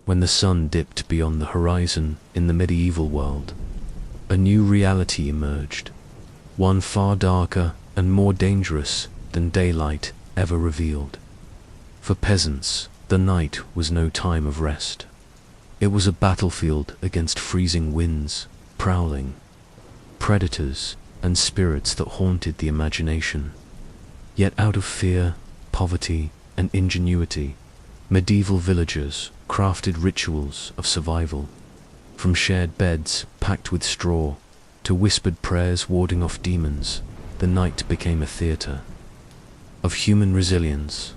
When the sun dipped beyond the horizon in the medieval world, a new reality emerged, one far darker and more dangerous than daylight ever revealed. For peasants, the night was no time of rest. It was a battlefield against freezing winds, prowling predators, and spirits that haunted the imagination. Yet out of fear, poverty, and ingenuity, medieval villagers crafted rituals of survival. From shared beds packed with straw to whispered prayers warding off demons, the night became a theater of human resilience.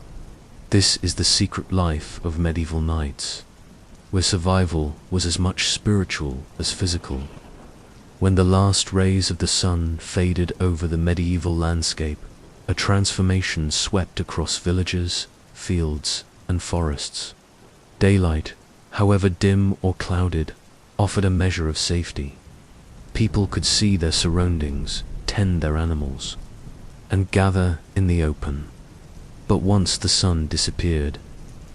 This is the secret life of medieval knights, where survival was as much spiritual as physical. When the last rays of the sun faded over the medieval landscape, a transformation swept across villages, fields, and forests. Daylight, however dim or clouded, offered a measure of safety. People could see their surroundings, tend their animals, and gather in the open. But once the sun disappeared,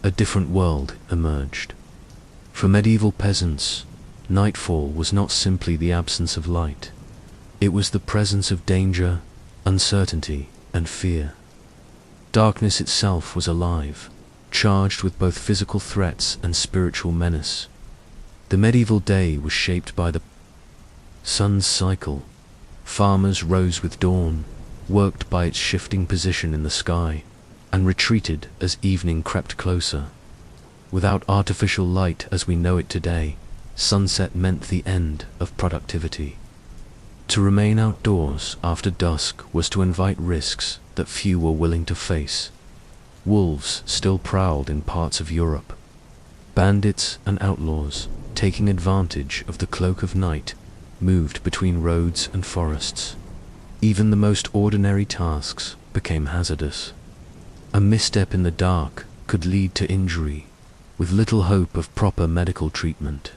a different world emerged. For medieval peasants, nightfall was not simply the absence of light. It was the presence of danger, uncertainty, and fear. Darkness itself was alive, charged with both physical threats and spiritual menace. The medieval day was shaped by the sun's cycle. Farmers rose with dawn, worked by its shifting position in the sky, and retreated as evening crept closer. Without artificial light as we know it today, sunset meant the end of productivity. To remain outdoors after dusk was to invite risks that few were willing to face. Wolves still prowled in parts of Europe. Bandits and outlaws, taking advantage of the cloak of night, moved between roads and forests. Even the most ordinary tasks became hazardous. A misstep in the dark could lead to injury, with little hope of proper medical treatment.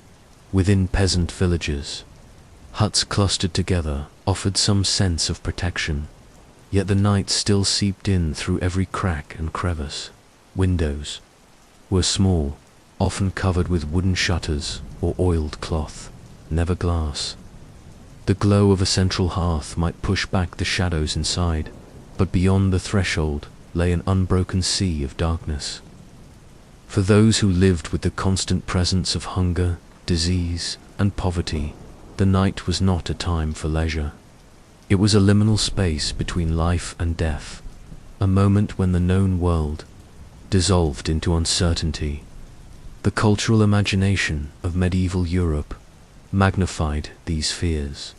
Within peasant villages, huts clustered together offered some sense of protection, yet the night still seeped in through every crack and crevice. Windows were small, often covered with wooden shutters or oiled cloth, never glass. The glow of a central hearth might push back the shadows inside, but beyond the threshold lay an unbroken sea of darkness. For those who lived with the constant presence of hunger, disease, and poverty, the night was not a time for leisure. It was a liminal space between life and death, a moment when the known world dissolved into uncertainty. The cultural imagination of medieval Europe magnified these fears.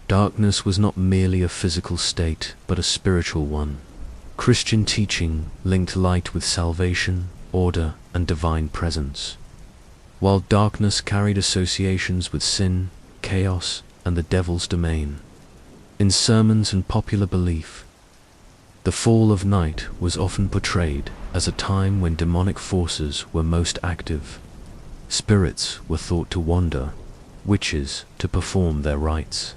Darkness was not merely a physical state, but a spiritual one. Christian teaching linked light with salvation, order, and divine presence, while darkness carried associations with sin, chaos, and the devil's domain. In sermons and popular belief, the fall of night was often portrayed as a time when demonic forces were most active. Spirits were thought to wander, witches to perform their rites,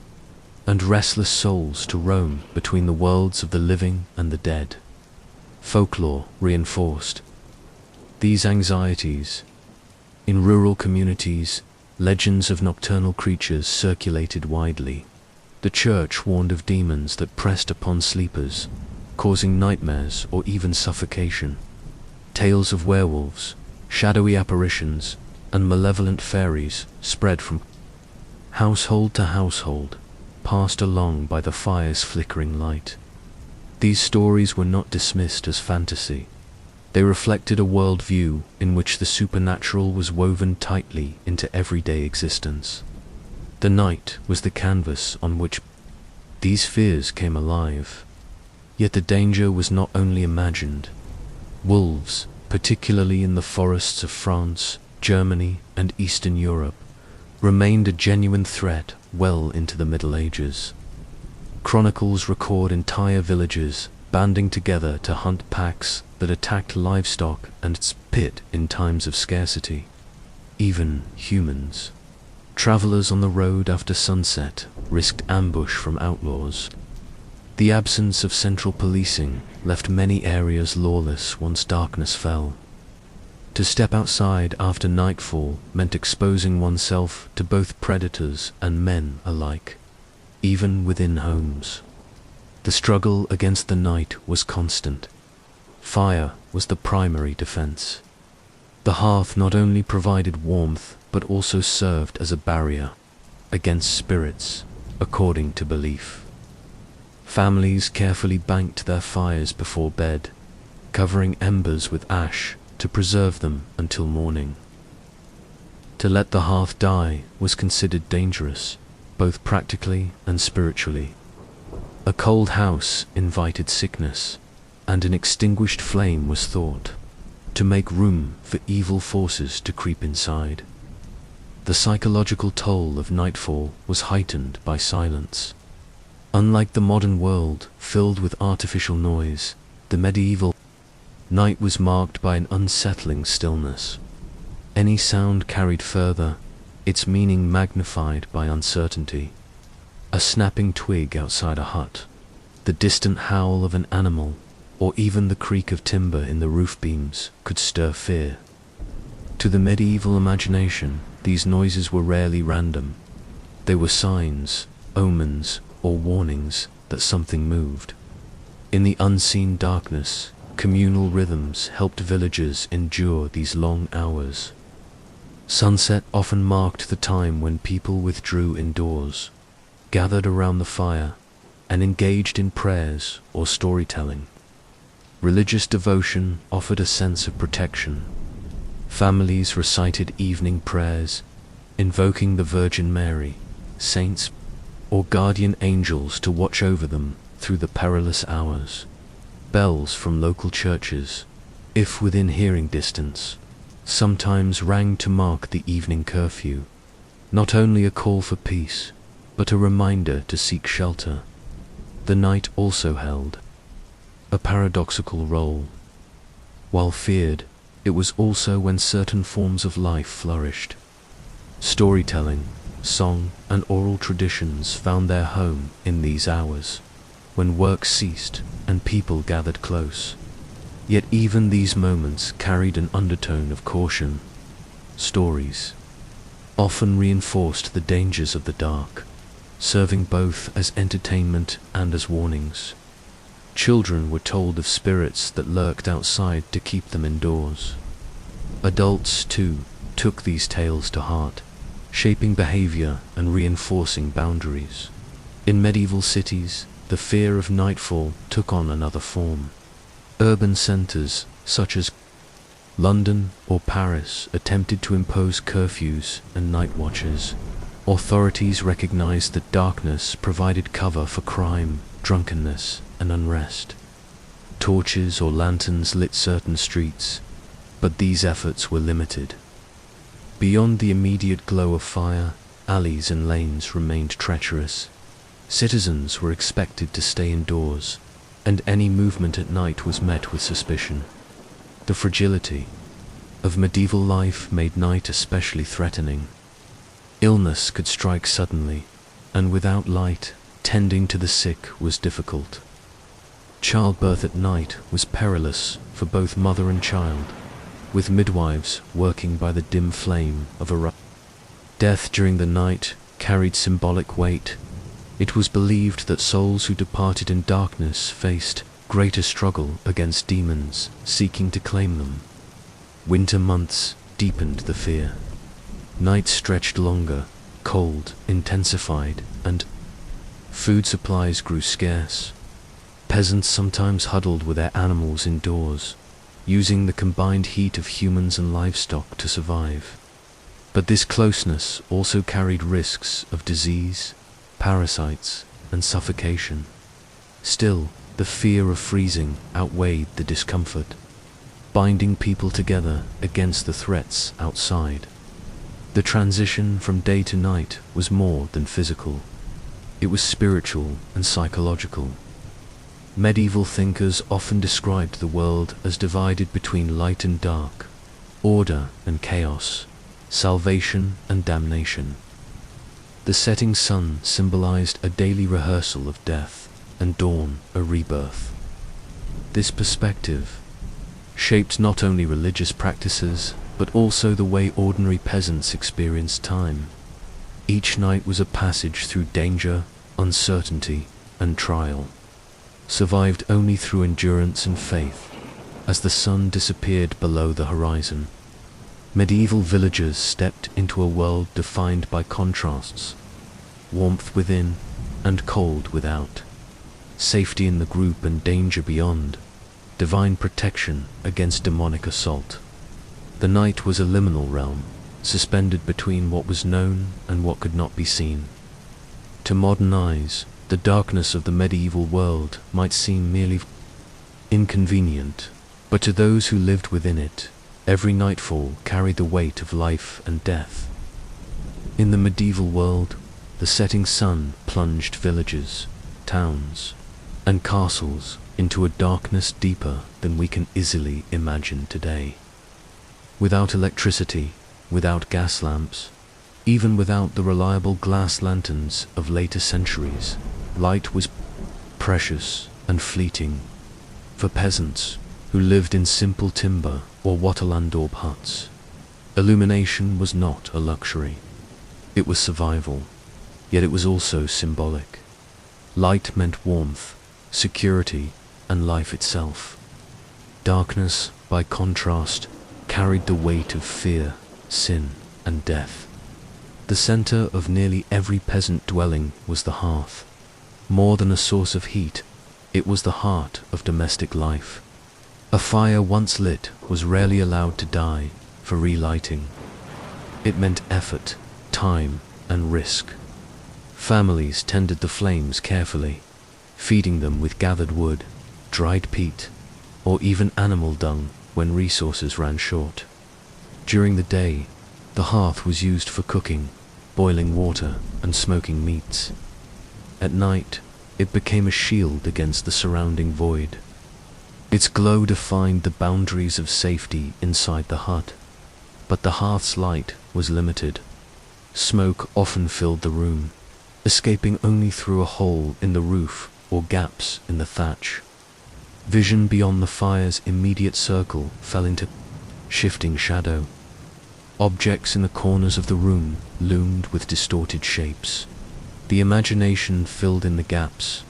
and restless souls to roam between the worlds of the living and the dead. Folklore reinforced these anxieties. In rural communities, legends of nocturnal creatures circulated widely. The church warned of demons that pressed upon sleepers, causing nightmares or even suffocation. Tales of werewolves, shadowy apparitions, and malevolent fairies spread from household to household, passed along by the fire's flickering light. These stories were not dismissed as fantasy. They reflected a worldview in which the supernatural was woven tightly into everyday existence. The night was the canvas on which these fears came alive. Yet the danger was not only imagined. Wolves, particularly in the forests of France, Germany, and Eastern Europe, remained a genuine threat well into the Middle Ages. Chronicles record entire villages banding together to hunt packs that attacked livestock and spit in times of scarcity. Even humans, travelers on the road after sunset, risked ambush from outlaws. The absence of central policing left many areas lawless once darkness fell. To step outside after nightfall meant exposing oneself to both predators and men alike, even within homes. The struggle against the night was constant. Fire was the primary defense. The hearth not only provided warmth, but also served as a barrier against spirits, according to belief. Families carefully banked their fires before bed, covering embers with ash to preserve them until morning. To let the hearth die was considered dangerous, both practically and spiritually. A cold house invited sickness, and an extinguished flame was thought to make room for evil forces to creep inside. The psychological toll of nightfall was heightened by silence. Unlike the modern world, filled with artificial noise, the medieval night was marked by an unsettling stillness. Any sound carried further, its meaning magnified by uncertainty. A snapping twig outside a hut, the distant howl of an animal, or even the creak of timber in the roof beams could stir fear. To the medieval imagination, these noises were rarely random. They were signs, omens, or warnings that something moved. In the unseen darkness, communal rhythms helped villagers endure these long hours. Sunset often marked the time when people withdrew indoors, gathered around the fire, and engaged in prayers or storytelling. Religious devotion offered a sense of protection. Families recited evening prayers, invoking the Virgin Mary, saints, or guardian angels to watch over them through the perilous hours. Bells from local churches, if within hearing distance, sometimes rang to mark the evening curfew, not only a call for peace, but a reminder to seek shelter. The night also held a paradoxical role. While feared, it was also when certain forms of life flourished. Storytelling, song, and oral traditions found their home in these hours, when work ceased and people gathered close. Yet even these moments carried an undertone of caution. Stories often reinforced the dangers of the dark, serving both as entertainment and as warnings. Children were told of spirits that lurked outside to keep them indoors. Adults, too, took these tales to heart, shaping behavior and reinforcing boundaries. In medieval cities, the fear of nightfall took on another form. Urban centers, such as London or Paris, attempted to impose curfews and night watches. Authorities recognized that darkness provided cover for crime, drunkenness, and unrest. Torches or lanterns lit certain streets, but these efforts were limited. Beyond the immediate glow of fire, alleys and lanes remained treacherous. Citizens were expected to stay indoors, and any movement at night was met with suspicion. The fragility of medieval life made night especially threatening. Illness could strike suddenly, and without light, tending to the sick was difficult. Childbirth at night was perilous for both mother and child, with midwives working by the dim flame of a Death during the night carried symbolic weight. It was believed that souls who departed in darkness faced greater struggle against demons seeking to claim them. Winter months deepened the fear. Nights stretched longer, cold intensified, and food supplies grew scarce. Peasants sometimes huddled with their animals indoors, using the combined heat of humans and livestock to survive. But this closeness also carried risks of disease, parasites, and suffocation. Still, the fear of freezing outweighed the discomfort, binding people together against the threats outside. The transition from day to night was more than physical. It was spiritual and psychological. Medieval thinkers often described the world as divided between light and dark, order and chaos, salvation and damnation. The setting sun symbolized a daily rehearsal of death, and dawn a rebirth. This perspective shaped not only religious practices, but also the way ordinary peasants experienced time. Each night was a passage through danger, uncertainty, and trial, survived only through endurance and faith. As the sun disappeared below the horizon, medieval villagers stepped into a world defined by contrasts: warmth within and cold without, safety in the group and danger beyond, divine protection against demonic assault. The night was a liminal realm, suspended between what was known and what could not be seen. To modern eyes, the darkness of the medieval world might seem merely inconvenient, but to those who lived within it, every nightfall carried the weight of life and death. In the medieval world, the setting sun plunged villages, towns, and castles into a darkness deeper than we can easily imagine today. Without electricity, without gas lamps, even without the reliable glass lanterns of later centuries, light was precious and fleeting. For peasants who lived in simple timber or wattelandorp huts, illumination was not a luxury. It was survival, yet it was also symbolic. Light meant warmth, security, and life itself. Darkness, by contrast, carried the weight of fear, sin, and death. The center of nearly every peasant dwelling was the hearth. More than a source of heat, it was the heart of domestic life. A fire once lit was rarely allowed to die for relighting. It meant effort, time, and risk. Families tended the flames carefully, feeding them with gathered wood, dried peat, or even animal dung when resources ran short. During the day, the hearth was used for cooking, boiling water, and smoking meats. At night, it became a shield against the surrounding void. Its glow defined the boundaries of safety inside the hut, but the hearth's light was limited. Smoke often filled the room, escaping only through a hole in the roof or gaps in the thatch. Vision beyond the fire's immediate circle fell into shifting shadow. Objects in the corners of the room loomed with distorted shapes. The imagination filled in the gaps,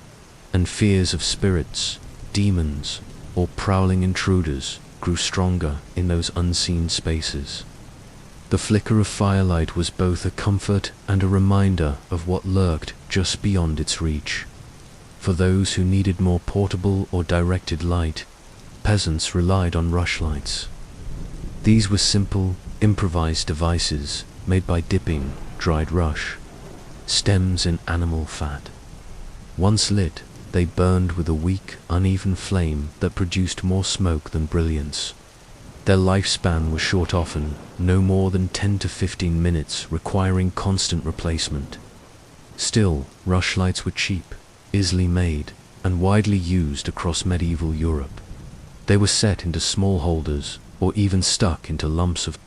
and fears of spirits, demons, or prowling intruders grew stronger in those unseen spaces. The flicker of firelight was both a comfort and a reminder of what lurked just beyond its reach. For those who needed more portable or directed light, peasants relied on rushlights. These were simple, improvised devices made by dipping dried rush stems in animal fat. Once lit, they burned with a weak, uneven flame that produced more smoke than brilliance. Their lifespan was short, often no more than 10 to 15 minutes, requiring constant replacement. Still, rushlights were cheap, easily made, and widely used across medieval Europe. They were set into small holders, or even stuck into lumps of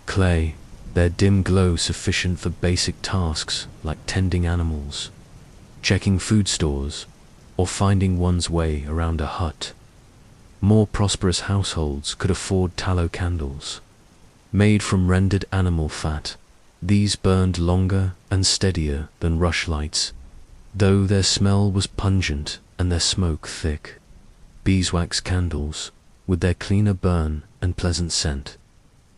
clay, their dim glow sufficient for basic tasks like tending animals, checking food stores, or finding one's way around a hut. More prosperous households could afford tallow candles. Made from rendered animal fat, these burned longer and steadier than rushlights, though their smell was pungent and their smoke thick. Beeswax candles, with their cleaner burn and pleasant scent,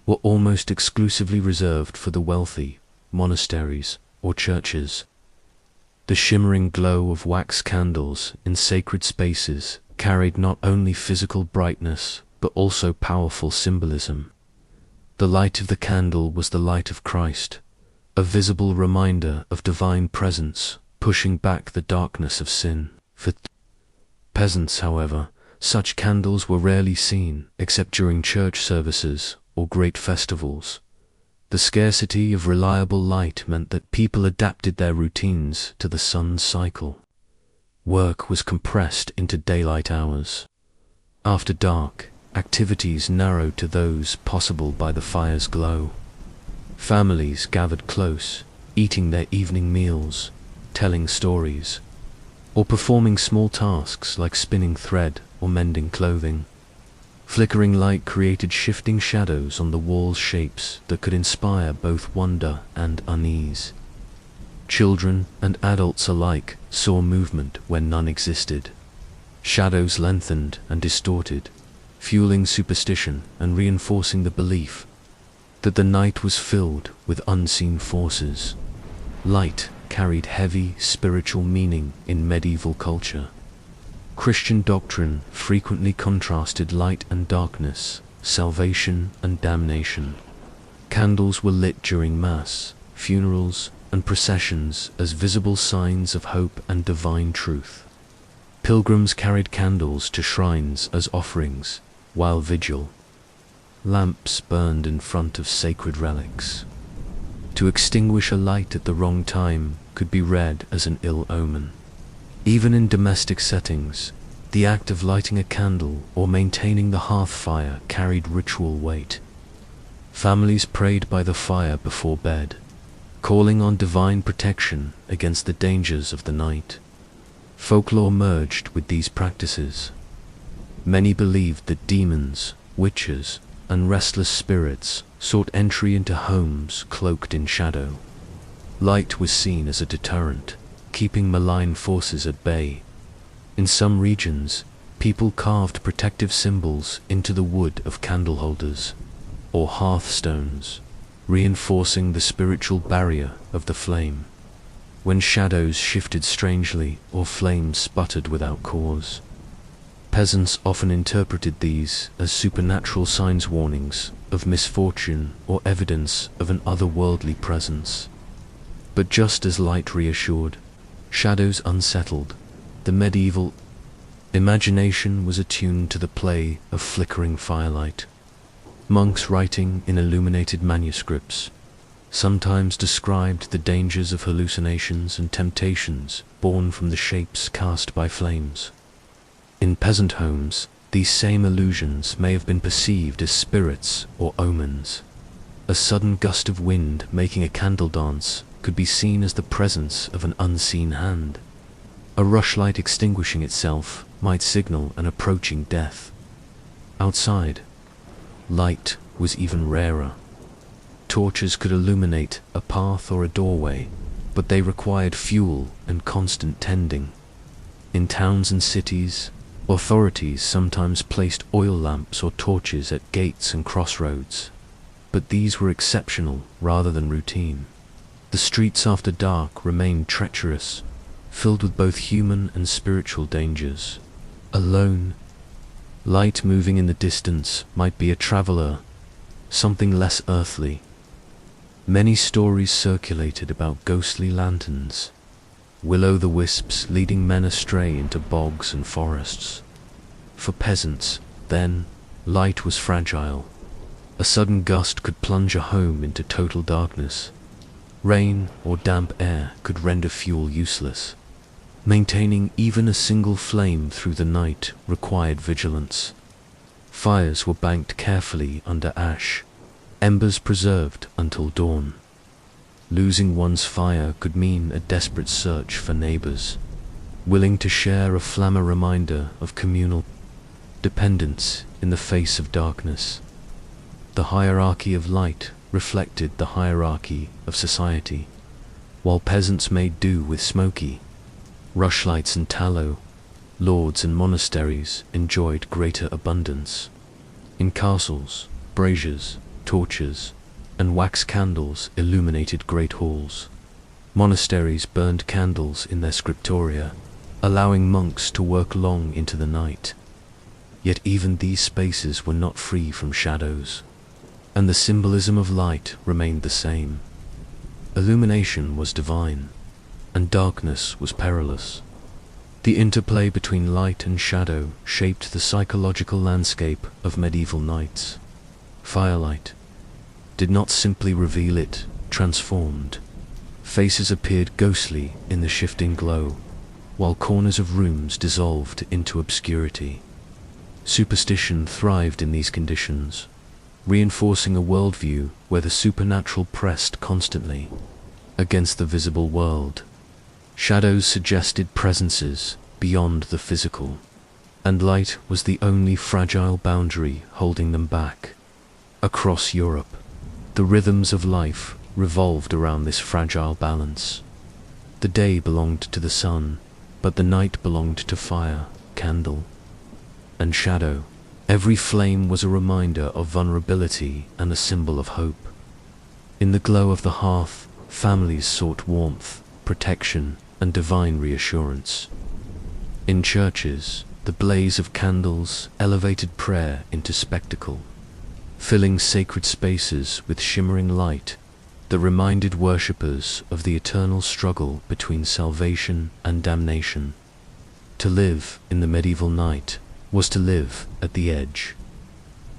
were almost exclusively reserved for the wealthy, monasteries, or churches. The shimmering glow of wax candles in sacred spaces carried not only physical brightness, but also powerful symbolism. The light of the candle was the light of Christ, a visible reminder of divine presence, pushing back the darkness of sin. For peasants, however, such candles were rarely seen except during church services or great festivals. The scarcity of reliable light meant that people adapted their routines to the sun's cycle. Work was compressed into daylight hours. After dark, activities narrowed to those possible by the fire's glow. Families gathered close, eating their evening meals, telling stories, or performing small tasks like spinning thread or mending clothing. Flickering light created shifting shadows on the wall's shapes that could inspire both wonder and unease. Children and adults alike saw movement where none existed. Shadows lengthened and distorted, fueling superstition and reinforcing the belief that the night was filled with unseen forces. Light carried heavy spiritual meaning in medieval culture. Christian doctrine frequently contrasted light and darkness, salvation and damnation. Candles were lit during Mass, funerals, and processions as visible signs of hope and divine truth. Pilgrims carried candles to shrines as offerings, while vigil. Lamps burned in front of sacred relics. To extinguish a light at the wrong time could be read as an ill omen. Even in domestic settings, the act of lighting a candle or maintaining the hearth fire carried ritual weight. Families prayed by the fire before bed, calling on divine protection against the dangers of the night. Folklore merged with these practices. Many believed that demons, witches, and restless spirits sought entry into homes cloaked in shadow. Light was seen as a deterrent, keeping malign forces at bay. In some regions, people carved protective symbols into the wood of candle holders or hearthstones, reinforcing the spiritual barrier of the flame. When shadows shifted strangely or flames sputtered without cause, peasants often interpreted these as supernatural signs, warnings of misfortune or evidence of an otherworldly presence. But just as light reassured, shadows unsettled. The medieval imagination was attuned to the play of flickering firelight. Monks writing in illuminated manuscripts sometimes described the dangers of hallucinations and temptations born from the shapes cast by flames. In peasant homes, these same illusions may have been perceived as spirits or omens. A sudden gust of wind making a candle dance could be seen as the presence of an unseen hand. A rushlight extinguishing itself might signal an approaching death. Outside, light was even rarer. Torches could illuminate a path or a doorway, but they required fuel and constant tending. In towns and cities, authorities sometimes placed oil lamps or torches at gates and crossroads, but these were exceptional rather than routine. The streets after dark remained treacherous, filled with both human and spiritual dangers. Alone, light moving in the distance might be a traveler, something less earthly. Many stories circulated about ghostly lanterns, will-o'-the-wisps leading men astray into bogs and forests. For peasants, then, light was fragile. A sudden gust could plunge a home into total darkness. Rain or damp air could render fuel useless. Maintaining even a single flame through the night required vigilance. Fires were banked carefully under ash, embers preserved until dawn. Losing one's fire could mean a desperate search for neighbors, willing to share a flame, a reminder of communal dependence in the face of darkness. The hierarchy of light reflected the hierarchy of society. While peasants made do with smoky, rushlights and tallow, lords and monasteries enjoyed greater abundance. In castles, braziers, torches, and wax candles illuminated great halls. Monasteries burned candles in their scriptoria, allowing monks to work long into the night. Yet even these spaces were not free from shadows, and the symbolism of light remained the same. Illumination was divine, and darkness was perilous. The interplay between light and shadow shaped the psychological landscape of medieval nights. Firelight did not simply reveal, it transformed. Faces appeared ghostly in the shifting glow, while corners of rooms dissolved into obscurity. Superstition thrived in these conditions, reinforcing a worldview where the supernatural pressed constantly against the visible world. Shadows suggested presences beyond the physical, and light was the only fragile boundary holding them back. Across Europe, the rhythms of life revolved around this fragile balance. The day belonged to the sun, but the night belonged to fire, candle, and shadow. Every flame was a reminder of vulnerability and a symbol of hope. In the glow of the hearth, families sought warmth, protection, and divine reassurance. In churches, the blaze of candles elevated prayer into spectacle, filling sacred spaces with shimmering light that reminded worshippers of the eternal struggle between salvation and damnation. To live in the medieval night was to live at the edge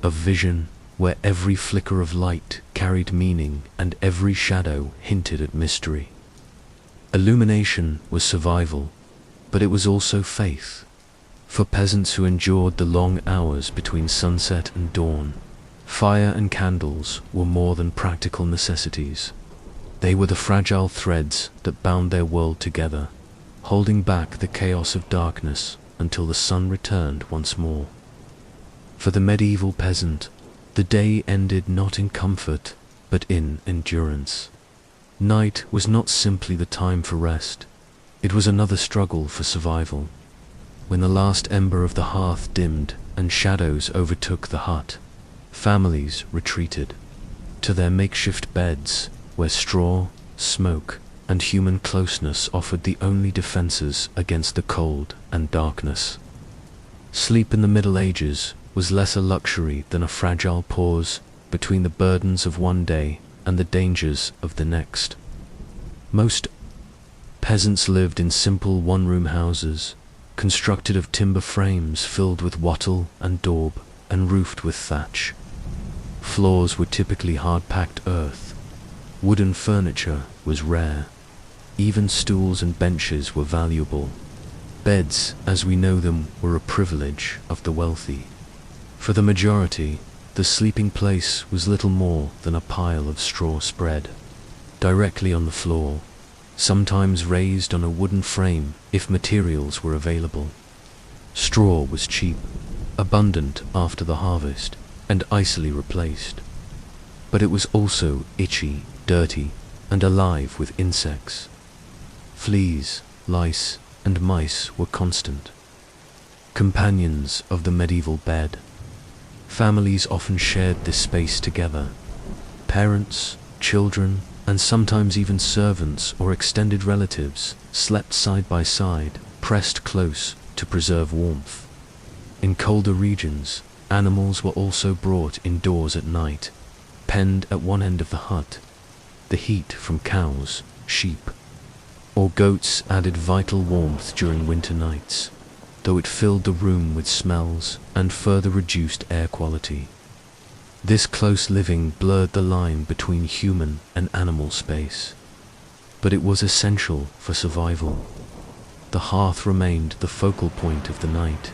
of vision, where every flicker of light carried meaning and every shadow hinted at mystery. Illumination was survival, but it was also faith. For peasants who endured the long hours between sunset and dawn, fire and candles were more than practical necessities. They were the fragile threads that bound their world together, holding back the chaos of darkness until the sun returned once more. For the medieval peasant, the day ended not in comfort, but in endurance. Night was not simply the time for rest, it was another struggle for survival. When the last ember of the hearth dimmed and shadows overtook the hut, families retreated to their makeshift beds, where straw, smoke, and human closeness offered the only defenses against the cold and darkness. Sleep in the Middle Ages was less a luxury than a fragile pause between the burdens of one day and the dangers of the next. Most peasants lived in simple one-room houses, constructed of timber frames filled with wattle and daub and roofed with thatch. Floors were typically hard-packed earth. Wooden furniture was rare. Even stools and benches were valuable. Beds, as we know them, were a privilege of the wealthy. For the majority, the sleeping place was little more than a pile of straw spread directly on the floor, sometimes raised on a wooden frame if materials were available. Straw was cheap, abundant after the harvest, and icily replaced. But it was also itchy, dirty, and alive with insects. Fleas, lice, and mice were constant. Companions of the medieval bed. Families often shared this space together. Parents, children, and sometimes even servants or extended relatives slept side by side, pressed close to preserve warmth. In colder regions, animals were also brought indoors at night, penned at one end of the hut. The heat from cows, sheep, or goats added vital warmth during winter nights, though it filled the room with smells and further reduced air quality. This close living blurred the line between human and animal space, but it was essential for survival. The hearth remained the focal point of the night.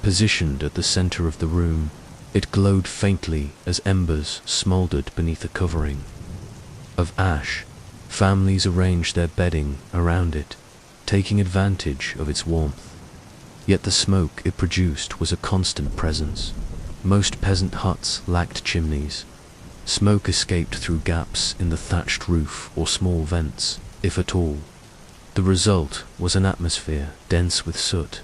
Positioned at the center of the room, it glowed faintly as embers smoldered beneath a covering of ash. Families arranged their bedding around it, taking advantage of its warmth. Yet the smoke it produced was a constant presence. Most peasant huts lacked chimneys. Smoke escaped through gaps in the thatched roof or small vents, if at all. The result was an atmosphere dense with soot.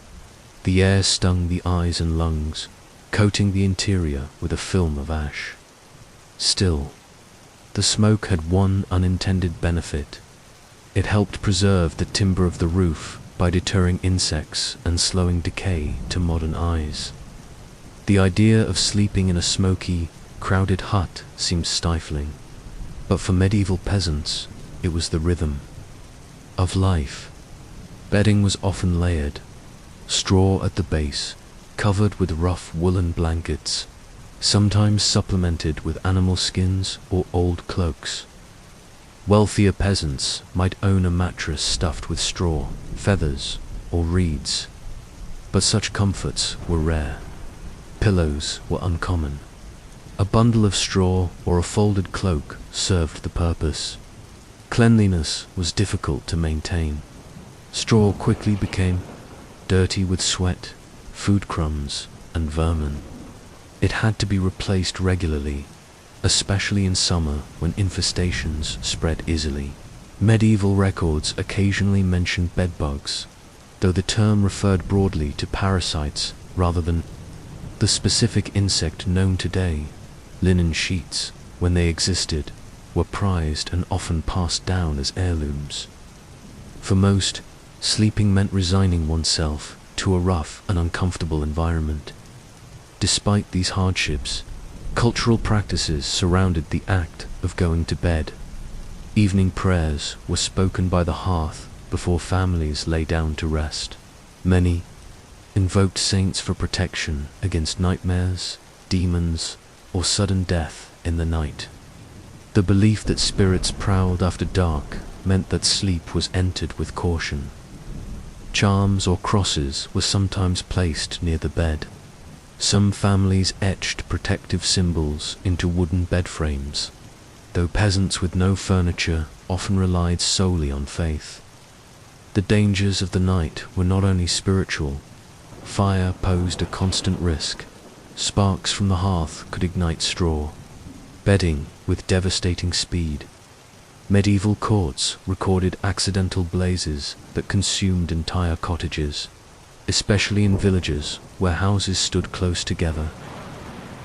The air stung the eyes and lungs, coating the interior with a film of ash. Still, the smoke had one unintended benefit. It helped preserve the timber of the roof by deterring insects and slowing decay to modern eyes. The idea of sleeping in a smoky, crowded hut seemed stifling, but for medieval peasants, it was the rhythm of life. Bedding was often layered, straw at the base, covered with rough woolen blankets, sometimes supplemented with animal skins or old cloaks. Wealthier peasants might own a mattress stuffed with straw, feathers, or reeds, but such comforts were rare. Pillows were uncommon. A bundle of straw or a folded cloak served the purpose. Cleanliness was difficult to maintain. Straw quickly became dirty with sweat, food crumbs, and vermin. It had to be replaced regularly, especially in summer when infestations spread easily. Medieval records occasionally mentioned bedbugs, though the term referred broadly to parasites rather than the specific insect known today. Linen sheets, when they existed, were prized and often passed down as heirlooms. For most, sleeping meant resigning oneself to a rough and uncomfortable environment. Despite these hardships, cultural practices surrounded the act of going to bed. Evening prayers were spoken by the hearth before families lay down to rest. Many invoked saints for protection against nightmares, demons, or sudden death in the night. The belief that spirits prowled after dark meant that sleep was entered with caution. Charms or crosses were sometimes placed near the bed. Some families etched protective symbols into wooden bed frames, though peasants with no furniture often relied solely on faith. The dangers of the night were not only spiritual. Fire posed a constant risk. Sparks from the hearth could ignite straw, bedding with devastating speed. Medieval courts recorded accidental blazes that consumed entire cottages, especially in villages where houses stood close together.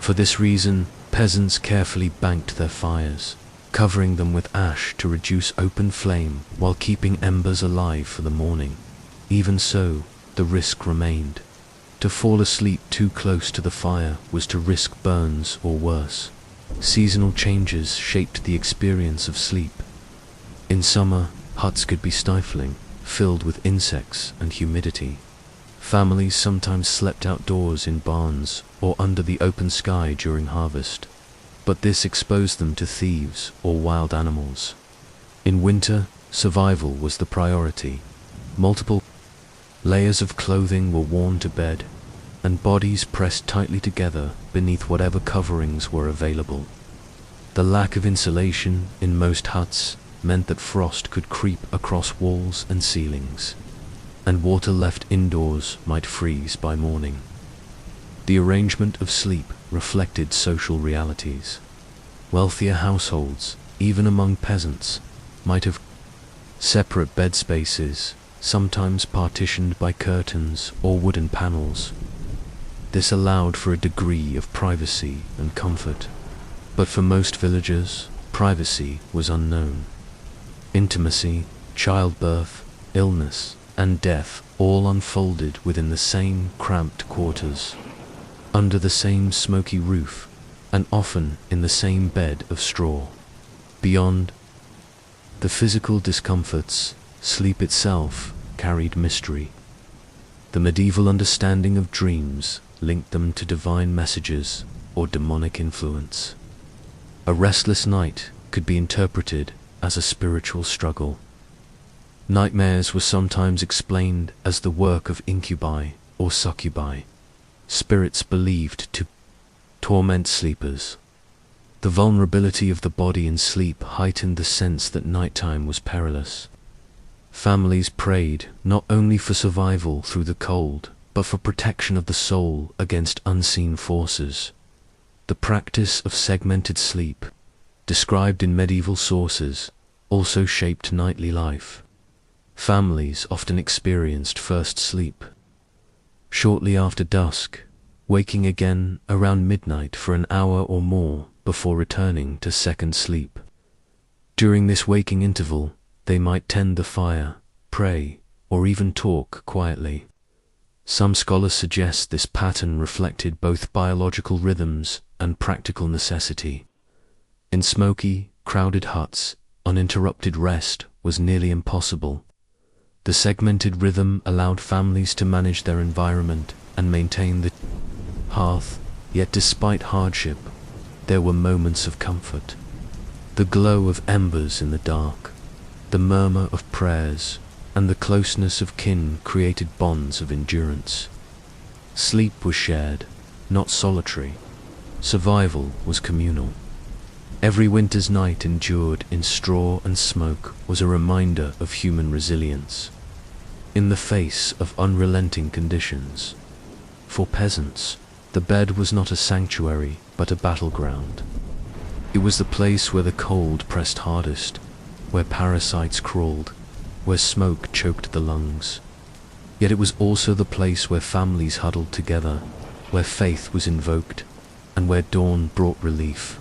For this reason, peasants carefully banked their fires, covering them with ash to reduce open flame while keeping embers alive for the morning. Even so, the risk remained. To fall asleep too close to the fire was to risk burns or worse. Seasonal changes shaped the experience of sleep. In summer, huts could be stifling, filled with insects and humidity. Families sometimes slept outdoors in barns or under the open sky during harvest, but this exposed them to thieves or wild animals. In winter, survival was the priority. Multiple layers of clothing were worn to bed, and bodies pressed tightly together beneath whatever coverings were available. The lack of insulation in most huts meant that frost could creep across walls and ceilings, and water left indoors might freeze by morning. The arrangement of sleep reflected social realities. Wealthier households, even among peasants, might have separate bed spaces, sometimes partitioned by curtains or wooden panels. This allowed for a degree of privacy and comfort, but for most villagers, privacy was unknown. Intimacy, childbirth, illness, and death all unfolded within the same cramped quarters, under the same smoky roof, and often in the same bed of straw. Beyond the physical discomforts, sleep itself carried mystery. The medieval understanding of dreams linked them to divine messages or demonic influence. A restless night could be interpreted as a spiritual struggle. Nightmares were sometimes explained as the work of incubi or succubi, spirits believed to torment sleepers. The vulnerability of the body in sleep heightened the sense that nighttime was perilous. Families prayed not only for survival through the cold, but for protection of the soul against unseen forces. The practice of segmented sleep, described in medieval sources, also shaped nightly life. Families often experienced first sleep shortly after dusk, waking again around midnight for an hour or more before returning to second sleep. During this waking interval, they might tend the fire, pray, or even talk quietly. Some scholars suggest this pattern reflected both biological rhythms and practical necessity. In smoky, crowded huts, uninterrupted rest was nearly impossible. The segmented rhythm allowed families to manage their environment and maintain the hearth, yet despite hardship, there were moments of comfort. The glow of embers in the dark, the murmur of prayers, and the closeness of kin created bonds of endurance. Sleep was shared, not solitary. Survival was communal. Every winter's night endured in straw and smoke was a reminder of human resilience. In the face of unrelenting conditions, For peasants, the bed was not a sanctuary, but a battleground. It was the place where the cold pressed hardest, where parasites crawled, where smoke choked the lungs. Yet it was also the place where families huddled together, where faith was invoked, and where dawn brought relief.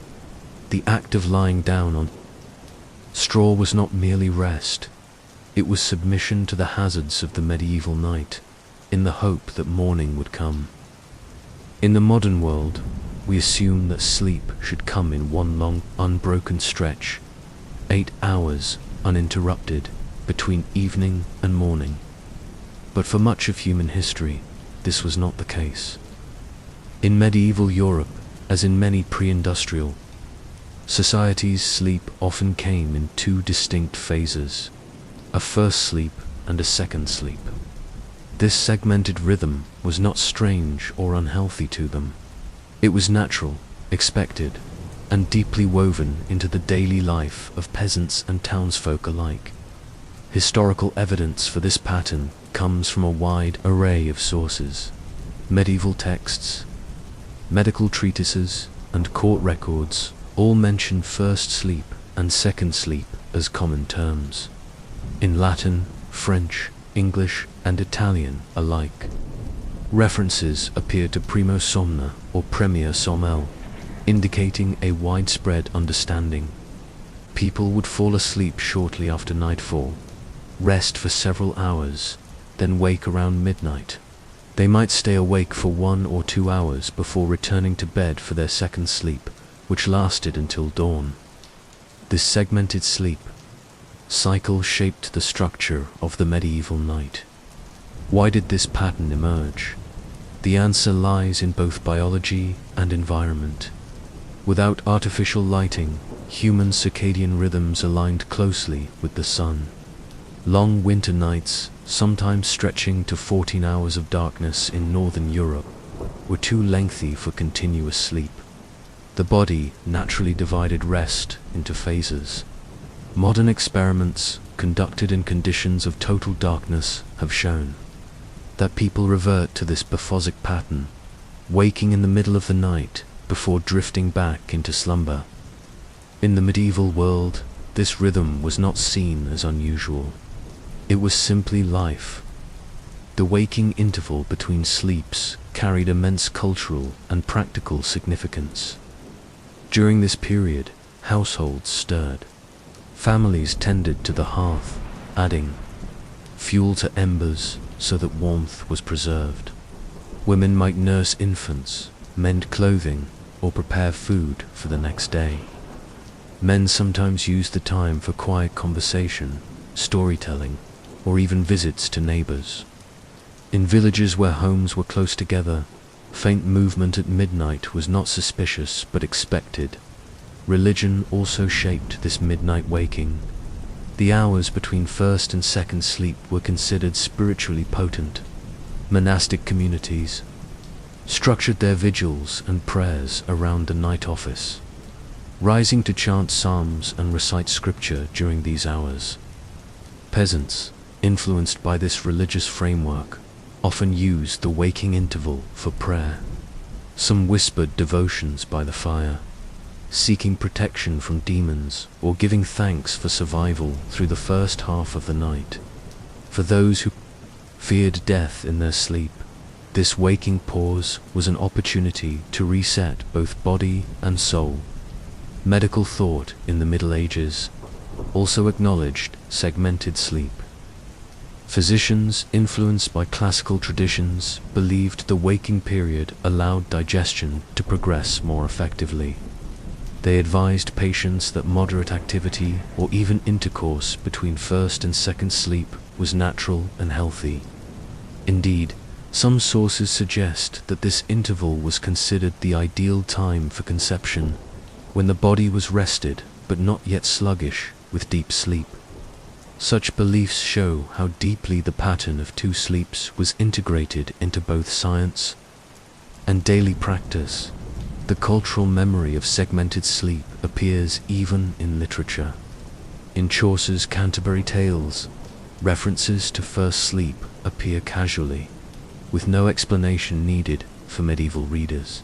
The act of lying down on straw was not merely rest, it was submission to the hazards of the medieval night, in the hope that morning would come. In the modern world, we assume that sleep should come in one long, unbroken stretch, 8 hours uninterrupted between evening and morning. But for much of human history, this was not the case. In medieval Europe, as in many pre-industrial societies, sleep often came in two distinct phases, a first sleep and a second sleep. This segmented rhythm was not strange or unhealthy to them. It was natural, expected, and deeply woven into the daily life of peasants and townsfolk alike. Historical evidence for this pattern comes from a wide array of sources: medieval texts, medical treatises, and court records all mention first sleep and second sleep as common terms. In Latin, French, English, and Italian alike, references appear to primo somna or premier somnel, indicating a widespread understanding. People would fall asleep shortly after nightfall, rest for several hours, then wake around midnight. They might stay awake for 1 or 2 hours before returning to bed for their second sleep, which lasted until dawn. This segmented sleep cycle shaped the structure of the medieval night. Why did this pattern emerge? The answer lies in both biology and environment. Without artificial lighting, human circadian rhythms aligned closely with the sun. Long winter nights, sometimes stretching to 14 hours of darkness in northern Europe, were too lengthy for continuous sleep. The body naturally divided rest into phases. Modern experiments, conducted in conditions of total darkness, have shown that people revert to this biphasic pattern, waking in the middle of the night before drifting back into slumber. In the medieval world, this rhythm was not seen as unusual. It was simply life. The waking interval between sleeps carried immense cultural and practical significance. During this period, households stirred. Families tended to the hearth, adding fuel to embers so that warmth was preserved. Women might nurse infants, mend clothing, or prepare food for the next day. Men sometimes used the time for quiet conversation, storytelling, or even visits to neighbors. In villages where homes were close together, faint movement at midnight was not suspicious but expected. Religion also shaped this midnight waking. The hours between first and second sleep were considered spiritually potent. Monastic communities structured their vigils and prayers around the night office, rising to chant psalms and recite scripture during these hours. Peasants, influenced by this religious framework, often used the waking interval for prayer. Some whispered devotions by the fire, seeking protection from demons or giving thanks for survival through the first half of the night. For those who feared death in their sleep, this waking pause was an opportunity to reset both body and soul. Medical thought in the Middle Ages also acknowledged segmented sleep. Physicians, influenced by classical traditions, believed the waking period allowed digestion to progress more effectively. They advised patients that moderate activity or even intercourse between first and second sleep was natural and healthy. Indeed, some sources suggest that this interval was considered the ideal time for conception, when the body was rested but not yet sluggish with deep sleep. Such beliefs show how deeply the pattern of two sleeps was integrated into both science and daily practice. The cultural memory of segmented sleep appears even in literature. In Chaucer's Canterbury Tales, references to first sleep appear casually, with no explanation needed for medieval readers.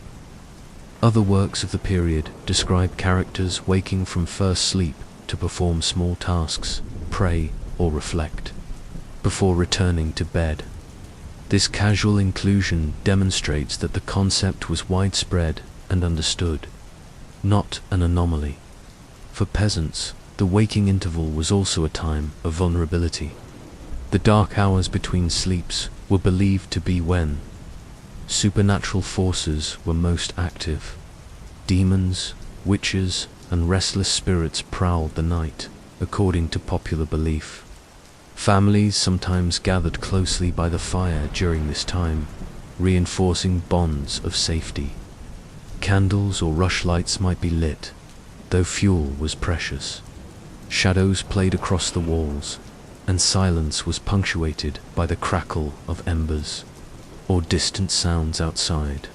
Other works of the period describe characters waking from first sleep to perform small tasks, pray, or reflect, before returning to bed. This casual inclusion demonstrates that the concept was widespread and understood, not an anomaly. For peasants, the waking interval was also a time of vulnerability. The dark hours between sleeps were believed to be when supernatural forces were most active. Demons, witches, and restless spirits prowled the night, according to popular belief. Families sometimes gathered closely by the fire during this time, reinforcing bonds of safety. Candles or rushlights might be lit, though fuel was precious. Shadows played across the walls, and silence was punctuated by the crackle of embers or distant sounds outside.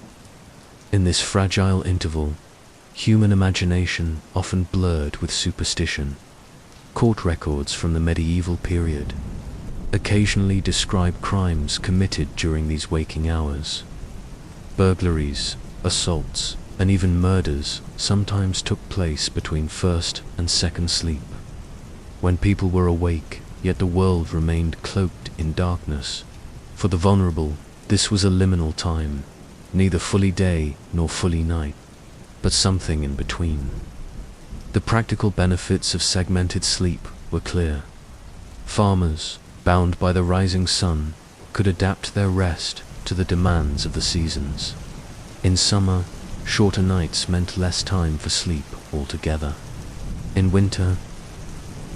In this fragile interval, human imagination often blurred with superstition. Court records from the medieval period occasionally describe crimes committed during these waking hours. Burglaries, assaults, and even murders sometimes took place between first and second sleep, when people were awake, yet the world remained cloaked in darkness. For the vulnerable, this was a liminal time, neither fully day nor fully night, but something in between. The practical benefits of segmented sleep were clear. Farmers, bound by the rising sun, could adapt their rest to the demands of the seasons. In summer, shorter nights meant less time for sleep altogether. In winter,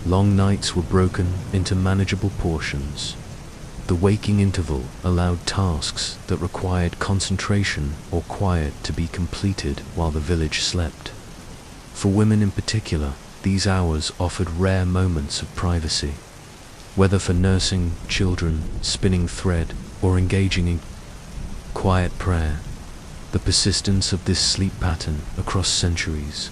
long nights were broken into manageable portions. The waking interval allowed tasks that required concentration or quiet to be completed while the village slept. For women in particular, these hours offered rare moments of privacy. Whether for nursing children, spinning thread, or engaging in quiet prayer, the persistence of this sleep pattern across centuries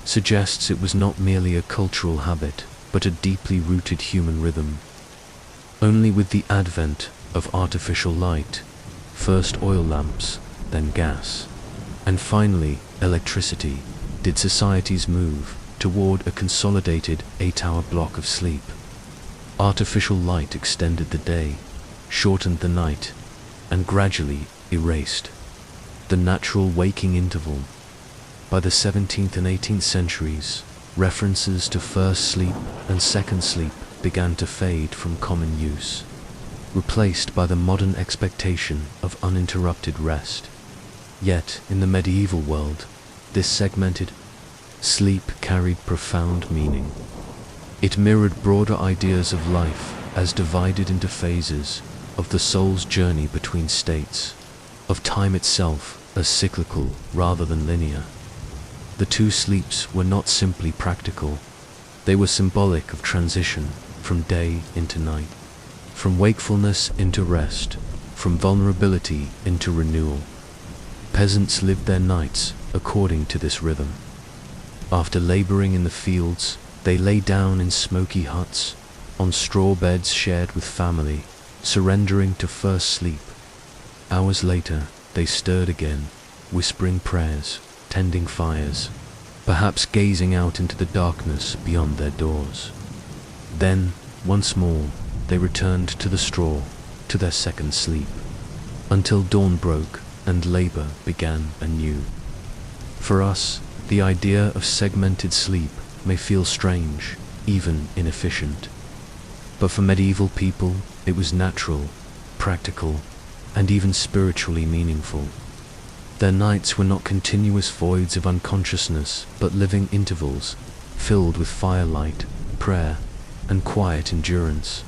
suggests it was not merely a cultural habit, but a deeply rooted human rhythm. Only with the advent of artificial light, first oil lamps, then gas, and finally electricity, did societies move toward a consolidated 8-hour block of sleep. Artificial light extended the day, shortened the night, and gradually erased the natural waking interval. By the 17th and 18th centuries, references to first sleep and second sleep began to fade from common use, replaced by the modern expectation of uninterrupted rest. Yet, in the medieval world, this segmented sleep carried profound meaning. It mirrored broader ideas of life as divided into phases, of the soul's journey between states, of time itself as cyclical rather than linear. The two sleeps were not simply practical, they were symbolic of transition from day into night, from wakefulness into rest, from vulnerability into renewal. Peasants lived their nights according to this rhythm. After laboring in the fields, they lay down in smoky huts, on straw beds shared with family, surrendering to first sleep. Hours later, they stirred again, whispering prayers, tending fires, perhaps gazing out into the darkness beyond their doors. Then, once more, they returned to the straw, to their second sleep, until dawn broke and labor began anew. For us, the idea of segmented sleep may feel strange, even inefficient. But for medieval people, it was natural, practical, and even spiritually meaningful. Their nights were not continuous voids of unconsciousness, but living intervals, filled with firelight, prayer, and quiet endurance.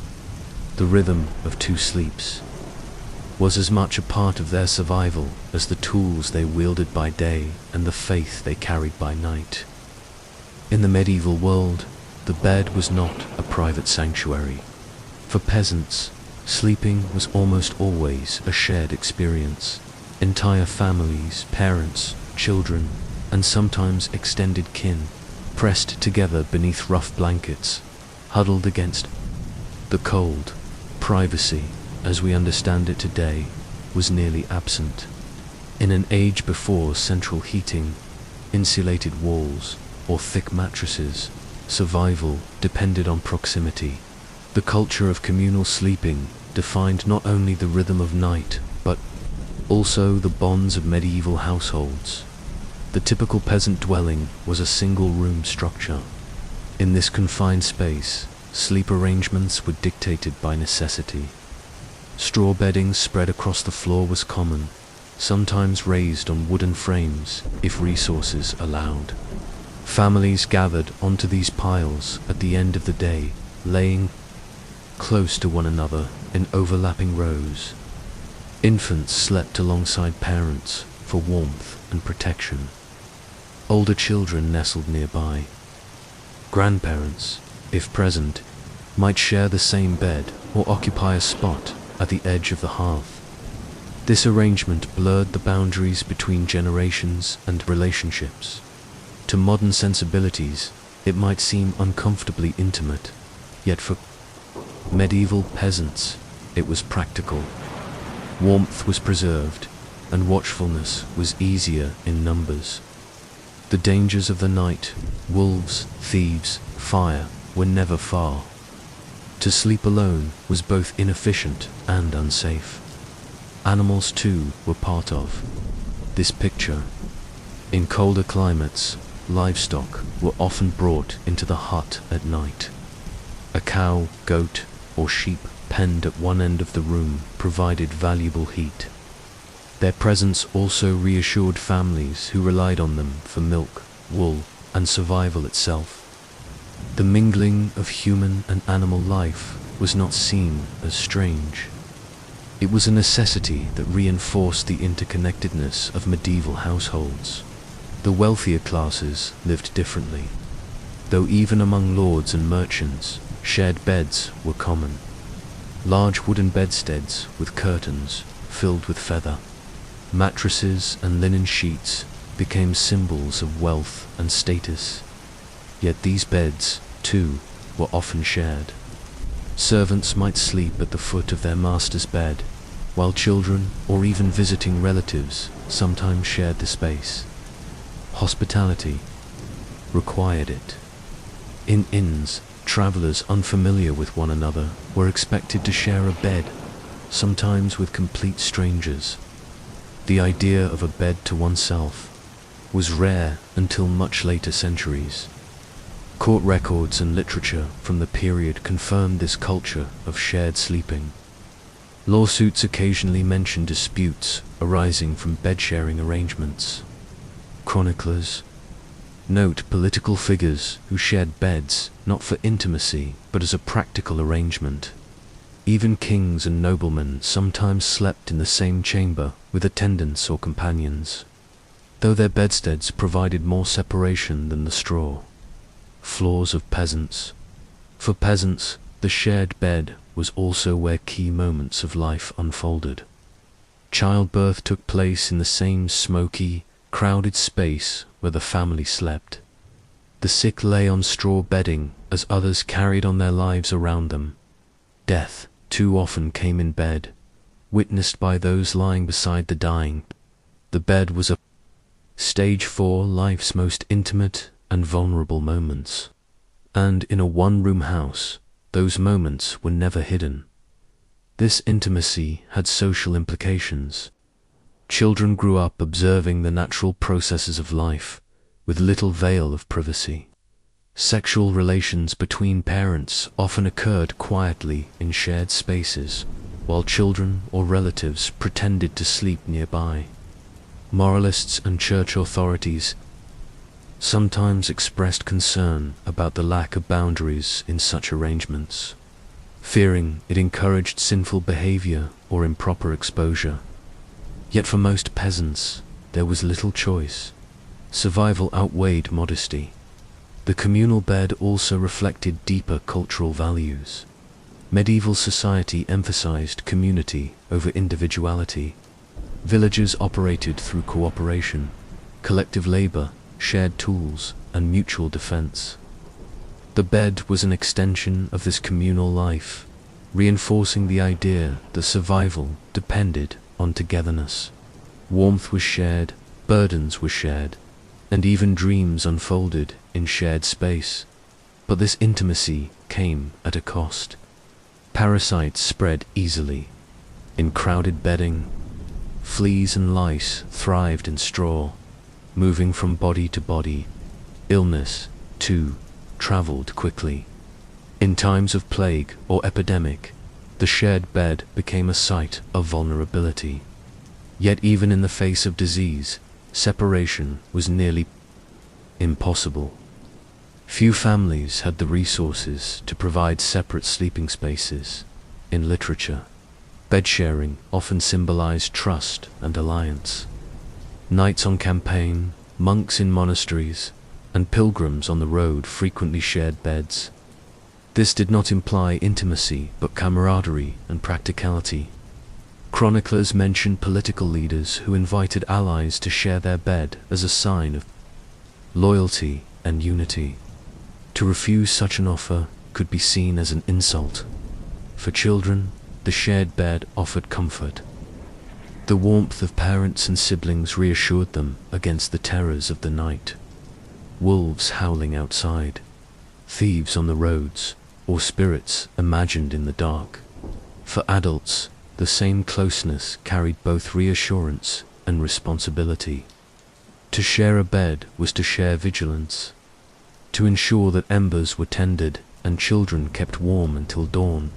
The rhythm of two sleeps was as much a part of their survival as the tools they wielded by day and the faith they carried by night. In the medieval world, the bed was not a private sanctuary. For peasants, sleeping was almost always a shared experience. Entire families, parents, children, and sometimes extended kin, pressed together beneath rough blankets, huddled against the cold. Privacy, as we understand it today, was nearly absent. In an age before central heating, insulated walls, or thick mattresses, survival depended on proximity. The culture of communal sleeping defined not only the rhythm of night, but also the bonds of medieval households. The typical peasant dwelling was a single-room structure. In this confined space, sleep arrangements were dictated by necessity. Straw bedding spread across the floor was common, sometimes raised on wooden frames if resources allowed. Families gathered onto these piles at the end of the day, laying close to one another in overlapping rows. Infants slept alongside parents for warmth and protection. Older children nestled nearby. Grandparents, if present, might share the same bed or occupy a spot at the edge of the hearth. This arrangement blurred the boundaries between generations and relationships. To modern sensibilities, it might seem uncomfortably intimate, yet for medieval peasants, it was practical. Warmth was preserved, and watchfulness was easier in numbers. The dangers of the night, wolves, thieves, fire, were never far. To sleep alone was both inefficient and unsafe. Animals too were part of this picture. In colder climates, livestock were often brought into the hut at night. A cow, goat, or sheep penned at one end of the room provided valuable heat. Their presence also reassured families who relied on them for milk, wool, and survival itself. The mingling of human and animal life was not seen as strange. It was a necessity that reinforced the interconnectedness of medieval households. The wealthier classes lived differently, though even among lords and merchants, shared beds were common. Large wooden bedsteads with curtains filled with feather. Mattresses and linen sheets became symbols of wealth and status. Yet these beds, too, were often shared. Servants might sleep at the foot of their master's bed, while children or even visiting relatives sometimes shared the space. Hospitality required it. In inns, travelers unfamiliar with one another were expected to share a bed, sometimes with complete strangers. The idea of a bed to oneself was rare until much later centuries. Court records and literature from the period confirmed this culture of shared sleeping. Lawsuits occasionally mention disputes arising from bed-sharing arrangements. Chroniclers note political figures who shared beds not for intimacy but as a practical arrangement. Even kings and noblemen sometimes slept in the same chamber with attendants or companions, though their bedsteads provided more separation than the straw. Flaws of peasants. For peasants, the shared bed was also where key moments of life unfolded. Childbirth took place in the same smoky, crowded space where the family slept. The sick lay on straw bedding as others carried on their lives around them. Death too often came in bed, witnessed by those lying beside the dying. The bed was a stage for life's most intimate and vulnerable moments. And in a one-room house, those moments were never hidden. This intimacy had social implications. Children grew up observing the natural processes of life, with little veil of privacy. Sexual relations between parents often occurred quietly in shared spaces, while children or relatives pretended to sleep nearby. Moralists and church authorities sometimes expressed concern about the lack of boundaries in such arrangements, fearing it encouraged sinful behavior or improper exposure. Yet for most peasants, there was little choice. Survival outweighed modesty. The communal bed also reflected deeper cultural values. Medieval society emphasized community over individuality. Villages operated through cooperation, collective labor, shared tools, and mutual defense. The bed was an extension of this communal life, reinforcing the idea that survival depended on togetherness. Warmth was shared, burdens were shared, and even dreams unfolded in shared space. But this intimacy came at a cost. Parasites spread easily in crowded bedding. Fleas and lice thrived in straw, moving from body to body. Illness, too, traveled quickly. In times of plague or epidemic, the shared bed became a site of vulnerability. Yet even in the face of disease, separation was nearly impossible. Few families had the resources to provide separate sleeping spaces. In literature, bed sharing often symbolized trust and alliance. Knights on campaign, monks in monasteries, and pilgrims on the road frequently shared beds. This did not imply intimacy, but camaraderie and practicality. Chroniclers mention political leaders who invited allies to share their bed as a sign of loyalty and unity. To refuse such an offer could be seen as an insult. For children, the shared bed offered comfort. The warmth of parents and siblings reassured them against the terrors of the night. Wolves howling outside, thieves on the roads, or spirits imagined in the dark. For adults, the same closeness carried both reassurance and responsibility. To share a bed was to share vigilance, to ensure that embers were tended and children kept warm until dawn.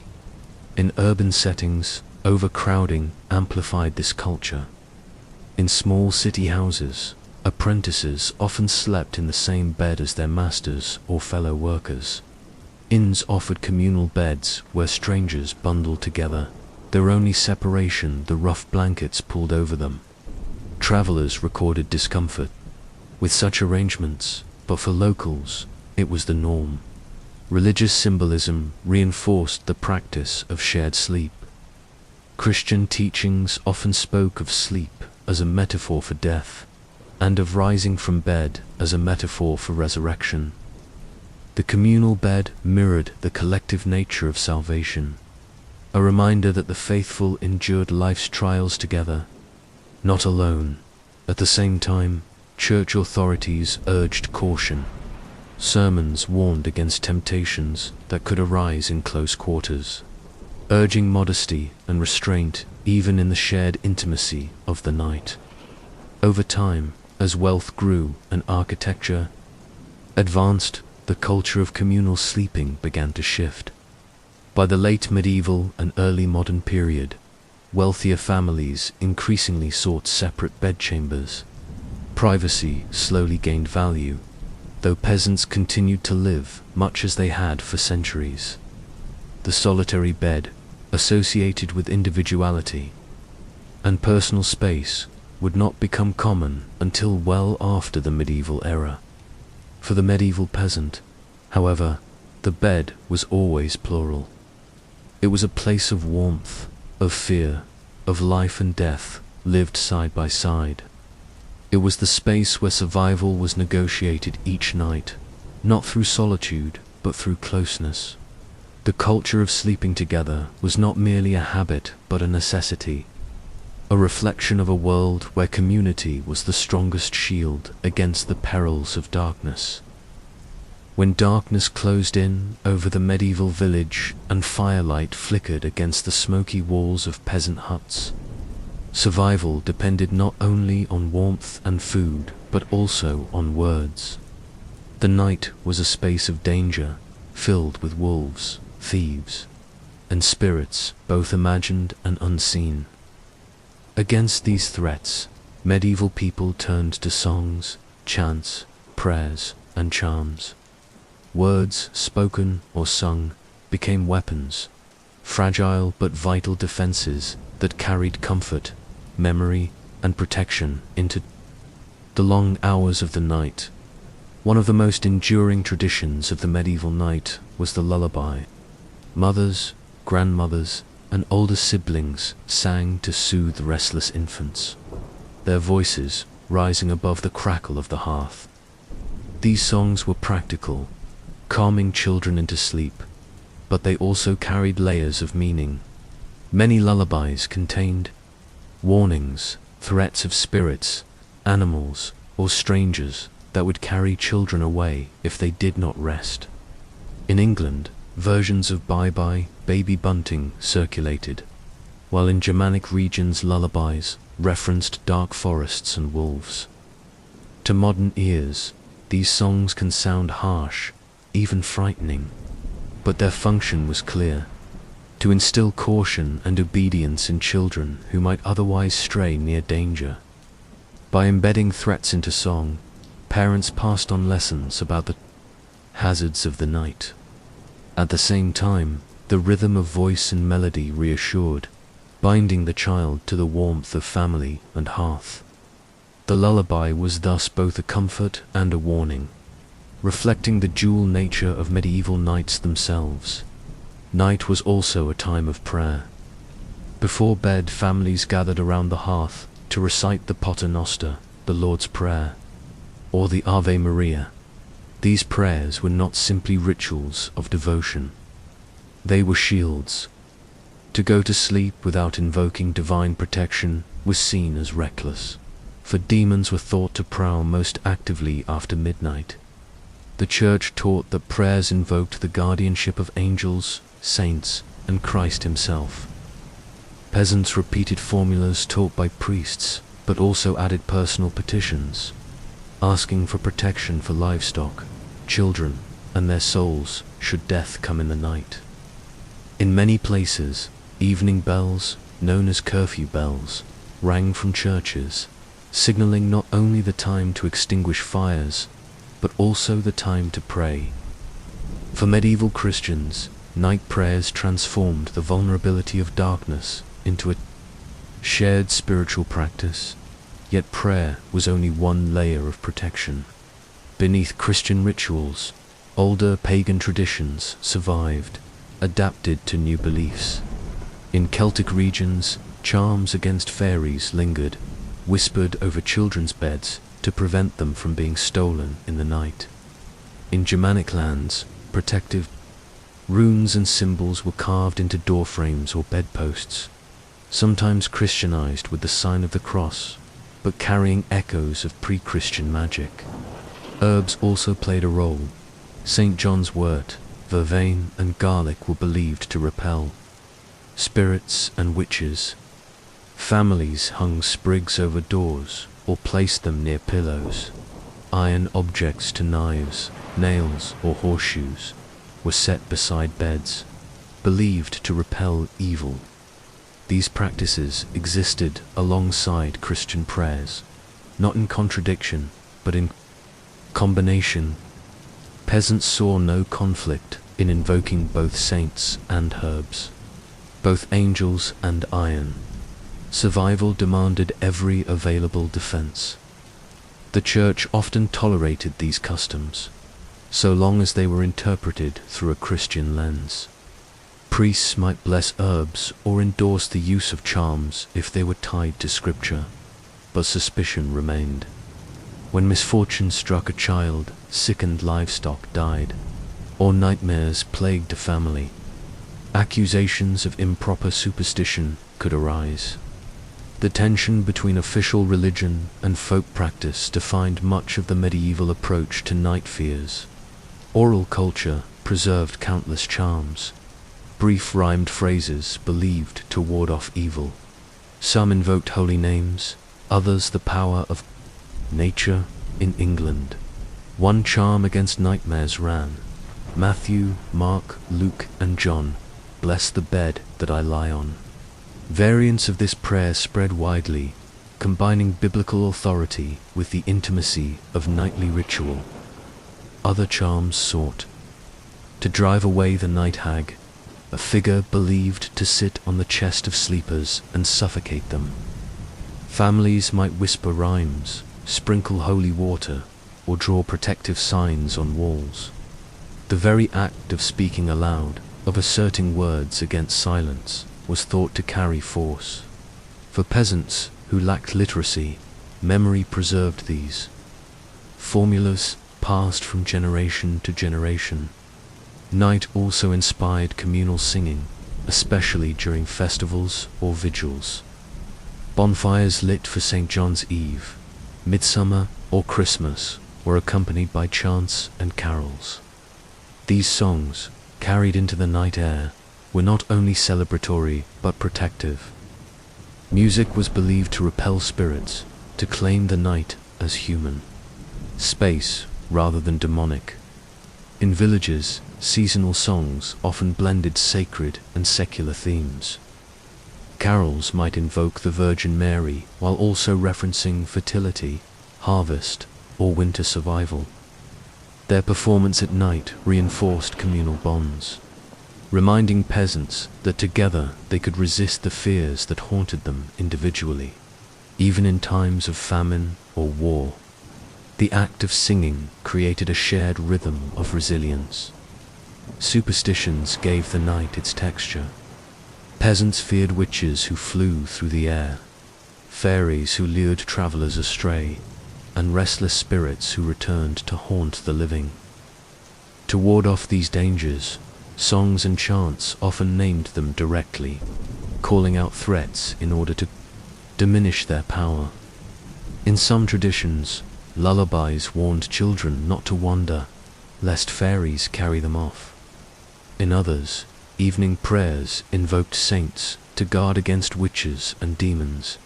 In urban settings, overcrowding amplified this culture. In small city houses, apprentices often slept in the same bed as their masters or fellow workers. Inns offered communal beds where strangers bundled together, their only separation the rough blankets pulled over them. Travelers recorded discomfort with such arrangements, but for locals, it was the norm. Religious symbolism reinforced the practice of shared sleep. Christian teachings often spoke of sleep as a metaphor for death, and of rising from bed as a metaphor for resurrection. The communal bed mirrored the collective nature of salvation, a reminder that the faithful endured life's trials together, not alone. At the same time, church authorities urged caution. Sermons warned against temptations that could arise in close quarters, urging modesty and restraint even in the shared intimacy of the night. Over time, as wealth grew and architecture advanced, the culture of communal sleeping began to shift. By the late medieval and early modern period, wealthier families increasingly sought separate bedchambers. Privacy slowly gained value, though peasants continued to live much as they had for centuries. The solitary bed, associated with individuality and personal space, would not become common until well after the medieval era. For the medieval peasant, however, the bed was always plural. It was a place of warmth, of fear, of life and death, lived side by side. It was the space where survival was negotiated each night, not through solitude, but through closeness. The culture of sleeping together was not merely a habit, but a necessity, a reflection of a world where community was the strongest shield against the perils of darkness. When darkness closed in over the medieval village and firelight flickered against the smoky walls of peasant huts, survival depended not only on warmth and food, but also on words. The night was a space of danger, filled with wolves, thieves, and spirits, both imagined and unseen. Against these threats, medieval people turned to songs, chants, prayers, and charms. Words, spoken or sung, became weapons, fragile but vital defenses that carried comfort, memory, and protection into the long hours of the night. One of the most enduring traditions of the medieval night was the lullaby. Mothers, grandmothers, and older siblings sang to soothe restless infants, their voices rising above the crackle of the hearth. These songs were practical, calming children into sleep, but they also carried layers of meaning. Many lullabies contained warnings, threats of spirits, animals, or strangers that would carry children away if they did not rest. In England, versions of Bye-Bye, Baby Bunting circulated, while in Germanic regions lullabies referenced dark forests and wolves. To modern ears, these songs can sound harsh, even frightening, but their function was clear: to instill caution and obedience in children who might otherwise stray near danger. By embedding threats into song, parents passed on lessons about the hazards of the night. At the same time, the rhythm of voice and melody reassured, binding the child to the warmth of family and hearth. The lullaby was thus both a comfort and a warning, reflecting the dual nature of medieval nights themselves. Night was also a time of prayer. Before bed, families gathered around the hearth to recite the Pater Noster, the Lord's Prayer, or the Ave Maria. These prayers were not simply rituals of devotion. They were shields. To go to sleep without invoking divine protection was seen as reckless, for demons were thought to prowl most actively after midnight. The Church taught that prayers invoked the guardianship of angels, saints, and Christ himself. Peasants repeated formulas taught by priests, but also added personal petitions, asking for protection for livestock, children, and their souls should death come in the night. In many places, evening bells, known as curfew bells, rang from churches, signaling not only the time to extinguish fires, but also the time to pray. For medieval Christians, night prayers transformed the vulnerability of darkness into a shared spiritual practice, yet prayer was only one layer of protection. Beneath Christian rituals, older pagan traditions survived, adapted to new beliefs. In Celtic regions, charms against fairies lingered, whispered over children's beds to prevent them from being stolen in the night. In Germanic lands, protective runes and symbols were carved into doorframes or bedposts, sometimes Christianized with the sign of the cross, but carrying echoes of pre-Christian magic. Herbs also played a role. St. John's wort, vervain, and garlic were believed to repel spirits and witches. Families hung sprigs over doors or placed them near pillows. Iron objects to knives, nails, or horseshoes were set beside beds, believed to repel evil. These practices existed alongside Christian prayers, not in contradiction, but in combination. Peasants saw no conflict in invoking both saints and herbs, both angels and iron. Survival demanded every available defense. The Church often tolerated these customs, so long as they were interpreted through a Christian lens. Priests might bless herbs or endorse the use of charms if they were tied to scripture, but suspicion remained. When misfortune struck a child, sickened livestock died, or nightmares plagued a family, accusations of improper superstition could arise. The tension between official religion and folk practice defined much of the medieval approach to night fears. Oral culture preserved countless charms, brief rhymed phrases believed to ward off evil. Some invoked holy names, others the power of nature. In England, one charm against nightmares ran: Matthew, Mark, Luke, and John, bless the bed that I lie on. Variants of this prayer spread widely, combining biblical authority with the intimacy of nightly ritual. Other charms sought to drive away the night hag, a figure believed to sit on the chest of sleepers and suffocate them. Families might whisper rhymes, sprinkle holy water, or draw protective signs on walls. The very act of speaking aloud, of asserting words against silence, was thought to carry force. For peasants who lacked literacy, memory preserved these formulas, passed from generation to generation. Night also inspired communal singing, especially during festivals or vigils. Bonfires lit for St. John's Eve, Midsummer, or Christmas were accompanied by chants and carols. These songs, carried into the night air, were not only celebratory but protective. Music was believed to repel spirits, to claim the night as human space rather than demonic. In villages, seasonal songs often blended sacred and secular themes. Carols might invoke the Virgin Mary while also referencing fertility, harvest, or winter survival. Their performance at night reinforced communal bonds, reminding peasants that together they could resist the fears that haunted them individually, even in times of famine or war. The act of singing created a shared rhythm of resilience. Superstitions gave the night its texture. Peasants feared witches who flew through the air, fairies who lured travelers astray, and restless spirits who returned to haunt the living. To ward off these dangers, songs and chants often named them directly, calling out threats in order to diminish their power. In some traditions, lullabies warned children not to wander, lest fairies carry them off. In others, evening prayers invoked saints to guard against witches and demons.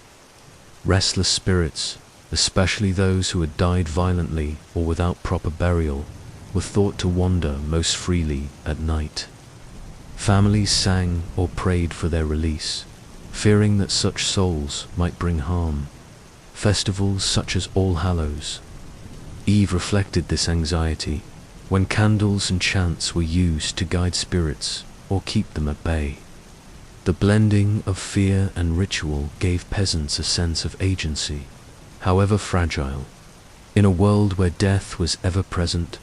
Restless spirits, especially those who had died violently or without proper burial, were thought to wander most freely at night. Families sang or prayed for their release, fearing that such souls might bring harm. Festivals such as All Hallows' Eve reflected this anxiety, when candles and chants were used to guide spirits or keep them at bay. The blending of fear and ritual gave peasants a sense of agency, however fragile. In a world where death was ever present,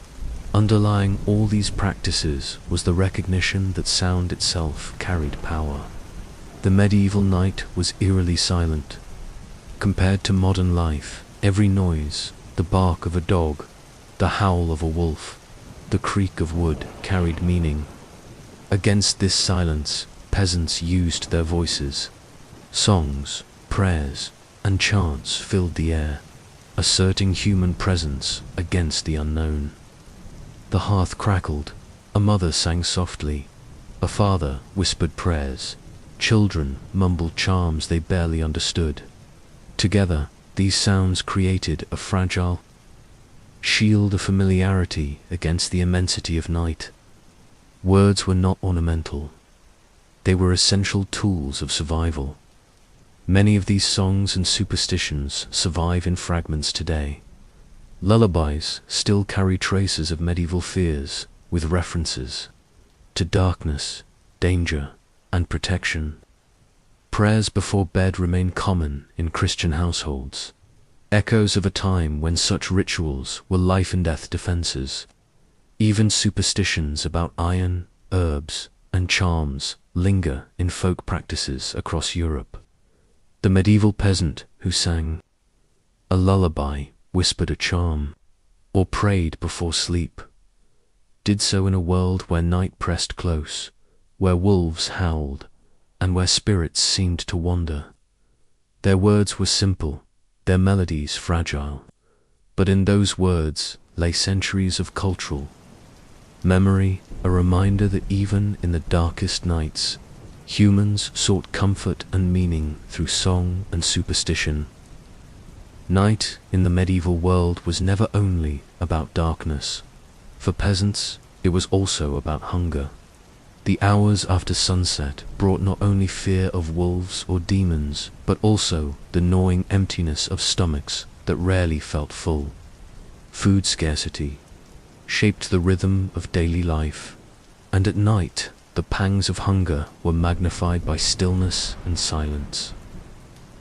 underlying all these practices was the recognition that sound itself carried power. The medieval night was eerily silent. Compared to modern life, every noise, the bark of a dog, the howl of a wolf, the creak of wood carried meaning. Against this silence, peasants used their voices. Songs, prayers, and chants filled the air, asserting human presence against the unknown. The hearth crackled, a mother sang softly, a father whispered prayers, children mumbled charms they barely understood. Together, these sounds created a fragile shield of familiarity against the immensity of night. Words were not ornamental. They were essential tools of survival. Many of these songs and superstitions survive in fragments today. Lullabies still carry traces of medieval fears, with references to darkness, danger, and protection. Prayers before bed remain common in Christian households, echoes of a time when such rituals were life and death defenses. Even superstitions about iron, herbs, and charms linger in folk practices across Europe. The medieval peasant who sang a lullaby, whispered a charm, or prayed before sleep, did so in a world where night pressed close, where wolves howled, and where spirits seemed to wander. Their words were simple, their melodies fragile, but in those words lay centuries of cultural memory, a reminder that even in the darkest nights, humans sought comfort and meaning through song and superstition. Night in the medieval world was never only about darkness. For peasants, it was also about hunger. The hours after sunset brought not only fear of wolves or demons, but also the gnawing emptiness of stomachs that rarely felt full. Food scarcity shaped the rhythm of daily life, and at night the pangs of hunger were magnified by stillness and silence.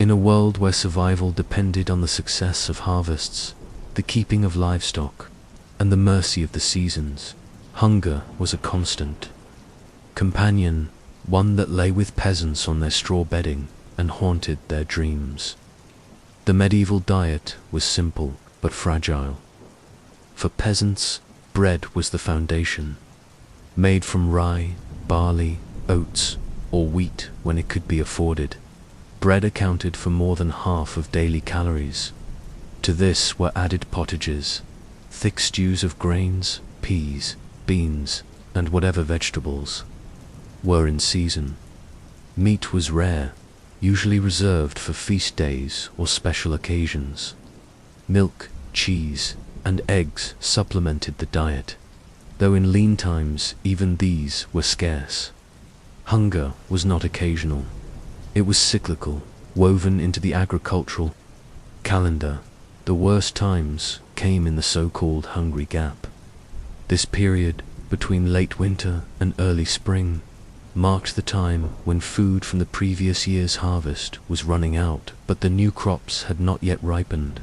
In a world where survival depended on the success of harvests, the keeping of livestock, and the mercy of the seasons, hunger was a constant companion, one that lay with peasants on their straw bedding and haunted their dreams. The medieval diet was simple but fragile. For peasants, bread was the foundation, made from rye, barley, oats, or wheat when it could be afforded. Bread accounted for more than half of daily calories. To this were added pottages, thick stews of grains, peas, beans, and whatever vegetables were in season. Meat was rare, usually reserved for feast days or special occasions. Milk, cheese, and eggs supplemented the diet, though in lean times even these were scarce. Hunger was not occasional. It was cyclical, woven into the agricultural calendar. The worst times came in the so-called hungry gap. This period, between late winter and early spring, marked the time when food from the previous year's harvest was running out, but the new crops had not yet ripened.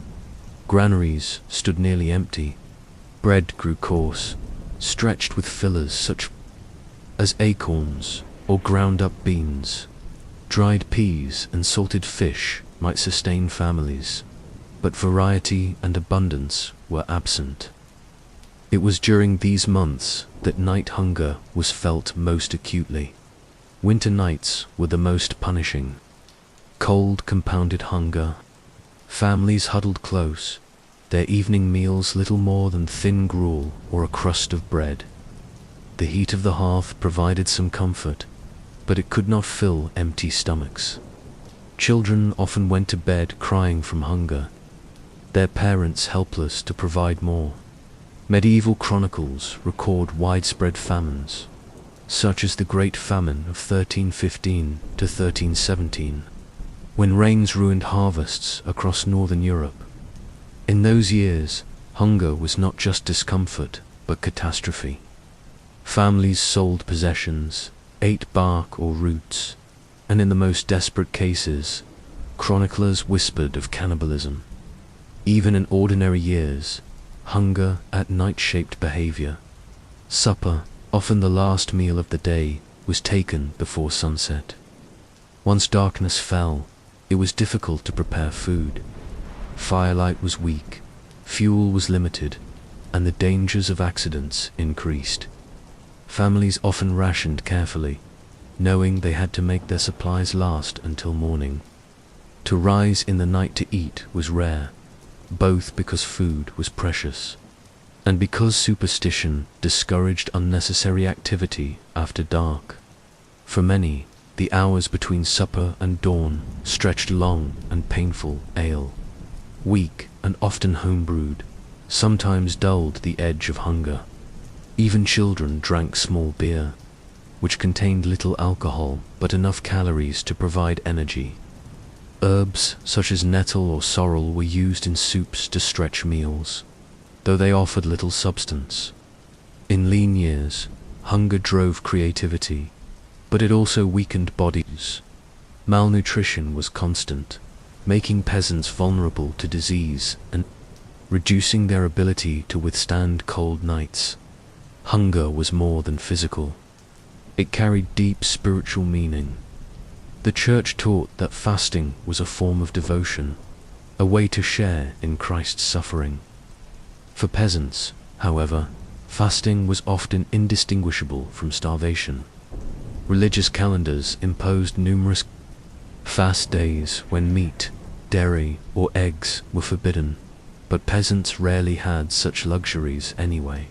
Granaries stood nearly empty. Bread grew coarse, stretched with fillers such as acorns or ground-up beans. Dried peas and salted fish might sustain families, but variety and abundance were absent. It was during these months that night hunger was felt most acutely. Winter nights were the most punishing. Cold compounded hunger. Families huddled close, their evening meals little more than thin gruel or a crust of bread. The heat of the hearth provided some comfort, but it could not fill empty stomachs. Children often went to bed crying from hunger, their parents helpless to provide more. Medieval chronicles record widespread famines, such as the Great Famine of 1315 to 1317, when rains ruined harvests across northern Europe. In those years, hunger was not just discomfort, but catastrophe. Families sold possessions, ate bark or roots, and in the most desperate cases, chroniclers whispered of cannibalism. Even in ordinary years, hunger at night shaped behavior. Supper, often the last meal of the day, was taken before sunset. Once darkness fell, it was difficult to prepare food. Firelight was weak, fuel was limited, and the dangers of accidents increased. Families often rationed carefully, knowing they had to make their supplies last until morning. To rise in the night to eat was rare, both because food was precious, and because superstition discouraged unnecessary activity after dark. For many, the hours between supper and dawn stretched long and painful. Ale, weak and often homebrewed, sometimes dulled the edge of hunger. Even children drank small beer, which contained little alcohol but enough calories to provide energy. Herbs such as nettle or sorrel were used in soups to stretch meals, though they offered little substance. In lean years, hunger drove creativity, but it also weakened bodies. Malnutrition was constant, making peasants vulnerable to disease and reducing their ability to withstand cold nights. Hunger was more than physical. It carried deep spiritual meaning. The church taught that fasting was a form of devotion, a way to share in Christ's suffering. For peasants, however, fasting was often indistinguishable from starvation. Religious calendars imposed numerous fast days when meat, dairy, or eggs were forbidden, but peasants rarely had such luxuries anyway.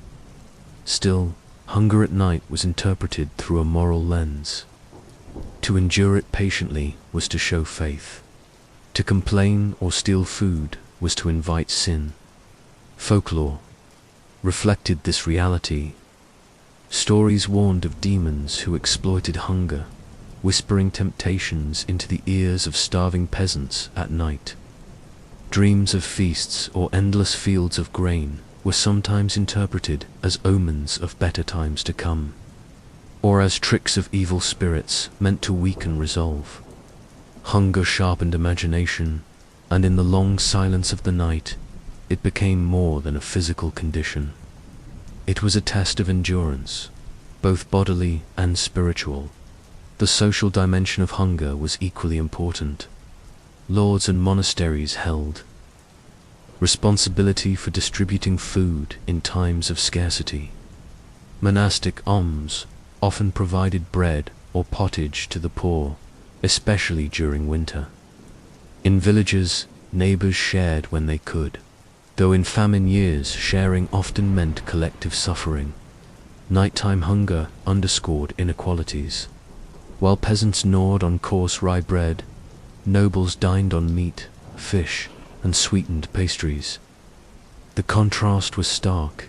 Still, hunger at night was interpreted through a moral lens. To endure it patiently was to show faith. To complain or steal food was to invite sin. Folklore reflected this reality. Stories warned of demons who exploited hunger, whispering temptations into the ears of starving peasants at night. Dreams of feasts or endless fields of grain were sometimes interpreted as omens of better times to come, or as tricks of evil spirits meant to weaken resolve. Hunger sharpened imagination, and in the long silence of the night, it became more than a physical condition. It was a test of endurance, both bodily and spiritual. The social dimension of hunger was equally important. Lords and monasteries held responsibility for distributing food in times of scarcity. Monastic alms often provided bread or pottage to the poor, especially during winter. In villages, neighbors shared when they could, though in famine years sharing often meant collective suffering. Nighttime hunger underscored inequalities. While peasants gnawed on coarse rye bread, nobles dined on meat, fish, and sweetened pastries. The contrast was stark,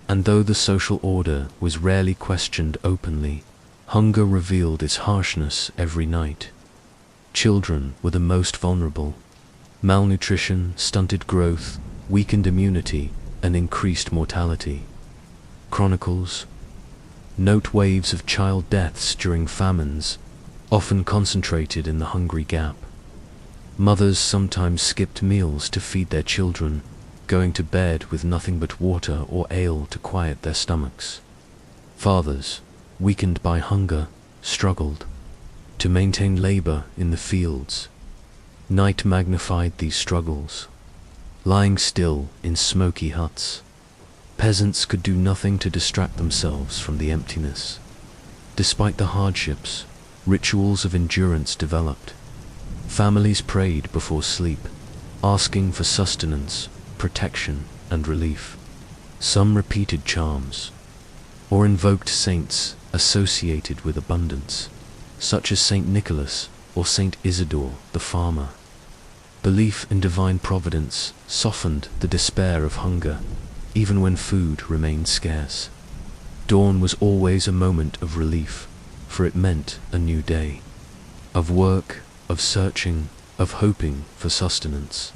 and though the social order was rarely questioned openly, hunger revealed its harshness every night. Children were the most vulnerable. Malnutrition, stunted growth, weakened immunity, and increased mortality. Chronicles note waves of child deaths during famines, often concentrated in the hungry gap. Mothers sometimes skipped meals to feed their children, going to bed with nothing but water or ale to quiet their stomachs. Fathers, weakened by hunger, struggled to maintain labor in the fields. Night magnified these struggles. Lying still in smoky huts, peasants could do nothing to distract themselves from the emptiness. Despite the hardships, rituals of endurance developed. Families prayed before sleep, asking for sustenance, protection, and relief. Some repeated charms, or invoked saints associated with abundance, such as Saint Nicholas or Saint Isidore the farmer. Belief in divine providence softened the despair of hunger, even when food remained scarce. Dawn was always a moment of relief, for it meant a new day. Of work, of searching, of hoping for sustenance.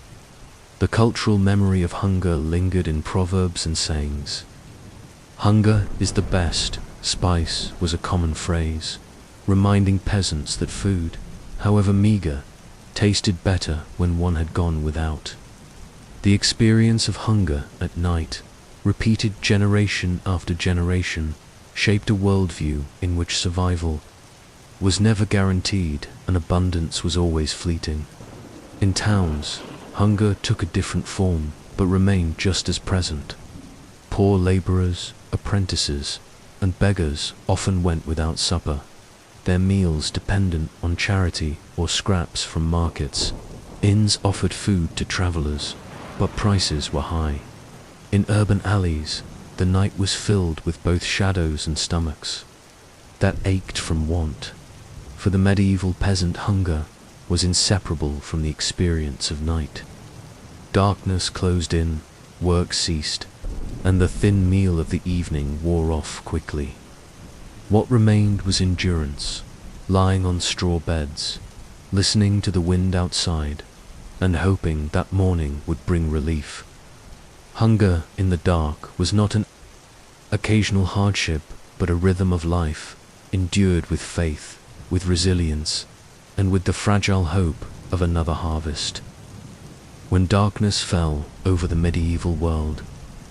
The cultural memory of hunger lingered in proverbs and sayings. Hunger is the best spice was a common phrase, reminding peasants that food, however meager, tasted better when one had gone without. The experience of hunger at night, repeated generation after generation, shaped a worldview in which survival was never guaranteed and abundance was always fleeting. In towns, hunger took a different form but remained just as present. Poor laborers, apprentices, and beggars often went without supper, their meals dependent on charity or scraps from markets. Inns offered food to travelers, but prices were high. In urban alleys, the night was filled with both shadows and stomachs that ached from want. For the medieval peasant, hunger was inseparable from the experience of night. Darkness closed in, work ceased, and the thin meal of the evening wore off quickly. What remained was endurance, lying on straw beds, listening to the wind outside, and hoping that morning would bring relief. Hunger in the dark was not an occasional hardship, but a rhythm of life, endured with faith, with resilience, and with the fragile hope of another harvest. When darkness fell over the medieval world,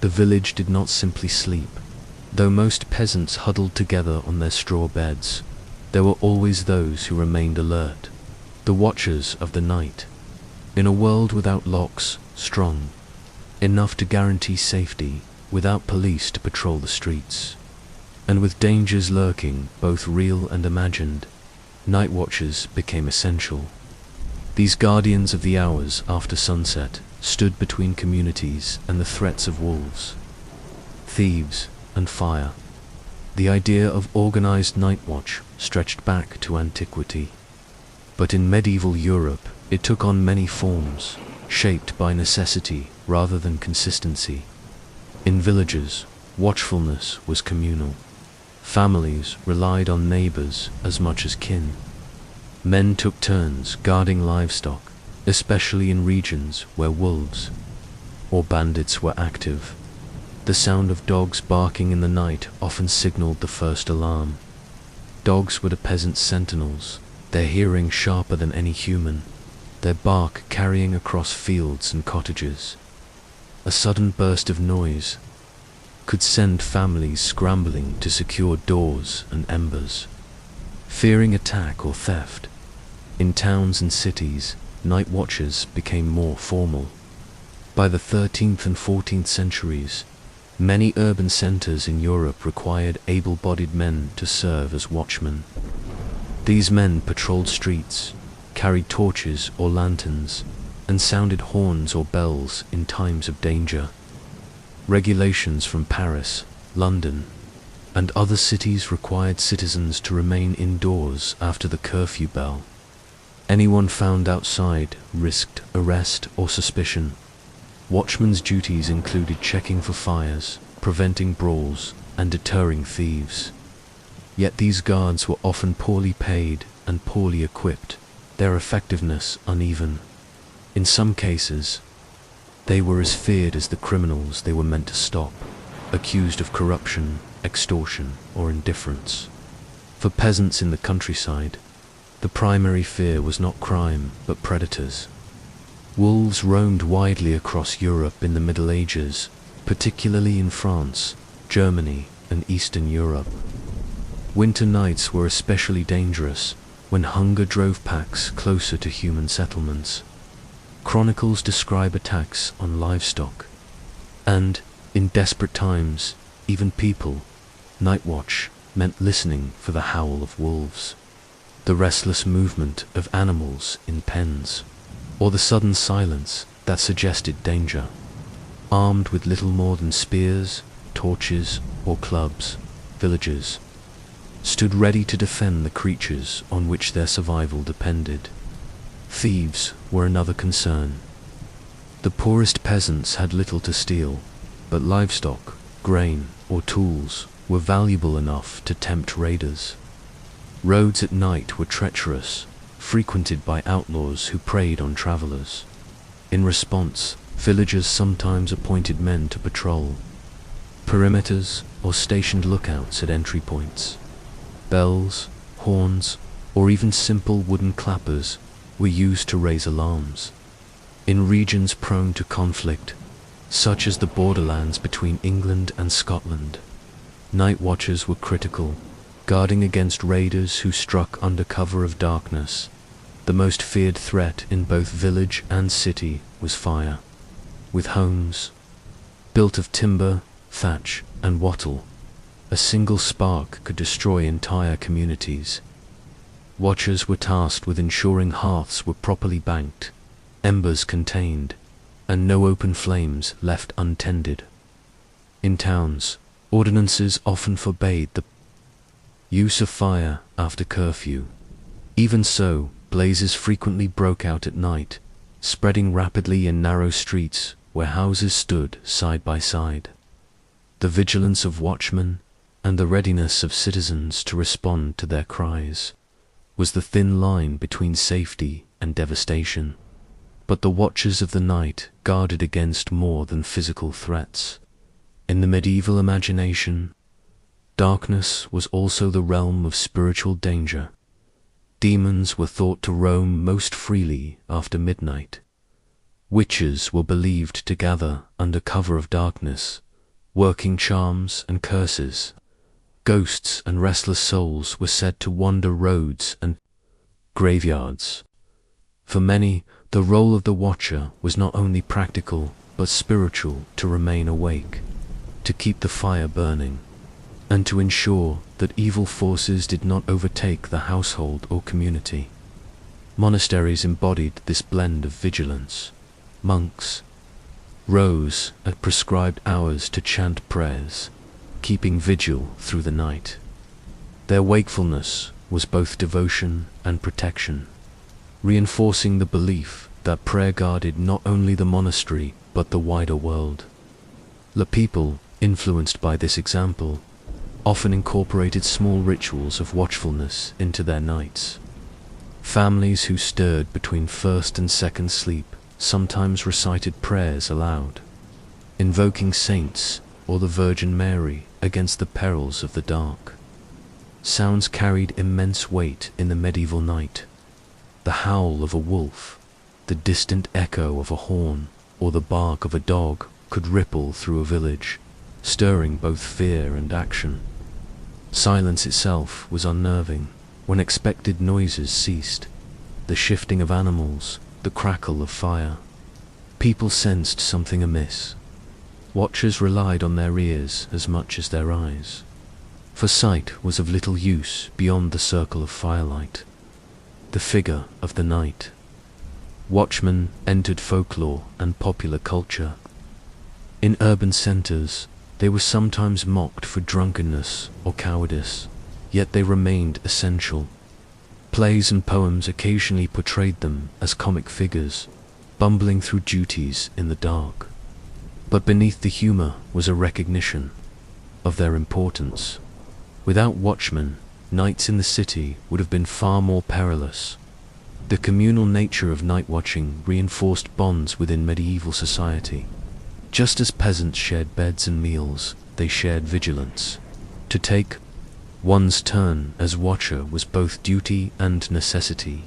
the village did not simply sleep. Though most peasants huddled together on their straw beds, there were always those who remained alert, the watchers of the night. In a world without locks, strong enough to guarantee safety, without police to patrol the streets, and with dangers lurking, both real and imagined, night watchers became essential. These guardians of the hours after sunset stood between communities and the threats of wolves, thieves, and fire. The idea of organized night watch stretched back to antiquity. But in medieval Europe, it took on many forms, shaped by necessity rather than consistency. In villages, watchfulness was communal. Families relied on neighbors as much as kin. Men took turns guarding livestock, especially in regions where wolves or bandits were active. The sound of dogs barking in the night often signaled the first alarm. Dogs were the peasants' sentinels, their hearing sharper than any human, their bark carrying across fields and cottages. A sudden burst of noise could send families scrambling to secure doors and embers, fearing attack or theft. In towns and cities, night watches became more formal. By the 13th and 14th centuries, many urban centers in Europe required able-bodied men to serve as watchmen. These men patrolled streets, carried torches or lanterns, and sounded horns or bells in times of danger. Regulations from Paris, London, and other cities required citizens to remain indoors after the curfew bell. Anyone found outside risked arrest or suspicion. Watchmen's duties included checking for fires, preventing brawls, and deterring thieves. Yet these guards were often poorly paid and poorly equipped, their effectiveness uneven. In some cases, they were as feared as the criminals they were meant to stop, accused of corruption, extortion, or indifference. For peasants in the countryside, the primary fear was not crime, but predators. Wolves roamed widely across Europe in the Middle Ages, particularly in France, Germany, and Eastern Europe. Winter nights were especially dangerous, when hunger drove packs closer to human settlements. Chronicles describe attacks on livestock, and, in desperate times, even people. Night watch meant listening for the howl of wolves, the restless movement of animals in pens, or the sudden silence that suggested danger. Armed with little more than spears, torches, or clubs, villagers stood ready to defend the creatures on which their survival depended. Thieves were another concern. The poorest peasants had little to steal, but livestock, grain, or tools were valuable enough to tempt raiders. Roads at night were treacherous, frequented by outlaws who preyed on travelers. In response, villagers sometimes appointed men to patrol perimeters or stationed lookouts at entry points. Bells, horns, or even simple wooden clappers were used to raise alarms. In regions prone to conflict, such as the borderlands between England and Scotland, night watchers were critical, guarding against raiders who struck under cover of darkness. The most feared threat in both village and city was fire. With homes built of timber, thatch, and wattle, a single spark could destroy entire communities. Watchers were tasked with ensuring hearths were properly banked, embers contained, and no open flames left untended. In towns, ordinances often forbade the use of fire after curfew. Even so, blazes frequently broke out at night, spreading rapidly in narrow streets where houses stood side by side. The vigilance of watchmen and the readiness of citizens to respond to their cries was the thin line between safety and devastation. But the watchers of the night guarded against more than physical threats. In the medieval imagination, darkness was also the realm of spiritual danger. Demons were thought to roam most freely after midnight. Witches were believed to gather under cover of darkness, working charms and curses. Ghosts and restless souls were said to wander roads and graveyards. For many, the role of the watcher was not only practical but spiritual: to remain awake, to keep the fire burning, and to ensure that evil forces did not overtake the household or community. Monasteries embodied this blend of vigilance. Monks rose at prescribed hours to chant prayers, keeping vigil through the night. Their wakefulness was both devotion and protection, reinforcing the belief that prayer guarded not only the monastery but the wider world. The people, influenced by this example, often incorporated small rituals of watchfulness into their nights. Families who stirred between first and second sleep sometimes recited prayers aloud, invoking saints or the Virgin Mary against the perils of the dark. Sounds carried immense weight in the medieval night. The howl of a wolf, the distant echo of a horn, or the bark of a dog could ripple through a village, stirring both fear and action. Silence itself was unnerving. When expected noises ceased, the shifting of animals, the crackle of fire, people sensed something amiss. Watchers relied on their ears as much as their eyes, for sight was of little use beyond the circle of firelight. the figure of the night. Watchmen entered folklore and popular culture. In urban centers, they were sometimes mocked for drunkenness or cowardice, yet they remained essential. Plays and poems occasionally portrayed them as comic figures, bumbling through duties in the dark. But beneath the humor was a recognition of their importance. Without watchmen, nights in the city would have been far more perilous. The communal nature of night watching reinforced bonds within medieval society. Just as peasants shared beds and meals, they shared vigilance. To take one's turn as watcher was both duty and necessity.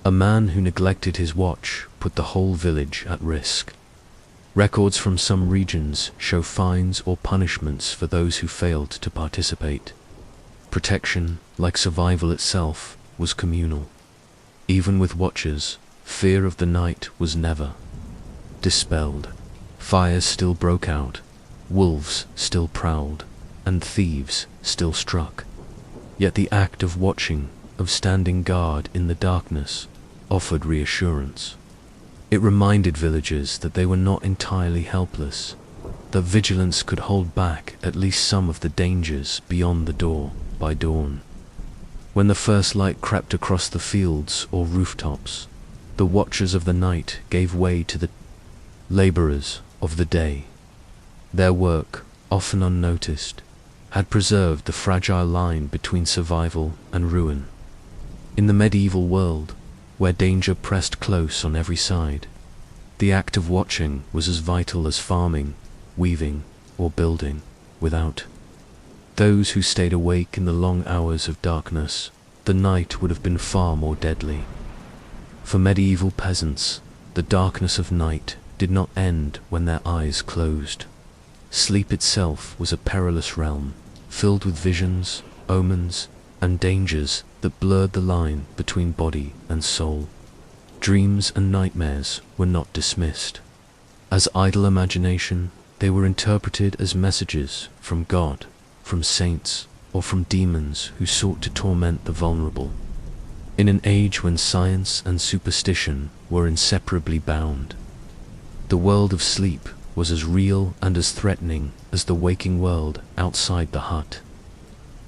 A man who neglected his watch put the whole village at risk. Records from some regions show fines or punishments for those who failed to participate. Protection, like survival itself, was communal. Even with watchers, fear of the night was never dispelled. Fires still broke out, wolves still prowled, and thieves still struck. Yet the act of watching, of standing guard in the darkness, offered reassurance. It reminded villagers that they were not entirely helpless, that vigilance could hold back at least some of the dangers beyond the door by dawn. When the first light crept across the fields or rooftops, the watchers of the night gave way to the laborers of the day. Their work, often unnoticed, had preserved the fragile line between survival and ruin. In the medieval world, where danger pressed close on every side, the act of watching was as vital as farming, weaving, or building. Without those who stayed awake in the long hours of darkness, the night would have been far more deadly. For medieval peasants, the darkness of night did not end when their eyes closed. Sleep itself was a perilous realm, filled with visions, omens, and dangers that blurred the line between body and soul. Dreams and nightmares were not dismissed as idle imagination. They were interpreted as messages from God, from saints, or from demons who sought to torment the vulnerable. In an age when science and superstition were inseparably bound, the world of sleep was as real and as threatening as the waking world outside the hut.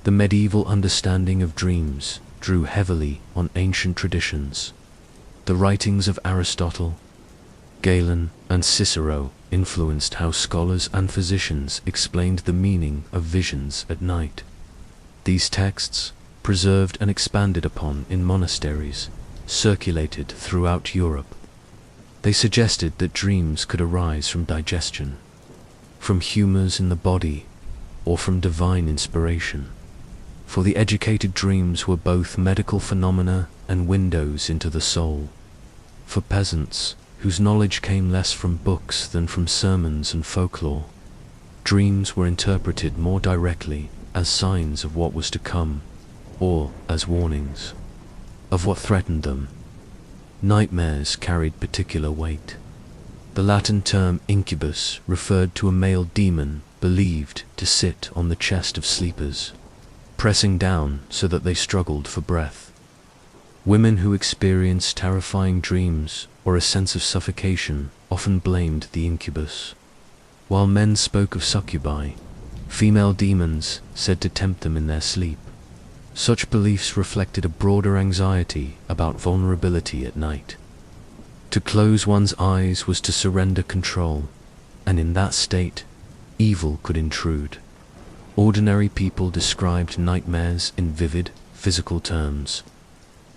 The medieval understanding of dreams drew heavily on ancient traditions. The writings of Aristotle, Galen, and Cicero influenced how scholars and physicians explained the meaning of visions at night. These texts, preserved and expanded upon in monasteries, circulated throughout Europe. They suggested that dreams could arise from digestion, from humors in the body, or from divine inspiration. For the educated, dreams were both medical phenomena and windows into the soul. For peasants, whose knowledge came less from books than from sermons and folklore, dreams were interpreted more directly as signs of what was to come, or as warnings of what threatened them. Nightmares carried particular weight. The Latin term incubus referred to a male demon believed to sit on the chest of sleepers, pressing down so that they struggled for breath. Women who experienced terrifying dreams or a sense of suffocation often blamed the incubus, while men spoke of succubi, female demons said to tempt them in their sleep. Such beliefs reflected a broader anxiety about vulnerability at night. To close one's eyes was to surrender control, and in that state, evil could intrude. Ordinary people described nightmares in vivid, physical terms.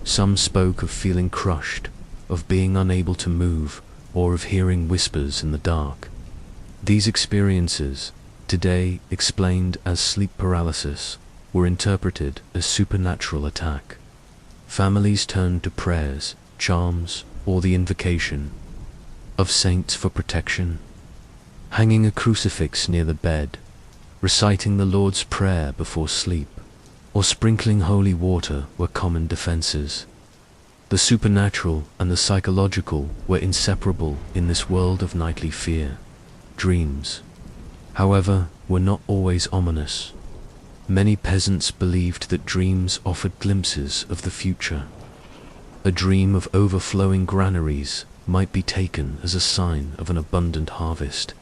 Some spoke of feeling crushed, of being unable to move, or of hearing whispers in the dark. These experiences, today explained as sleep paralysis, were interpreted as supernatural attack. Families turned to prayers, charms, or the invocation of saints for protection. Hanging a crucifix near the bed, reciting the Lord's Prayer before sleep, or sprinkling holy water were common defenses. The supernatural and the psychological were inseparable in this world of nightly fear. Dreams, however, were not always ominous. Many peasants believed that dreams offered glimpses of the future. A dream of overflowing granaries might be taken as a sign of an abundant harvest.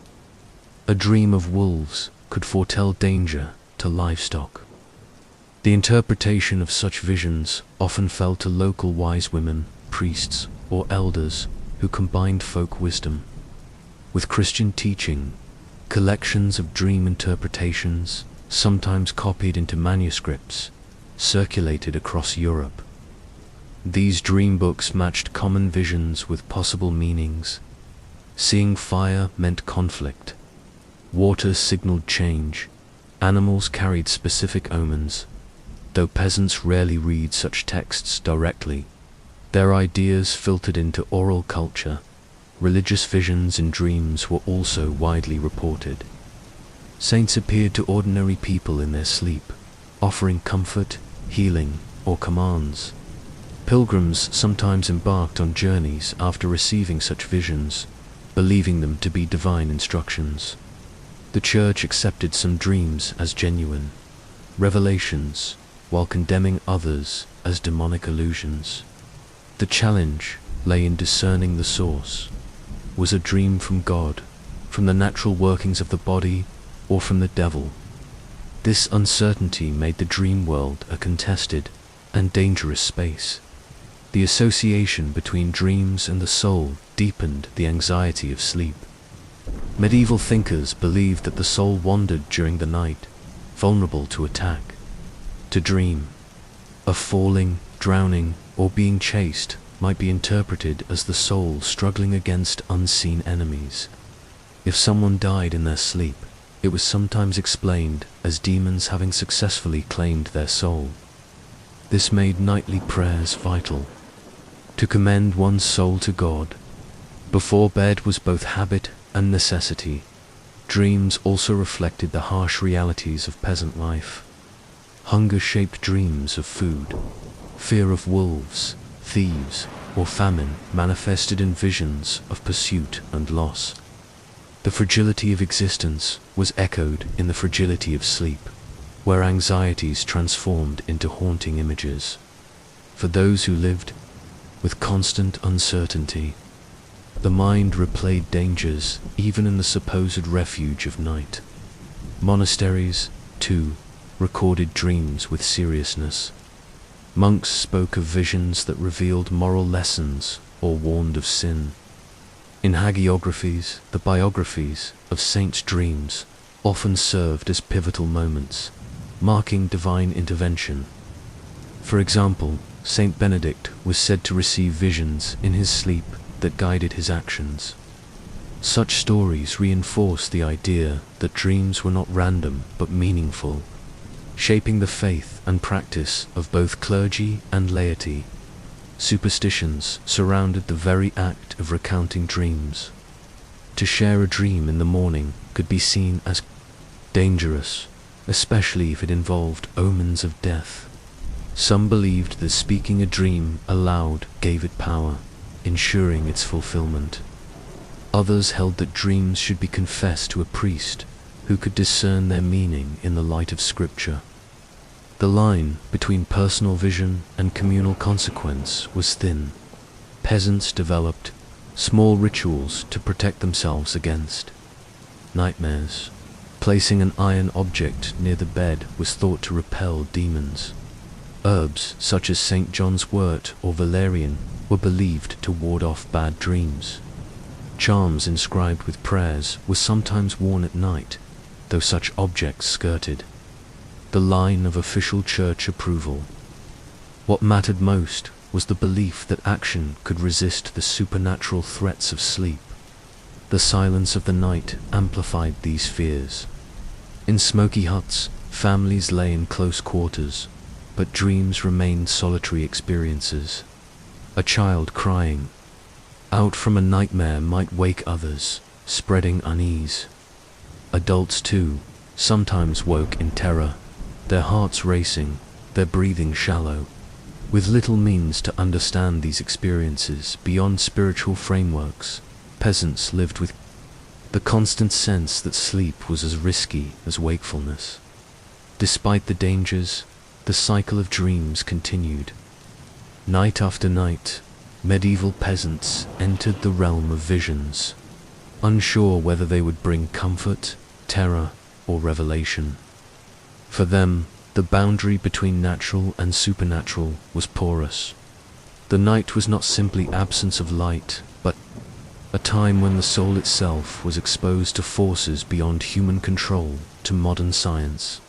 A dream of wolves could foretell danger to livestock. The interpretation of such visions often fell to local wise women, priests, or elders who combined folk wisdom with Christian teaching. Collections of dream interpretations, sometimes copied into manuscripts, circulated across Europe. These dream books matched common visions with possible meanings. Seeing fire meant conflict. Water signaled change. Animals carried specific omens. Though peasants rarely read such texts directly, their ideas filtered into oral culture. Religious visions and dreams were also widely reported. Saints appeared to ordinary people in their sleep, offering comfort, healing, or commands. Pilgrims sometimes embarked on journeys after receiving such visions, believing them to be divine instructions. The Church accepted some dreams as genuine revelations, while condemning others as demonic illusions. The challenge lay in discerning the source. Was a dream from God, from the natural workings of the body, or from the devil? This uncertainty made the dream world a contested and dangerous space. The association between dreams and the soul deepened the anxiety of sleep. Medieval thinkers believed that the soul wandered during the night, vulnerable to attack. To dream of falling, drowning, or being chased might be interpreted as the soul struggling against unseen enemies. If someone died in their sleep, it was sometimes explained as demons having successfully claimed their soul. This made nightly prayers vital. To commend one's soul to God before bed was both habit and necessity. Dreams also reflected the harsh realities of peasant life. Hunger-shaped dreams of food, fear of wolves, thieves, or famine manifested in visions of pursuit and loss. The fragility of existence was echoed in the fragility of sleep, where anxieties transformed into haunting images. For those who lived with constant uncertainty, the mind replayed dangers even in the supposed refuge of night. Monasteries, too, recorded dreams with seriousness. Monks spoke of visions that revealed moral lessons or warned of sin. In hagiographies, the biographies of saints' dreams often served as pivotal moments, marking divine intervention. For example, Saint Benedict was said to receive visions in his sleep that guided his actions. Such stories reinforce the idea that dreams were not random but meaningful, shaping the faith and practice of both clergy and laity. Superstitions surrounded the very act of recounting dreams. To share a dream in the morning could be seen as dangerous, especially if it involved omens of death. Some believed that speaking a dream aloud gave it power, ensuring its fulfillment. Others held that dreams should be confessed to a priest who could discern their meaning in the light of Scripture. The line between personal vision and communal consequence was thin. Peasants developed small rituals to protect themselves against nightmares. Placing an iron object near the bed was thought to repel demons. Herbs such as St. John's wort or valerian were believed to ward off bad dreams. Charms inscribed with prayers were sometimes worn at night, though such objects skirted the line of official church approval. What mattered most was the belief that action could resist the supernatural threats of sleep. The silence of the night amplified these fears. In smoky huts, families lay in close quarters, but dreams remained solitary experiences. A child crying out from a nightmare might wake others, spreading unease. Adults, too, sometimes woke in terror, their hearts racing, their breathing shallow. With little means to understand these experiences beyond spiritual frameworks, peasants lived with the constant sense that sleep was as risky as wakefulness. Despite the dangers, the cycle of dreams continued. Night after night, medieval peasants entered the realm of visions, unsure whether they would bring comfort, terror, or revelation. For them, the boundary between natural and supernatural was porous. The night was not simply absence of light, but a time when the soul itself was exposed to forces beyond human control, to modern science.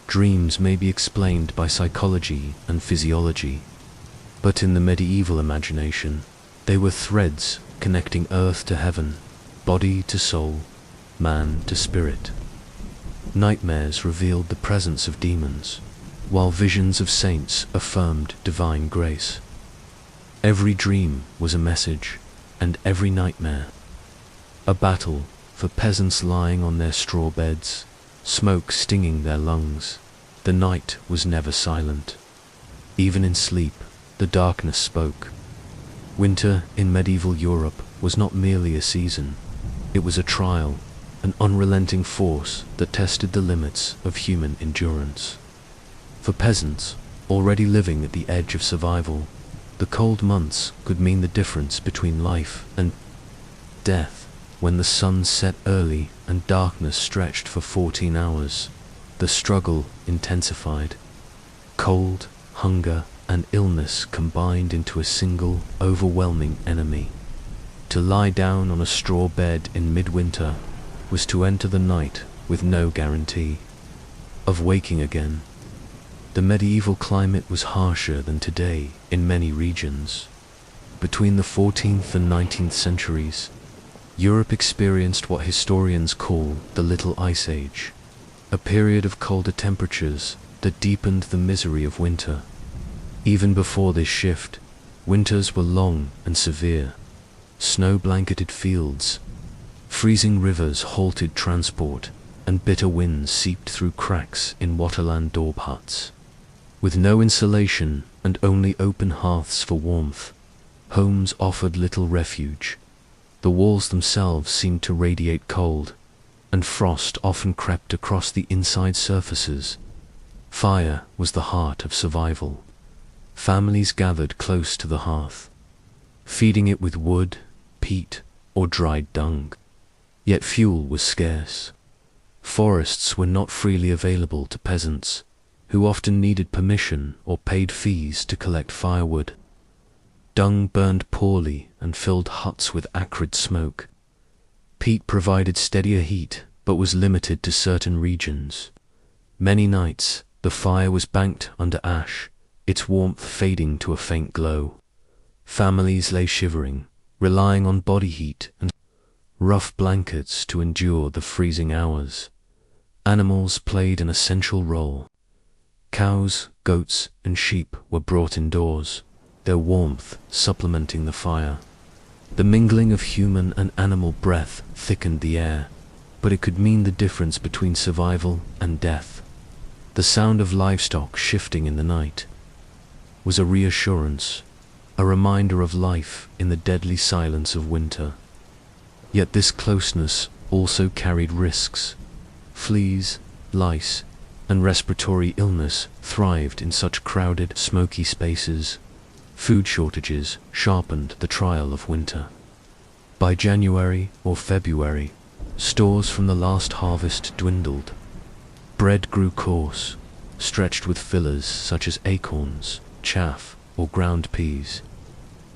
Dreams may be explained by psychology and physiology, but in the medieval imagination, they were threads connecting earth to heaven, body to soul, man to spirit. Nightmares revealed the presence of demons, while visions of saints affirmed divine grace. Every dream was a message, and every nightmare a battle. For peasants lying on their straw beds, smoke stinging their lungs, the night was never silent. Even in sleep, the darkness spoke. Winter in medieval Europe was not merely a season, it was a trial, an unrelenting force that tested the limits of human endurance. For peasants, already living at the edge of survival, the cold months could mean the difference between life and death. When the sun set early and darkness stretched for 14 hours, the struggle intensified. Cold, hunger, and illness combined into a single, overwhelming enemy. To lie down on a straw bed in midwinter was to enter the night with no guarantee of waking again. The medieval climate was harsher than today in many regions. Between the 14th and 19th centuries, Europe experienced what historians call the Little Ice Age, a period of colder temperatures that deepened the misery of winter. Even before this shift, winters were long and severe. Snow-blanketed fields, freezing rivers halted transport, and bitter winds seeped through cracks in waterland daub huts. With no insulation and only open hearths for warmth, homes offered little refuge. The walls themselves seemed to radiate cold, and frost often crept across the inside surfaces. Fire was the heart of survival. Families gathered close to the hearth, feeding it with wood, peat, or dried dung. Yet fuel was scarce. Forests were not freely available to peasants, who often needed permission or paid fees to collect firewood. Dung burned poorly and filled huts with acrid smoke. Peat provided steadier heat, but was limited to certain regions. Many nights, the fire was banked under ash, its warmth fading to a faint glow. Families lay shivering, relying on body heat and rough blankets to endure the freezing hours. Animals played an essential role. Cows, goats, and sheep were brought indoors, their warmth supplementing the fire. The mingling of human and animal breath thickened the air, but it could mean the difference between survival and death. The sound of livestock shifting in the night was a reassurance, a reminder of life in the deadly silence of winter. Yet this closeness also carried risks. Fleas, lice, and respiratory illness thrived in such crowded, smoky spaces. Food shortages sharpened the trial of winter. By January or February, stores from the last harvest dwindled. Bread grew coarse, stretched with fillers such as acorns, chaff, or ground peas.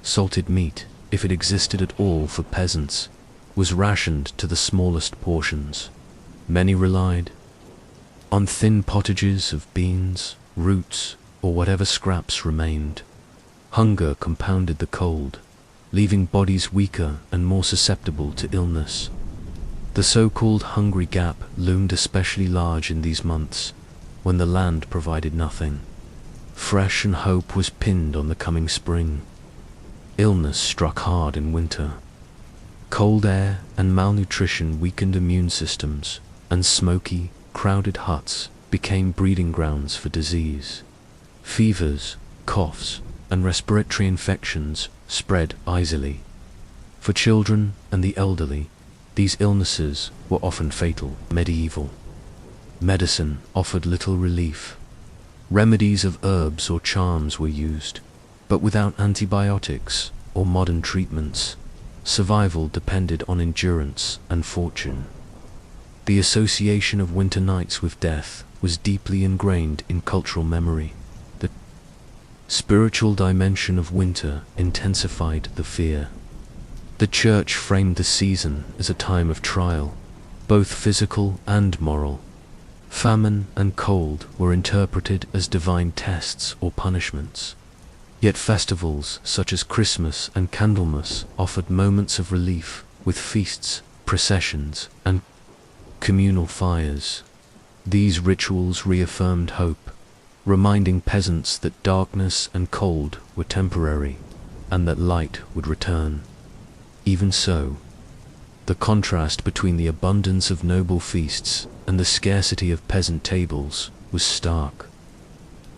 Salted meat, if it existed at all for peasants, was rationed to the smallest portions. Many relied on thin pottages of beans, roots, or whatever scraps remained. Hunger compounded the cold, leaving bodies weaker and more susceptible to illness. The so-called hungry gap loomed especially large in these months, when the land provided nothing. Fresh and hope was pinned on the coming spring. Illness struck hard in winter. Cold air and malnutrition weakened immune systems, and smoky, crowded huts became breeding grounds for disease. Fevers, coughs, and respiratory infections spread easily. For children and the elderly, these illnesses were often fatal. Medieval medicine offered little relief. Remedies of herbs or charms were used, But without antibiotics or modern treatments, survival depended on endurance and fortune. The association of winter nights with death was deeply ingrained in cultural memory. The spiritual dimension of winter intensified the fear. The church framed the season as a time of trial, both physical and moral. Famine and cold were interpreted as divine tests or punishments. Yet festivals such as Christmas and Candlemas offered moments of relief with feasts, processions, and communal fires. These rituals reaffirmed hope, reminding peasants that darkness and cold were temporary and that light would return. Even so, the contrast between the abundance of noble feasts and the scarcity of peasant tables was stark.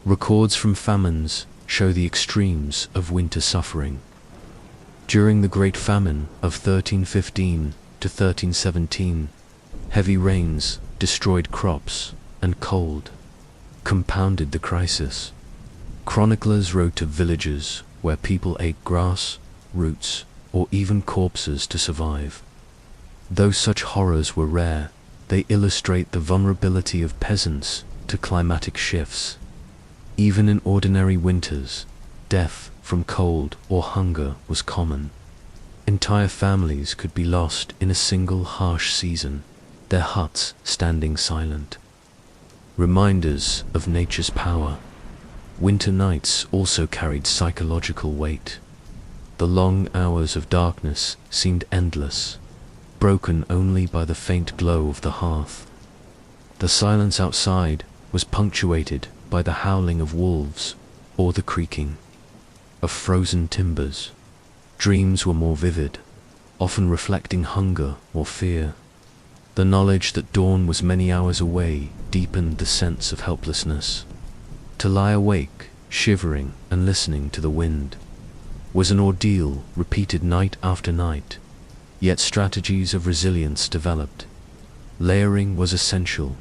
Records from famines show the extremes of winter suffering. During the Great Famine of 1315 to 1317, heavy rains destroyed crops, and cold compounded the crisis. Chroniclers wrote of villages where people ate grass, roots, or even corpses to survive. Though such horrors were rare, they illustrate the vulnerability of peasants to climatic shifts. Even in ordinary winters, death from cold or hunger was common. Entire families could be lost in a single harsh season, their huts standing silent. Reminders of nature's power. Winter nights also carried psychological weight. The long hours of darkness seemed endless, broken only by the faint glow of the hearth. The silence outside was punctuated by the howling of wolves or the creaking of frozen timbers. Dreams were more vivid, often reflecting hunger or fear. The knowledge that dawn was many hours away deepened the sense of helplessness. To lie awake, shivering and listening to the wind, was an ordeal repeated night after night, yet strategies of resilience developed. Layering was essential.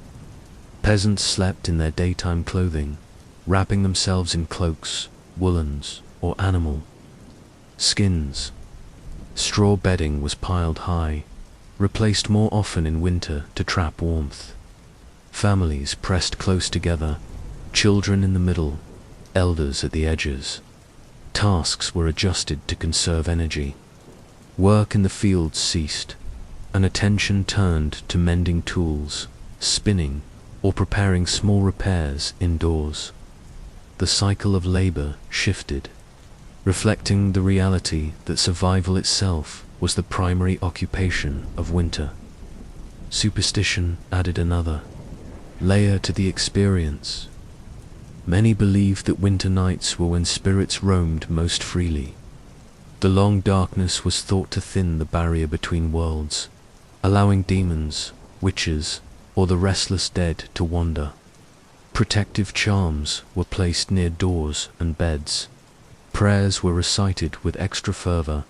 Peasants slept in their daytime clothing, wrapping themselves in cloaks, woolens, or animal skins. Straw bedding was piled high, replaced more often in winter to trap warmth. Families pressed close together, children in the middle, elders at the edges. Tasks were adjusted to conserve energy. Work in the fields ceased, and attention turned to mending tools, spinning, or preparing small repairs indoors. The cycle of labor shifted, reflecting the reality that survival itself was the primary occupation of winter. Superstition added another layer to the experience. Many believed that winter nights were when spirits roamed most freely. The long darkness was thought to thin the barrier between worlds, allowing demons, witches, or the restless dead to wander. Protective charms were placed near doors and beds. Prayers were recited with extra fervor,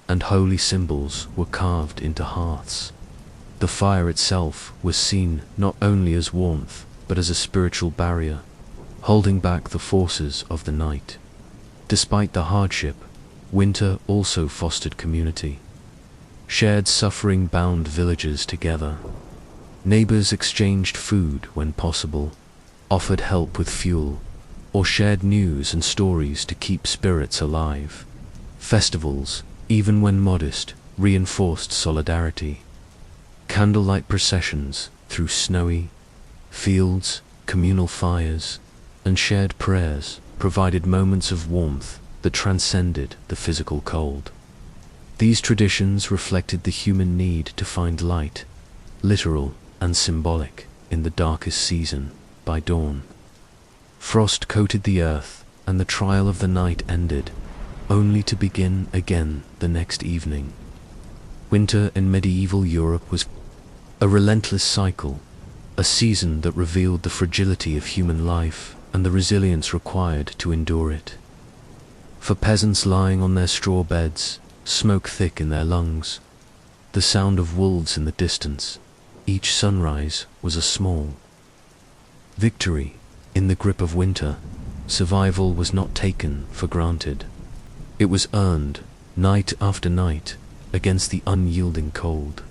and holy symbols were carved into hearths. The fire itself was seen not only as warmth, but as a spiritual barrier, holding back the forces of the night. Despite the hardship, winter also fostered community. Shared suffering bound villages together. Neighbors exchanged food when possible, offered help with fuel, or shared news and stories to keep spirits alive. Festivals, even when modest, reinforced solidarity. Candlelight processions through snowy fields, communal fires, and shared prayers provided moments of warmth that transcended the physical cold. These traditions reflected the human need to find light, literal and symbolic, in the darkest season. By dawn, frost coated the earth, and the trial of the night ended, only to begin again the next evening. Winter in medieval Europe was a relentless cycle, a season that revealed the fragility of human life and the resilience required to endure it. For peasants lying on their straw beds, smoke thick in their lungs, the sound of wolves in the distance, each sunrise was a small victory in the grip of winter. survival was not taken for granted. It was earned, night after night, against the unyielding cold.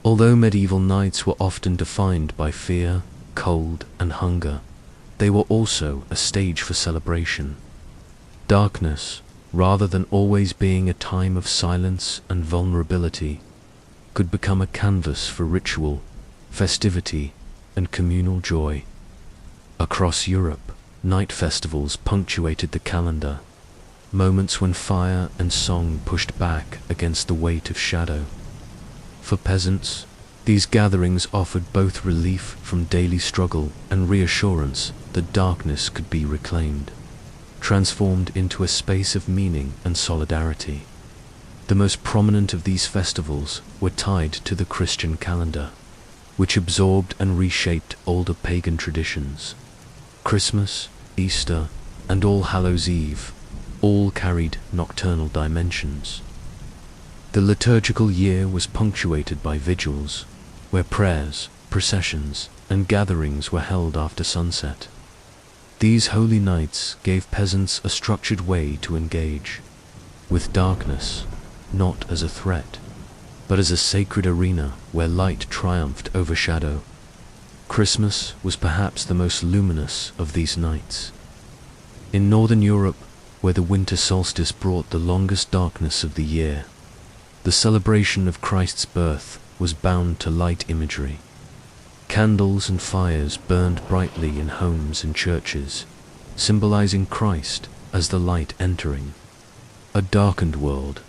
Although medieval nights were often defined by fear, cold, and hunger, they were also a stage for celebration. Darkness, rather than always being a time of silence and vulnerability, could become a canvas for ritual, festivity, and communal joy. Across Europe, night festivals punctuated the calendar, moments when fire and song pushed back against the weight of shadow. For peasants, these gatherings offered both relief from daily struggle and reassurance that darkness could be reclaimed, transformed into a space of meaning and solidarity. The most prominent of these festivals were tied to the Christian calendar, which absorbed and reshaped older pagan traditions. Christmas, Easter, and All Hallows' Eve all carried nocturnal dimensions. The liturgical year was punctuated by vigils, where prayers, processions, and gatherings were held after sunset. These holy nights gave peasants a structured way to engage with darkness, not as a threat, but as a sacred arena where light triumphed over shadow. Christmas was perhaps the most luminous of these nights. In northern Europe, where the winter solstice brought the longest darkness of the year, the celebration of Christ's birth was bound to light imagery. Candles and fires burned brightly in homes and churches, symbolizing Christ as the light entering. A darkened world,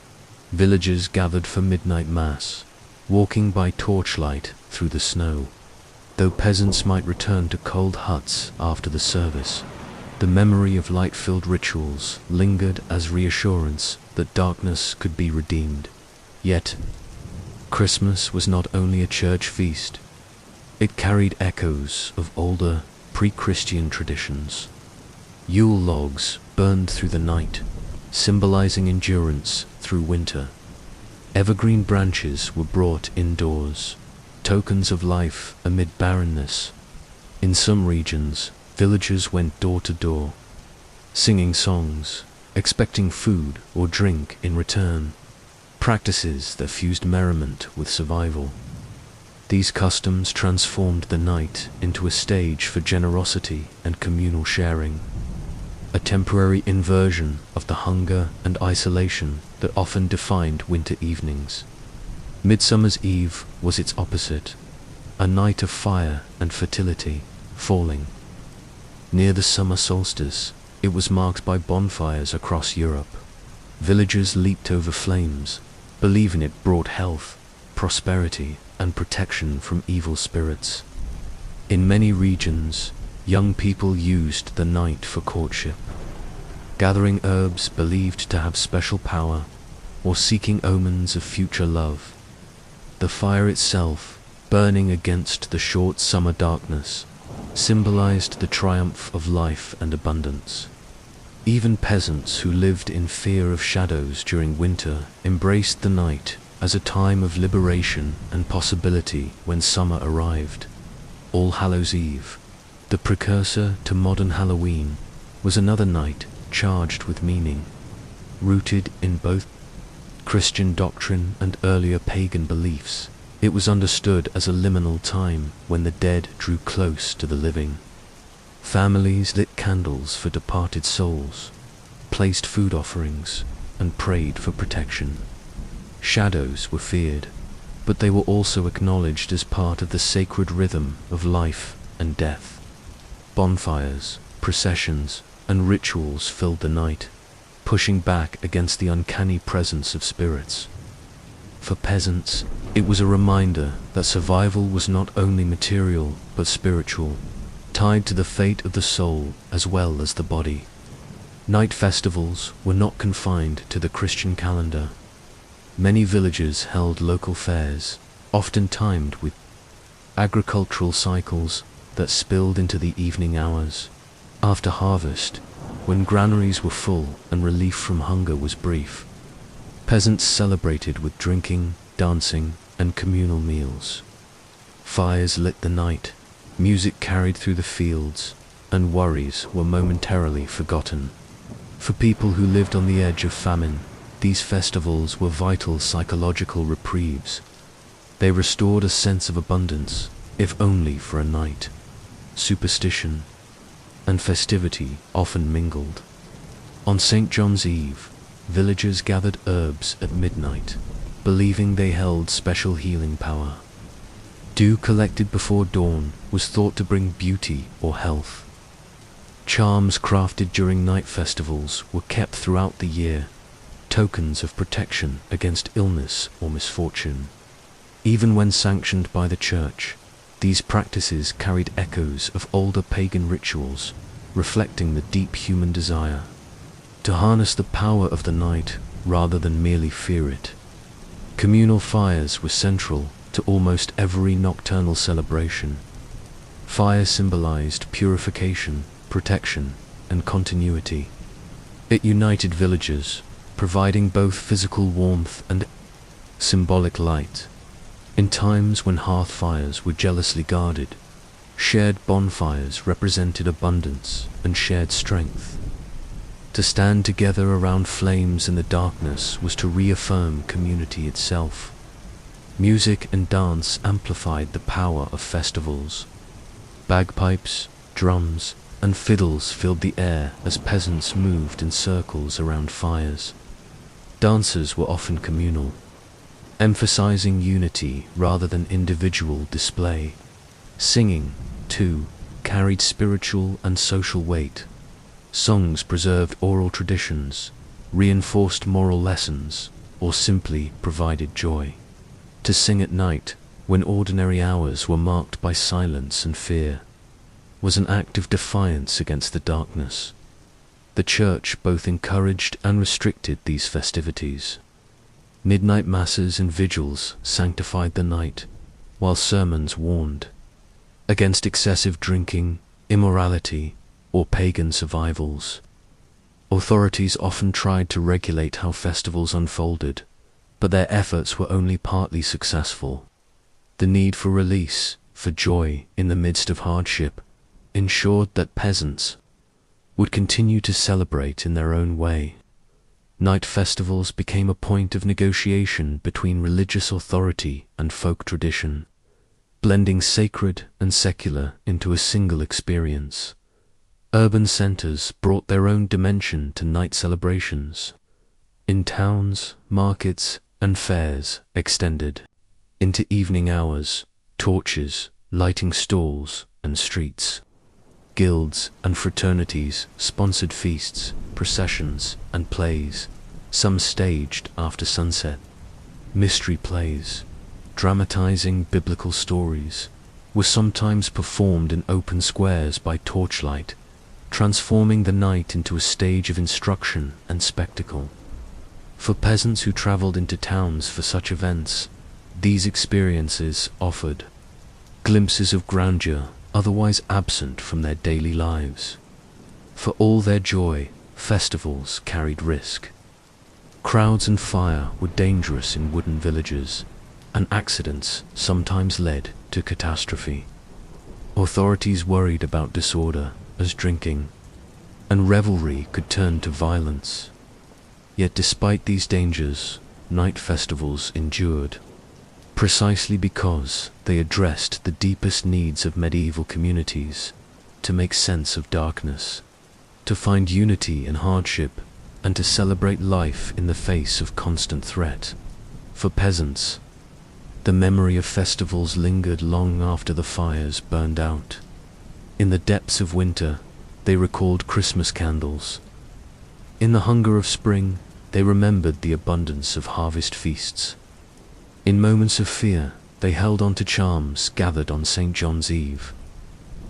villagers gathered for midnight mass, walking by torchlight through the snow. Though peasants might return to cold huts after the service, the memory of light-filled rituals lingered as reassurance that darkness could be redeemed. Yet, Christmas was not only a church feast. It carried echoes of older, pre-Christian traditions. Yule logs burned through the night, symbolizing endurance through winter. Evergreen branches were brought indoors, tokens of life amid barrenness. In some regions, villagers went door to door, singing songs, expecting food or drink in return, practices that fused merriment with survival. These customs transformed the night into a stage for generosity and communal sharing, a temporary inversion of the hunger and isolation that often defined winter evenings. Midsummer's Eve was its opposite, a night of fire and fertility, falling. Near the summer solstice, it was marked by bonfires across Europe. Villagers leaped over flames, believing it brought health, prosperity, and protection from evil spirits. In many regions, young people used the night for courtship, gathering herbs believed to have special power, or seeking omens of future love. The fire itself, burning against the short summer darkness, symbolized the triumph of life and abundance. Even peasants who lived in fear of shadows during winter embraced the night as a time of liberation and possibility when summer arrived. All Hallows' Eve, the precursor to modern Halloween, was another night charged with meaning, rooted in both Christian doctrine and earlier pagan beliefs. It was understood as a liminal time when the dead drew close to the living. Families lit candles for departed souls, placed food offerings, and prayed for protection. Shadows were feared, but they were also acknowledged as part of the sacred rhythm of life and death. Bonfires, processions, and rituals filled the night, pushing back against the uncanny presence of spirits. For peasants, it was a reminder that survival was not only material but spiritual, tied to the fate of the soul as well as the body. Night festivals were not confined to the Christian calendar. Many villages held local fairs, often timed with agricultural cycles that spilled into the evening hours. After harvest, when granaries were full and relief from hunger was brief, peasants celebrated with drinking, dancing, and communal meals. Fires lit the night, music carried through the fields, and worries were momentarily forgotten. For people who lived on the edge of famine, these festivals were vital psychological reprieves. They restored a sense of abundance, if only for a night. Superstition and festivity often mingled. On St. John's Eve, villagers gathered herbs at midnight, believing they held special healing power. Dew collected before dawn was thought to bring beauty or health. Charms crafted during night festivals were kept throughout the year, tokens of protection against illness or misfortune. Even when sanctioned by the church, these practices carried echoes of older pagan rituals, reflecting the deep human desire to harness the power of the night rather than merely fear it. Communal fires were central to almost every nocturnal celebration. Fire symbolized purification, protection, and continuity. It united villagers, providing both physical warmth and symbolic light. In times when hearth fires were jealously guarded, shared bonfires represented abundance and shared strength. To stand together around flames in the darkness was to reaffirm community itself. Music and dance amplified the power of festivals. Bagpipes, drums, and fiddles filled the air as peasants moved in circles around fires. Dances were often communal, emphasizing unity rather than individual display. Singing, too, carried spiritual and social weight. Songs preserved oral traditions, reinforced moral lessons, or simply provided joy. To sing at night, when ordinary hours were marked by silence and fear, was an act of defiance against the darkness. The church both encouraged and restricted these festivities. Midnight masses and vigils sanctified the night, while sermons warned against excessive drinking, immorality, or pagan survivals. Authorities often tried to regulate how festivals unfolded, but their efforts were only partly successful. The need for release, for joy in the midst of hardship, ensured that peasants would continue to celebrate in their own way. Night festivals became a point of negotiation between religious authority and folk tradition, blending sacred and secular into a single experience. Urban centers brought their own dimension to night celebrations. In towns, markets, and fairs extended into evening hours, torches lighting stalls and streets. Guilds and fraternities sponsored feasts, processions, and plays, some staged after sunset. Mystery plays, dramatizing biblical stories, were sometimes performed in open squares by torchlight, transforming the night into a stage of instruction and spectacle. For peasants who traveled into towns for such events, these experiences offered glimpses of grandeur otherwise absent from their daily lives. For all their joy, festivals carried risk. Crowds and fire were dangerous in wooden villages, and accidents sometimes led to catastrophe. Authorities worried about disorder, as drinking and revelry could turn to violence. Yet despite these dangers, night festivals endured, precisely because they addressed the deepest needs of medieval communities: to make sense of darkness, to find unity in hardship, and to celebrate life in the face of constant threat. For peasants, the memory of festivals lingered long after the fires burned out. In the depths of winter, they recalled Christmas candles. In the hunger of spring, they remembered the abundance of harvest feasts. In moments of fear, they held on to charms gathered on St. John's Eve.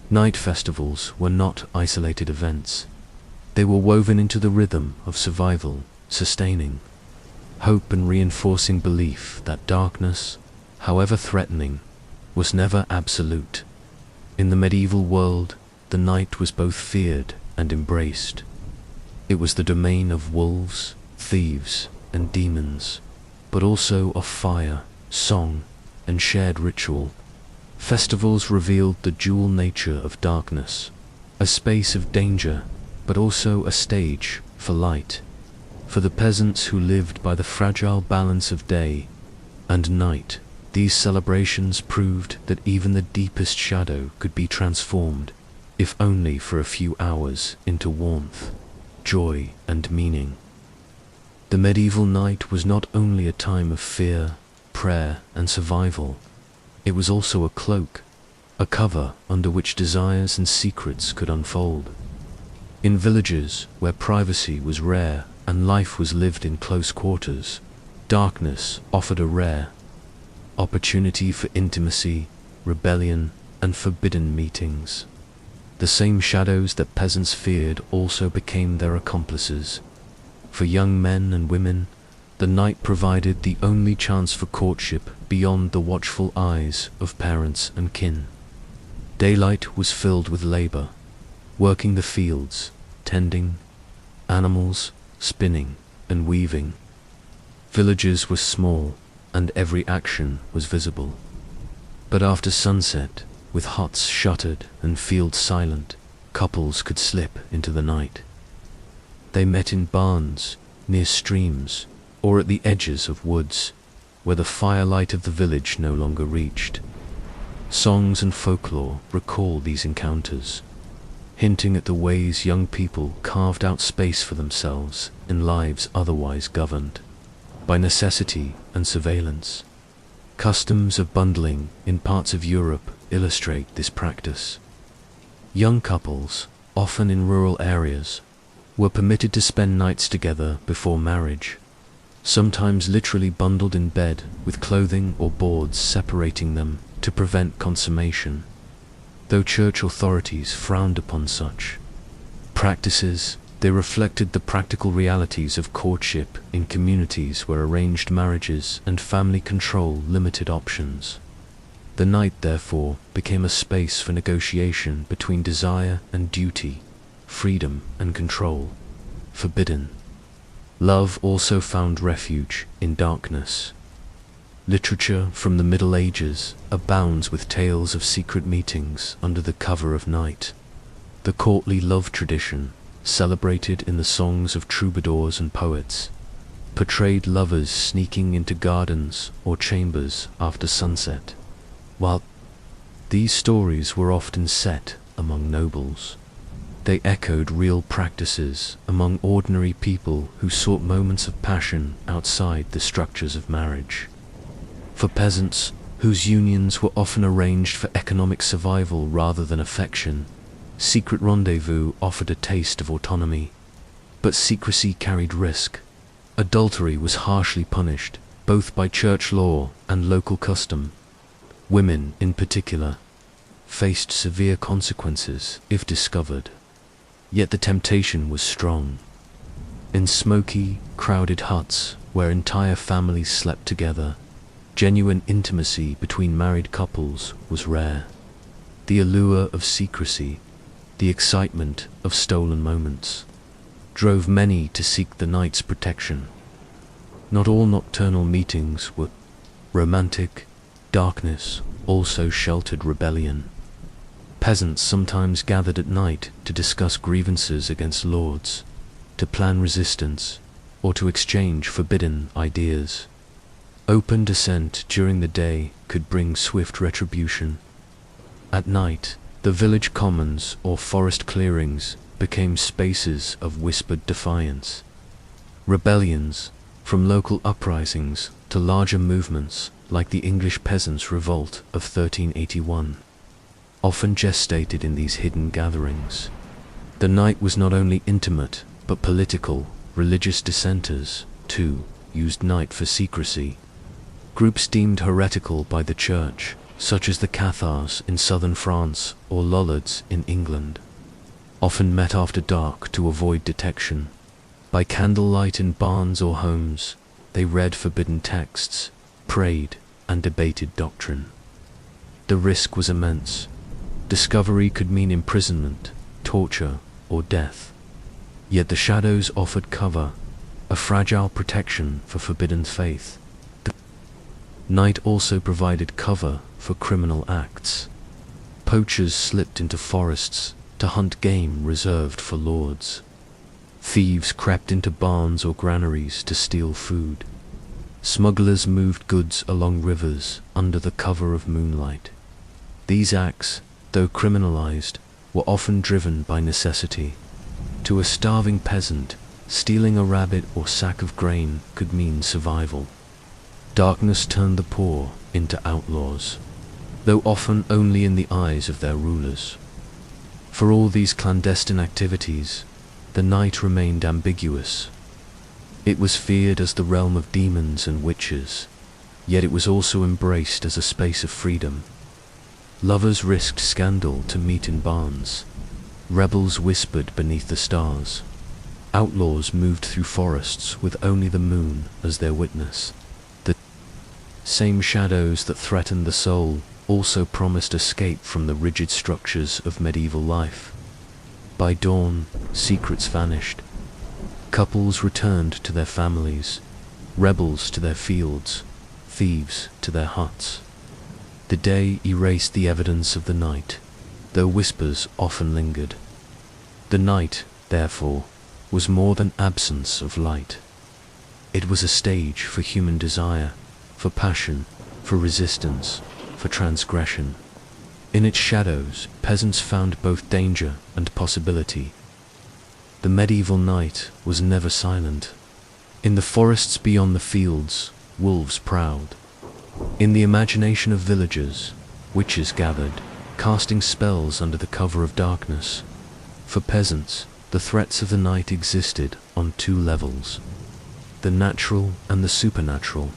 Night festivals were not isolated events. They were woven into the rhythm of survival, sustaining hope and reinforcing belief that darkness, however threatening, was never absolute. In the medieval world, the night was both feared and embraced. It was the domain of wolves, thieves, and demons, but also of fire, song, and shared ritual. Festivals revealed the dual nature of darkness. a space of danger, but also a stage for light. For the peasants who lived by the fragile balance of day and night, these celebrations proved that even the deepest shadow could be transformed, if only for a few hours, into warmth, joy, and meaning. The medieval night was not only a time of fear, prayer, and survival. It was also a cloak, a cover under which desires and secrets could unfold. In villages where privacy was rare and life was lived in close quarters, darkness offered a rare opportunity for intimacy, rebellion, and forbidden meetings. The same shadows that peasants feared also became their accomplices. For young men and women, the night provided the only chance for courtship beyond the watchful eyes of parents and kin. Daylight was filled with labor, working the fields, tending animals, spinning, and weaving. Villages were small, and every action was visible. But after sunset, with huts shuttered and fields silent, couples could slip into the night. They met in barns, near streams, or at the edges of woods, where the firelight of the village no longer reached. Songs and folklore recall these encounters, hinting at the ways young people carved out space for themselves in lives otherwise governed by necessity and surveillance. Customs of bundling in parts of Europe illustrate this practice. Young couples, often in rural areas, were permitted to spend nights together before marriage, sometimes literally bundled in bed with clothing or boards separating them to prevent consummation. Though church authorities frowned upon such practices, they reflected the practical realities of courtship in communities where arranged marriages and family control limited options. The night, therefore, became a space for negotiation between desire and duty, freedom and control, forbidden. Love also found refuge in darkness. Literature from the Middle Ages abounds with tales of secret meetings under the cover of night. The courtly love tradition, celebrated in the songs of troubadours and poets, portrayed lovers sneaking into gardens or chambers after sunset. While these stories were often set among nobles, they echoed real practices among ordinary people who sought moments of passion outside the structures of marriage. For peasants, whose unions were often arranged for economic survival rather than affection, secret rendezvous offered a taste of autonomy. But secrecy carried risk. Adultery was harshly punished, both by church law and local custom. Women, in particular, faced severe consequences if discovered. Yet the temptation was strong. In smoky, crowded huts where entire families slept together, genuine intimacy between married couples was rare. The allure of secrecy, the excitement of stolen moments, drove many to seek the night's protection. Not all nocturnal meetings were romantic. Darkness also sheltered rebellion. Peasants sometimes gathered at night to discuss grievances against lords, to plan resistance, or to exchange forbidden ideas. Open dissent during the day could bring swift retribution. At night, the village commons or forest clearings became spaces of whispered defiance. Rebellions, from local uprisings to larger movements like the English peasants' revolt of 1381, often gestated in these hidden gatherings. The night was not only intimate but political. Religious dissenters, too, used night for secrecy. Groups deemed heretical by the church, such as the Cathars in southern France or Lollards in England, often met after dark to avoid detection. By candlelight in barns or homes, they read forbidden texts, prayed, and debated doctrine. The risk was immense. Discovery could mean imprisonment, torture, or death. Yet the shadows offered cover, a fragile protection for forbidden faith. The night also provided cover for criminal acts. Poachers slipped into forests, to hunt game reserved for lords. Thieves crept into barns or granaries to steal food. Smugglers moved goods along rivers under the cover of moonlight. These acts, though criminalized, were often driven by necessity. To a starving peasant, stealing a rabbit or sack of grain could mean survival. Darkness turned the poor into outlaws, though often only in the eyes of their rulers. For all these clandestine activities, the night remained ambiguous. It was feared as the realm of demons and witches, yet it was also embraced as a space of freedom. Lovers risked scandal to meet in barns. Rebels whispered beneath the stars. Outlaws moved through forests with only the moon as their witness. The same shadows that threatened the soul also promised escape from the rigid structures of medieval life. By dawn, secrets vanished. Couples returned to their families, rebels to their fields, thieves to their huts. The day erased the evidence of the night, though whispers often lingered. The night, therefore, was more than absence of light. It was a stage for human desire, for passion, for resistance, for transgression. In its shadows, peasants found both danger and possibility. The medieval night was never silent. In the forests beyond the fields, wolves prowled. In the imagination of villagers, witches gathered, casting spells under the cover of darkness. For peasants, the threats of the night existed on two levels: the natural and the supernatural.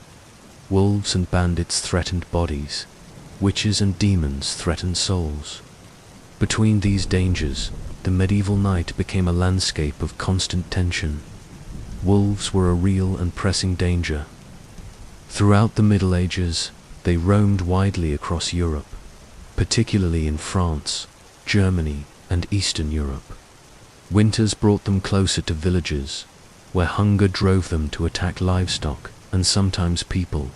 Wolves and bandits threatened bodies, witches and demons threatened souls. Between these dangers, the medieval night became a landscape of constant tension. Wolves were a real and pressing danger. Throughout the Middle Ages, they roamed widely across Europe, particularly in France, Germany, and Eastern Europe. Winters brought them closer to villages, where hunger drove them to attack livestock and sometimes people.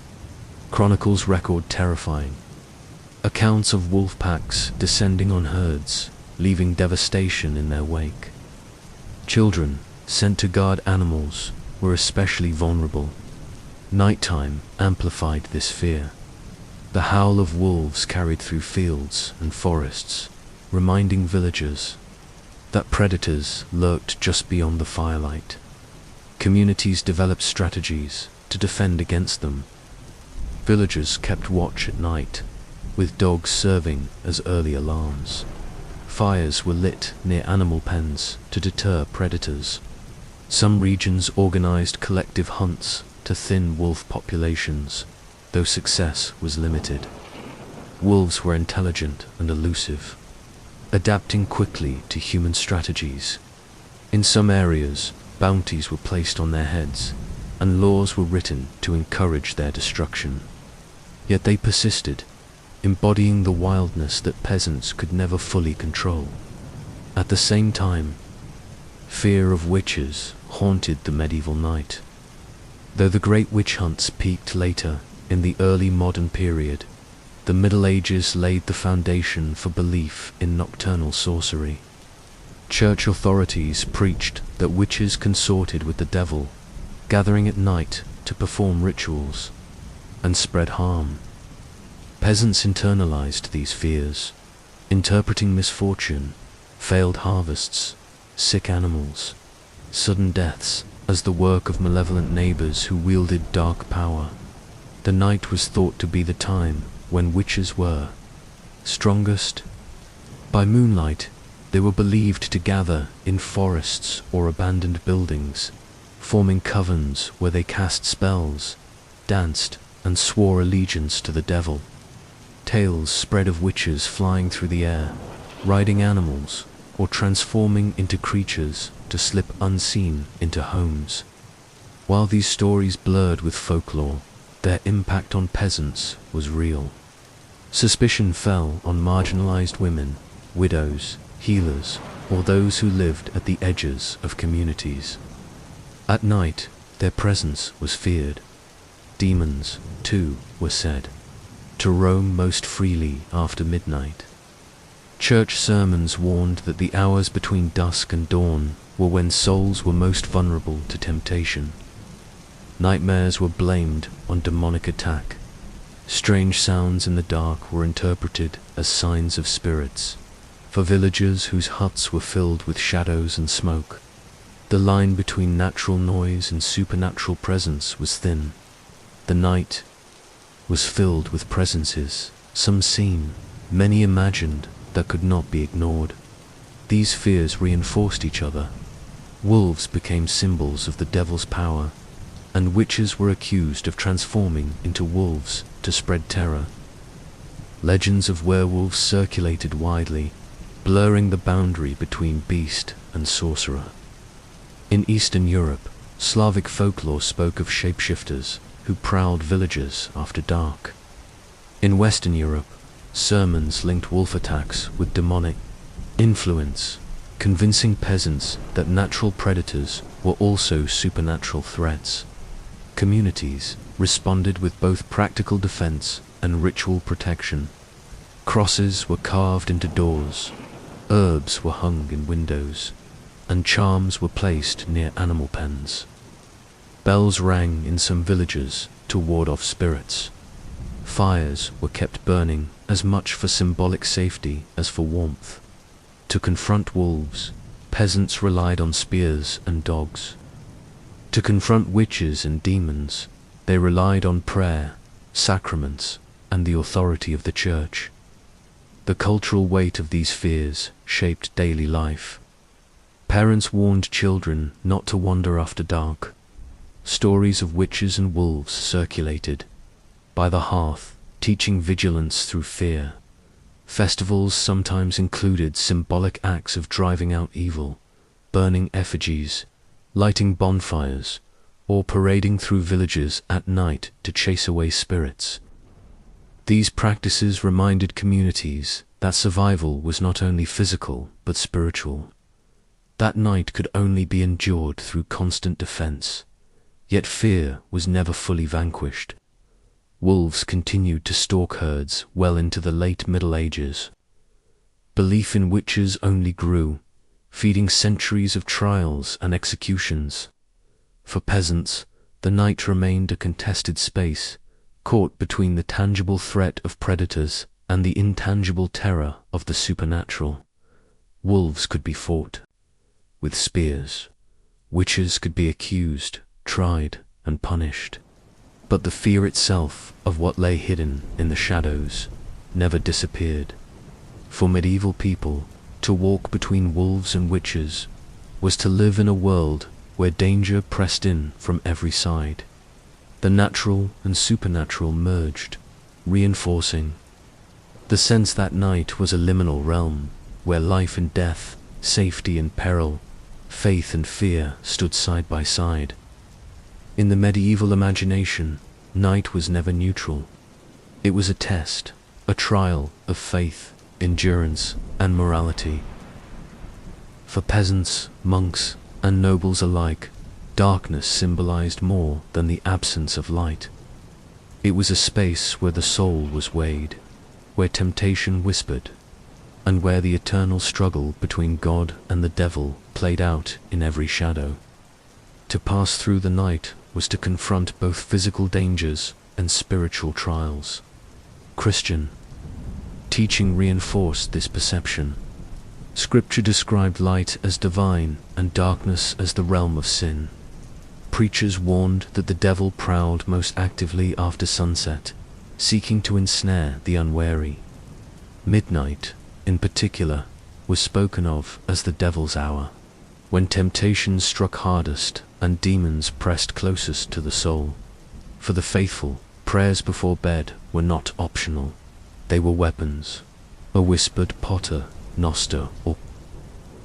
Chronicles record terrifying accounts of wolf packs descending on herds, leaving devastation in their wake. Children, sent to guard animals, were especially vulnerable. Nighttime amplified this fear. The howl of wolves carried through fields and forests, reminding villagers that predators lurked just beyond the firelight. Communities developed strategies to defend against them. Villagers kept watch at night, with dogs serving as early alarms. Fires were lit near animal pens to deter predators. Some regions organized collective hunts to thin wolf populations, though success was limited. Wolves were intelligent and elusive, adapting quickly to human strategies. In some areas, bounties were placed on their heads, and laws were written to encourage their destruction. Yet they persisted, embodying the wildness that peasants could never fully control. At the same time, fear of witches haunted the medieval night. Though the great witch hunts peaked later, in the early modern period, the Middle Ages laid the foundation for belief in nocturnal sorcery. Church authorities preached that witches consorted with the devil, gathering at night to perform rituals and spread harm. Peasants internalized these fears, interpreting misfortune, failed harvests, sick animals, sudden deaths as the work of malevolent neighbors who wielded dark power. The night was thought to be the time when witches were strongest. By moonlight, they were believed to gather in forests or abandoned buildings, forming covens where they cast spells, danced, and swore allegiance to the devil. Tales spread of witches flying through the air, riding animals, or transforming into creatures to slip unseen into homes. While these stories blurred with folklore, their impact on peasants was real. Suspicion fell on marginalized women, widows, healers, or those who lived at the edges of communities. At night, their presence was feared. Demons, too, were said to roam most freely after midnight. Church sermons warned that the hours between dusk and dawn were when souls were most vulnerable to temptation. Nightmares were blamed on demonic attack. Strange sounds in the dark were interpreted as signs of spirits. For villagers whose huts were filled with shadows and smoke, the line between natural noise and supernatural presence was thin. The night was filled with presences, some seen, many imagined, that could not be ignored. These fears reinforced each other. Wolves became symbols of the devil's power, and witches were accused of transforming into wolves to spread terror. Legends of werewolves circulated widely, blurring the boundary between beast and sorcerer. In Eastern Europe, Slavic folklore spoke of shapeshifters who prowled villages after dark. In Western Europe, sermons linked wolf attacks with demonic influence, convincing peasants that natural predators were also supernatural threats. Communities responded with both practical defense and ritual protection. Crosses were carved into doors, herbs were hung in windows, and charms were placed near animal pens. Bells rang in some villages to ward off spirits. Fires were kept burning as much for symbolic safety as for warmth. To confront wolves, peasants relied on spears and dogs. To confront witches and demons, they relied on prayer, sacraments, and the authority of the church. The cultural weight of these fears shaped daily life. Parents warned children not to wander after dark. Stories of witches and wolves circulated by the hearth, teaching vigilance through fear. Festivals sometimes included symbolic acts of driving out evil, burning effigies, lighting bonfires, or parading through villages at night to chase away spirits. These practices reminded communities that survival was not only physical but spiritual. That night could only be endured through constant defense, yet fear was never fully vanquished. Wolves continued to stalk herds well into the late Middle Ages. Belief in witches only grew, feeding centuries of trials and executions. For peasants, the night remained a contested space, caught between the tangible threat of predators and the intangible terror of the supernatural. Wolves could be fought with spears. Witches could be accused, tried, and punished. But the fear itself of what lay hidden in the shadows never disappeared. For medieval people, to walk between wolves and witches was to live in a world where danger pressed in from every side. The natural and supernatural merged, reinforcing the sense that night was a liminal realm where life and death, safety and peril, faith and fear stood side by side. In the medieval imagination, night was never neutral. It was a test, a trial of faith, endurance, and morality. For peasants, monks, and nobles alike, darkness symbolized more than the absence of light. It was a space where the soul was weighed, where temptation whispered, and where the eternal struggle between God and the devil played out in every shadow. To pass through the night was to confront both physical dangers and spiritual trials. Christian teaching reinforced this perception. Scripture described light as divine and darkness as the realm of sin. Preachers warned that the devil prowled most actively after sunset, seeking to ensnare the unwary. Midnight, in particular, was spoken of as the devil's hour, when temptation struck hardest and demons pressed closest to the soul. For the faithful, prayers before bed were not optional. They were weapons. A whispered Pater Noster or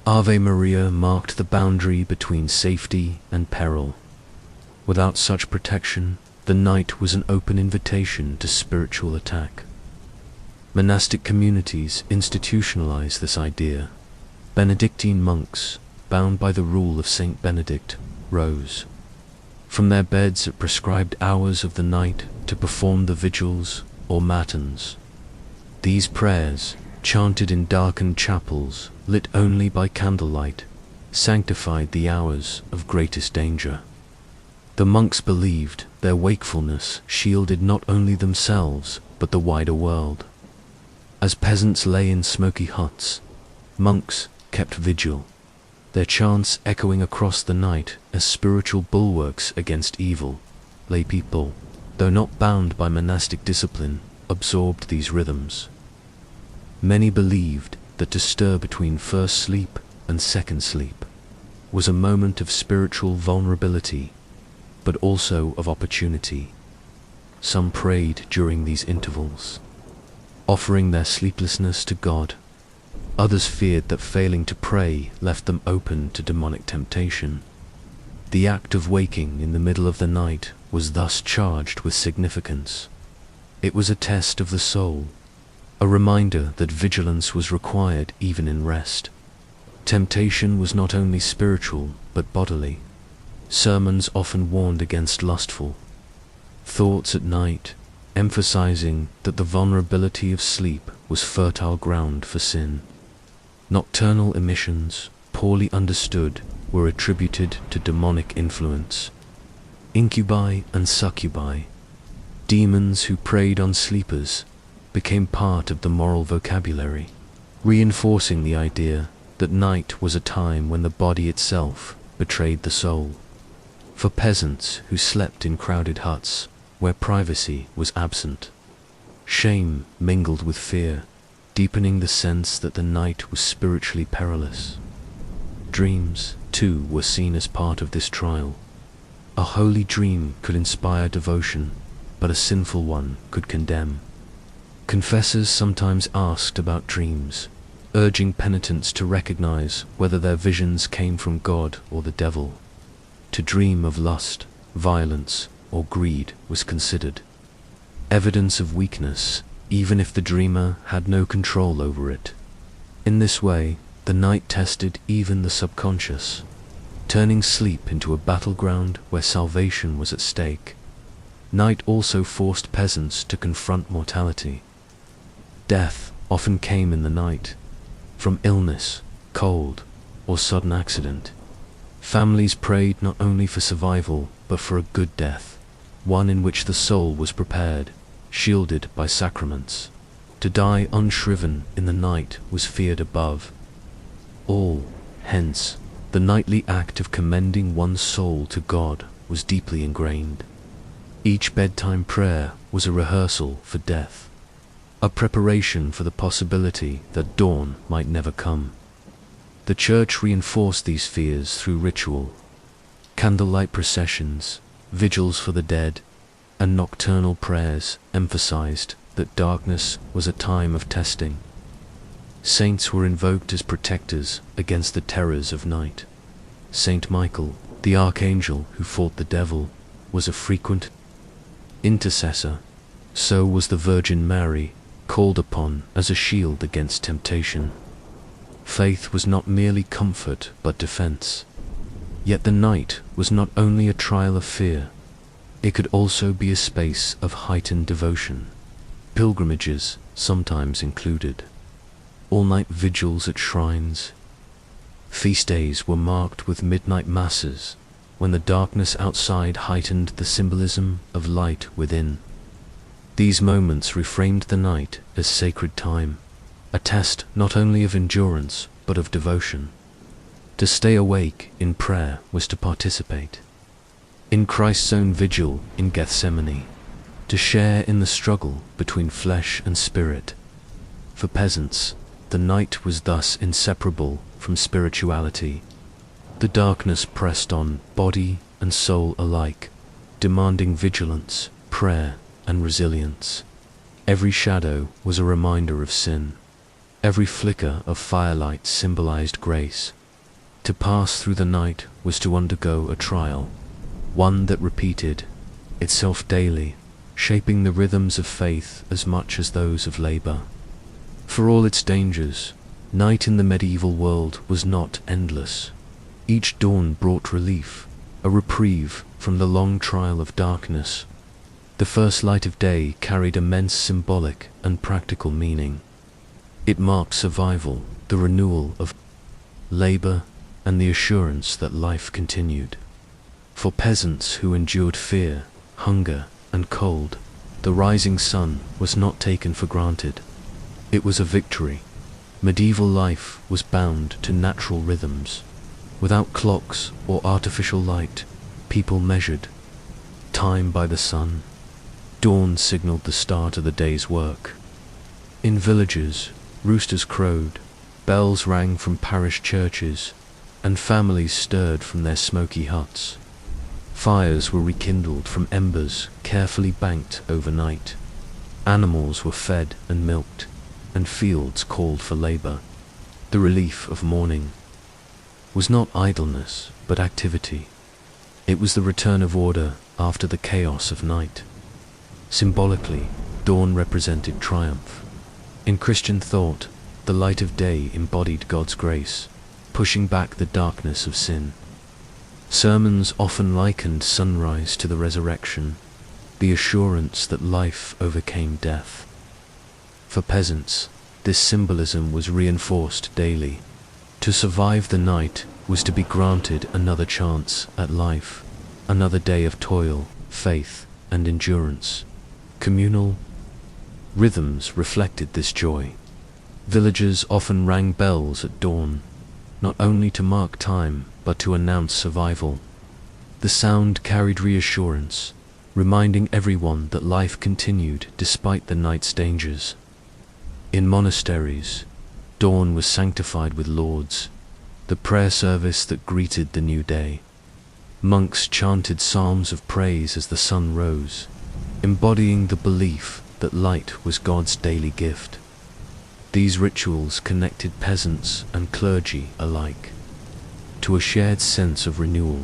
Ave Maria marked the boundary between safety and peril. Without such protection, the night was an open invitation to spiritual attack. Monastic communities institutionalized this idea. Benedictine monks, bound by the rule of Saint Benedict, rose from their beds at prescribed hours of the night to perform the vigils or matins. These prayers, chanted in darkened chapels, lit only by candlelight, sanctified the hours of greatest danger. The monks believed their wakefulness shielded not only themselves, but the wider world. As peasants lay in smoky huts, monks kept vigil, their chants echoing across the night as spiritual bulwarks against evil. Lay people, though not bound by monastic discipline, absorbed these rhythms. Many believed that to stir between first sleep and second sleep was a moment of spiritual vulnerability, but also of opportunity. Some prayed during these intervals, offering their sleeplessness to God. Others feared that failing to pray left them open to demonic temptation. The act of waking in the middle of the night was thus charged with significance. It was a test of the soul, a reminder that vigilance was required even in rest. Temptation was not only spiritual, but bodily. Sermons often warned against lustful thoughts at night, emphasizing that the vulnerability of sleep was fertile ground for sin. Nocturnal emissions, poorly understood, were attributed to demonic influence. Incubi and succubi, demons who preyed on sleepers, became part of the moral vocabulary, reinforcing the idea that night was a time when the body itself betrayed the soul. For peasants who slept in crowded huts where privacy was absent, shame mingled with fear, deepening the sense that the night was spiritually perilous. Dreams, too, were seen as part of this trial. A holy dream could inspire devotion, but a sinful one could condemn. Confessors sometimes asked about dreams, urging penitents to recognize whether their visions came from God or the devil. To dream of lust, violence, or greed was considered evidence of weakness, even if the dreamer had no control over it. In this way, the night tested even the subconscious, turning sleep into a battleground where salvation was at stake. Night also forced peasants to confront mortality. Death often came in the night, from illness, cold, or sudden accident. Families prayed not only for survival, but for a good death, one in which the soul was prepared, shielded by sacraments. To die unshriven in the night was feared above all. Hence, the nightly act of commending one's soul to God was deeply ingrained. Each bedtime prayer was a rehearsal for death, a preparation for the possibility that dawn might never come. The Church reinforced these fears through ritual. Candlelight processions, vigils for the dead, and nocturnal prayers emphasized that darkness was a time of testing. Saints were invoked as protectors against the terrors of night. Saint Michael, the archangel who fought the devil, was a frequent intercessor. So was the Virgin Mary, called upon as a shield against temptation. Faith was not merely comfort but defense. Yet the night was not only a trial of fear, it could also be a space of heightened devotion. Pilgrimages sometimes included all-night vigils at shrines. Feast days were marked with midnight masses, when the darkness outside heightened the symbolism of light within. These moments reframed the night as sacred time, a test not only of endurance but of devotion. To stay awake in prayer was to participate in Christ's own vigil in Gethsemane, to share in the struggle between flesh and spirit. For peasants, the night was thus inseparable from spirituality. The darkness pressed on body and soul alike, demanding vigilance, prayer, and resilience. Every shadow was a reminder of sin. Every flicker of firelight symbolized grace. To pass through the night was to undergo a trial, one that repeated itself daily, shaping the rhythms of faith as much as those of labor. For all its dangers, night in the medieval world was not endless. Each dawn brought relief, a reprieve from the long trial of darkness. The first light of day carried immense symbolic and practical meaning. It marked survival, the renewal of labor, and the assurance that life continued. For peasants who endured fear, hunger, and cold, the rising sun was not taken for granted. It was a victory. Medieval life was bound to natural rhythms. Without clocks or artificial light, people measured time by the sun. Dawn signaled the start of the day's work. In villages, roosters crowed, bells rang from parish churches, and families stirred from their smoky huts. Fires were rekindled from embers carefully banked overnight. Animals were fed and milked, and fields called for labor. The relief of morning was not idleness, but activity. It was the return of order after the chaos of night. Symbolically, dawn represented triumph. In Christian thought, the light of day embodied God's grace, pushing back the darkness of sin. Sermons often likened sunrise to the resurrection, the assurance that life overcame death. For peasants, this symbolism was reinforced daily. To survive the night was to be granted another chance at life, another day of toil, faith, and endurance. Communal rhythms reflected this joy. Villagers often rang bells at dawn, not only to mark time, but to announce survival. The sound carried reassurance, reminding everyone that life continued despite the night's dangers. In monasteries, dawn was sanctified with lauds, the prayer service that greeted the new day. Monks chanted psalms of praise as the sun rose, embodying the belief that light was God's daily gift. These rituals connected peasants and clergy alike to a shared sense of renewal.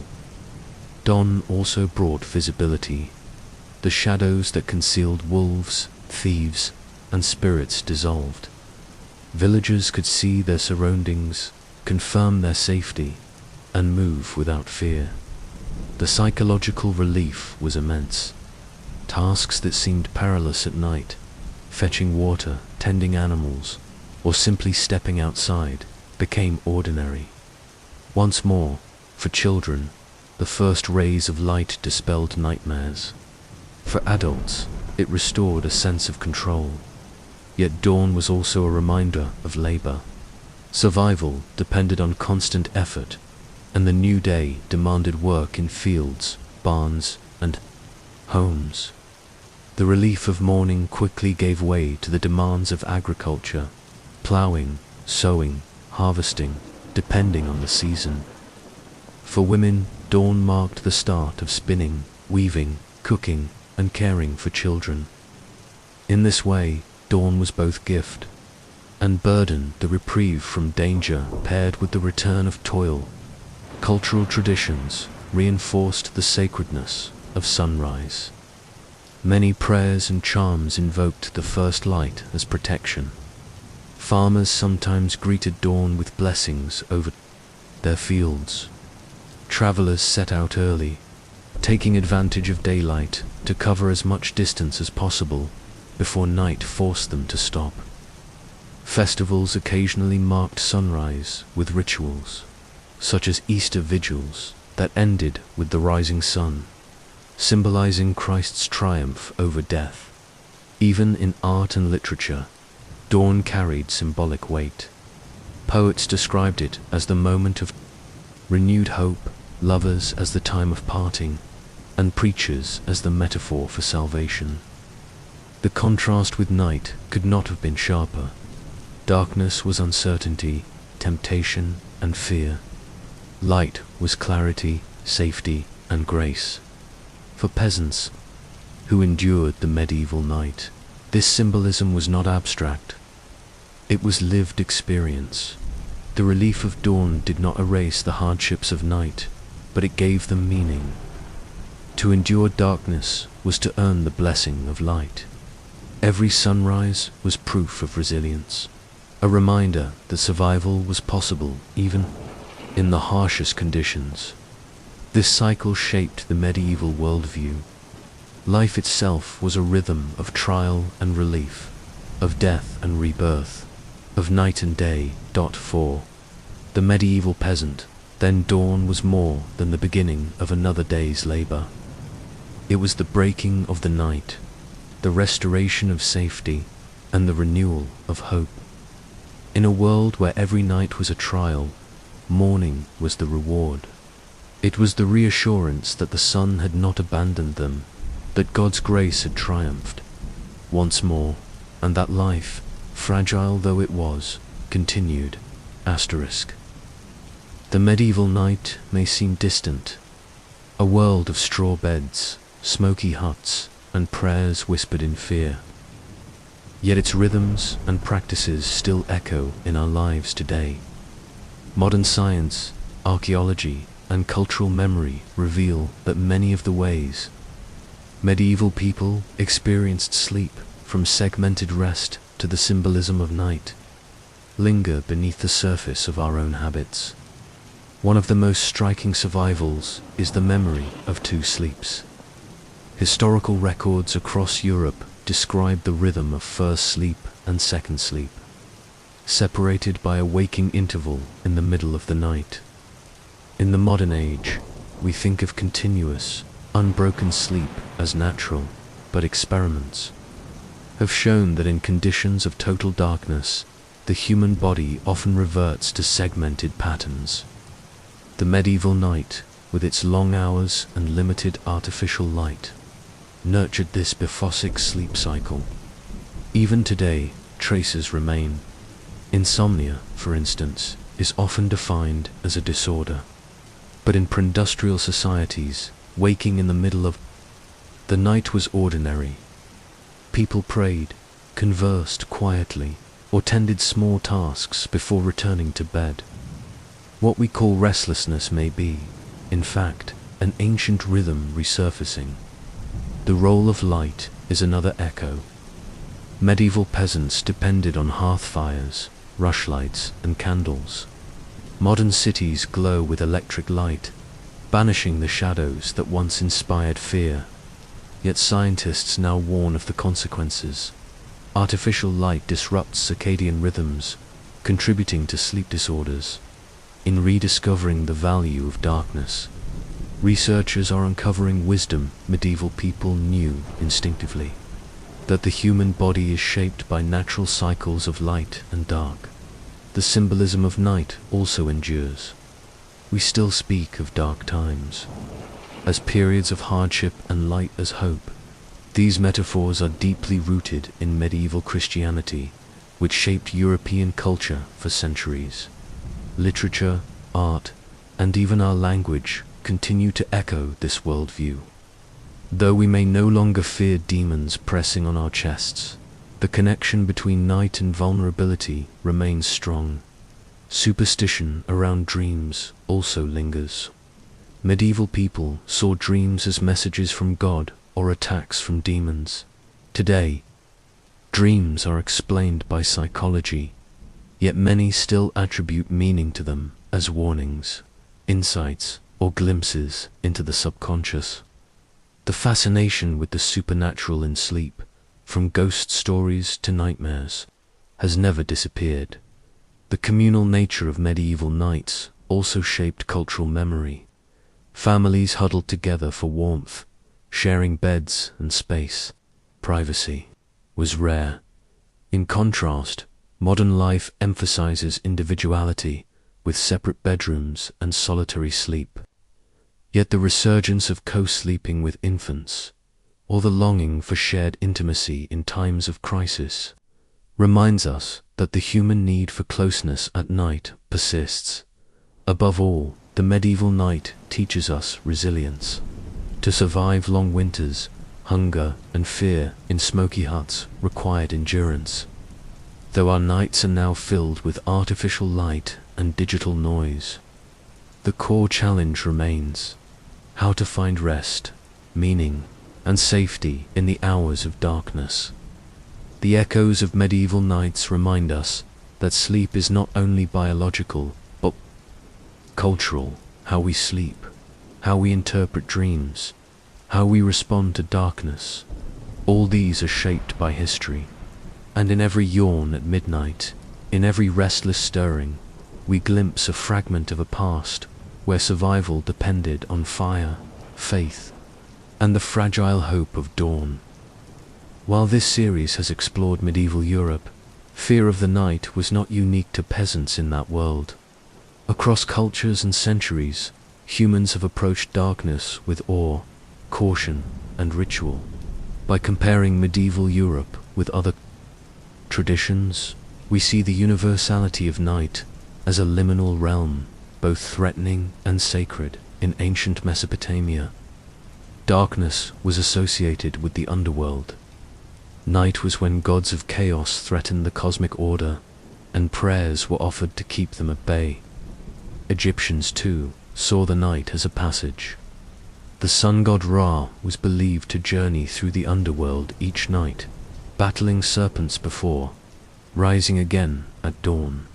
Dawn also brought visibility. The shadows that concealed wolves, thieves, and spirits dissolved. Villagers could see their surroundings, confirm their safety, and move without fear. The psychological relief was immense. Tasks that seemed perilous at night, fetching water, tending animals, or simply stepping outside, became ordinary. Once more, for children, the first rays of light dispelled nightmares. For adults, it restored a sense of control. Yet dawn was also a reminder of labor. Survival depended on constant effort, and the new day demanded work in fields, barns, and homes. The relief of morning quickly gave way to the demands of agriculture, plowing, sowing, harvesting, depending on the season. For women, dawn marked the start of spinning, weaving, cooking, and caring for children. In this way, dawn was both gift and burden, the reprieve from danger paired with the return of toil. Cultural traditions reinforced the sacredness of sunrise. Many prayers and charms invoked the first light as protection. Farmers sometimes greeted dawn with blessings over their fields. Travelers set out early, taking advantage of daylight to cover as much distance as possible before night forced them to stop. Festivals occasionally marked sunrise with rituals, such as Easter vigils that ended with the rising sun, symbolizing Christ's triumph over death. Even in art and literature, dawn carried symbolic weight. Poets described it as the moment of renewed hope, lovers as the time of parting, and preachers as the metaphor for salvation. The contrast with night could not have been sharper. Darkness was uncertainty, temptation, and fear. Light was clarity, safety, and grace. For peasants who endured the medieval night, this symbolism was not abstract. It was lived experience. The relief of dawn did not erase the hardships of night, but it gave them meaning. To endure darkness was to earn the blessing of light. Every sunrise was proof of resilience, a reminder that survival was possible even in the harshest conditions. This cycle shaped the medieval worldview. Life itself was a rhythm of trial and relief, of death and rebirth. of night and day. 4. The medieval peasant. Then dawn was more than the beginning of another day's labor. It was the breaking of the night, the restoration of safety, and the renewal of hope. In a world where every night was a trial, morning was the reward. It was the reassurance that the sun had not abandoned them, that God's grace had triumphed once more, and that life, fragile though it was, continued. The medieval night may seem distant, a world of straw beds, smoky huts, and prayers whispered in fear. Yet its rhythms and practices still echo in our lives today. Modern science, archaeology, and cultural memory reveal that many of the ways medieval people experienced sleep, from segmented rest to the symbolism of night, linger beneath the surface of our own habits. One of the most striking survivals is the memory of two sleeps. Historical records across Europe describe the rhythm of first sleep and second sleep, separated by a waking interval in the middle of the night. In the modern age, we think of continuous, unbroken sleep as natural, but experiments have shown that in conditions of total darkness, the human body often reverts to segmented patterns. The medieval night, with its long hours and limited artificial light, nurtured this biphasic sleep cycle. Even today, traces remain. Insomnia, for instance, is often defined as a disorder. But in pre-industrial societies, waking in the middle of the night was ordinary. People prayed, conversed quietly, or tended small tasks before returning to bed. What we call restlessness may be, in fact, an ancient rhythm resurfacing. The role of light is another echo. Medieval peasants depended on hearth fires, rushlights, and candles. Modern cities glow with electric light, banishing the shadows that once inspired fear. Yet scientists now warn of the consequences. Artificial light disrupts circadian rhythms, contributing to sleep disorders. In rediscovering the value of darkness, researchers are uncovering wisdom medieval people knew instinctively, that the human body is shaped by natural cycles of light and dark. The symbolism of night also endures. We still speak of dark times as periods of hardship and light as hope. These metaphors are deeply rooted in medieval Christianity, which shaped European culture for centuries. Literature, art, and even our language continue to echo this worldview. Though we may no longer fear demons pressing on our chests, the connection between night and vulnerability remains strong. Superstition around dreams also lingers. Medieval people saw dreams as messages from God or attacks from demons. Today, dreams are explained by psychology, yet many still attribute meaning to them as warnings, insights, or glimpses into the subconscious. The fascination with the supernatural in sleep, from ghost stories to nightmares, has never disappeared. The communal nature of medieval nights also shaped cultural memory. Families huddled together for warmth, sharing beds and space. Privacy was rare. In contrast, modern life emphasizes individuality, with separate bedrooms and solitary sleep. Yet the resurgence of co-sleeping with infants, or the longing for shared intimacy in times of crisis, reminds us that the human need for closeness at night persists. Above all, the medieval night teaches us resilience. To survive long winters, hunger and fear in smoky huts required endurance. Though our nights are now filled with artificial light and digital noise, the core challenge remains: how to find rest, meaning, and safety in the hours of darkness. The echoes of medieval nights remind us that sleep is not only biological, but cultural. How we sleep, how we interpret dreams, how we respond to darkness, all these are shaped by history. And in every yawn at midnight, In every restless stirring, we glimpse a fragment of a past where survival depended on fire, faith, and the fragile hope of dawn. While this series has explored medieval Europe, fear of the night was not unique to peasants in that world. Across cultures and centuries, humans have approached darkness with awe, caution, and ritual. By comparing medieval Europe with other traditions, we see the universality of night as a liminal realm, both threatening and sacred. In ancient Mesopotamia, darkness was associated with the underworld. Night was when gods of chaos threatened the cosmic order, and prayers were offered to keep them at bay. Egyptians, too, saw the night as a passage. The sun god Ra was believed to journey through the underworld each night, battling serpents before rising again at dawn.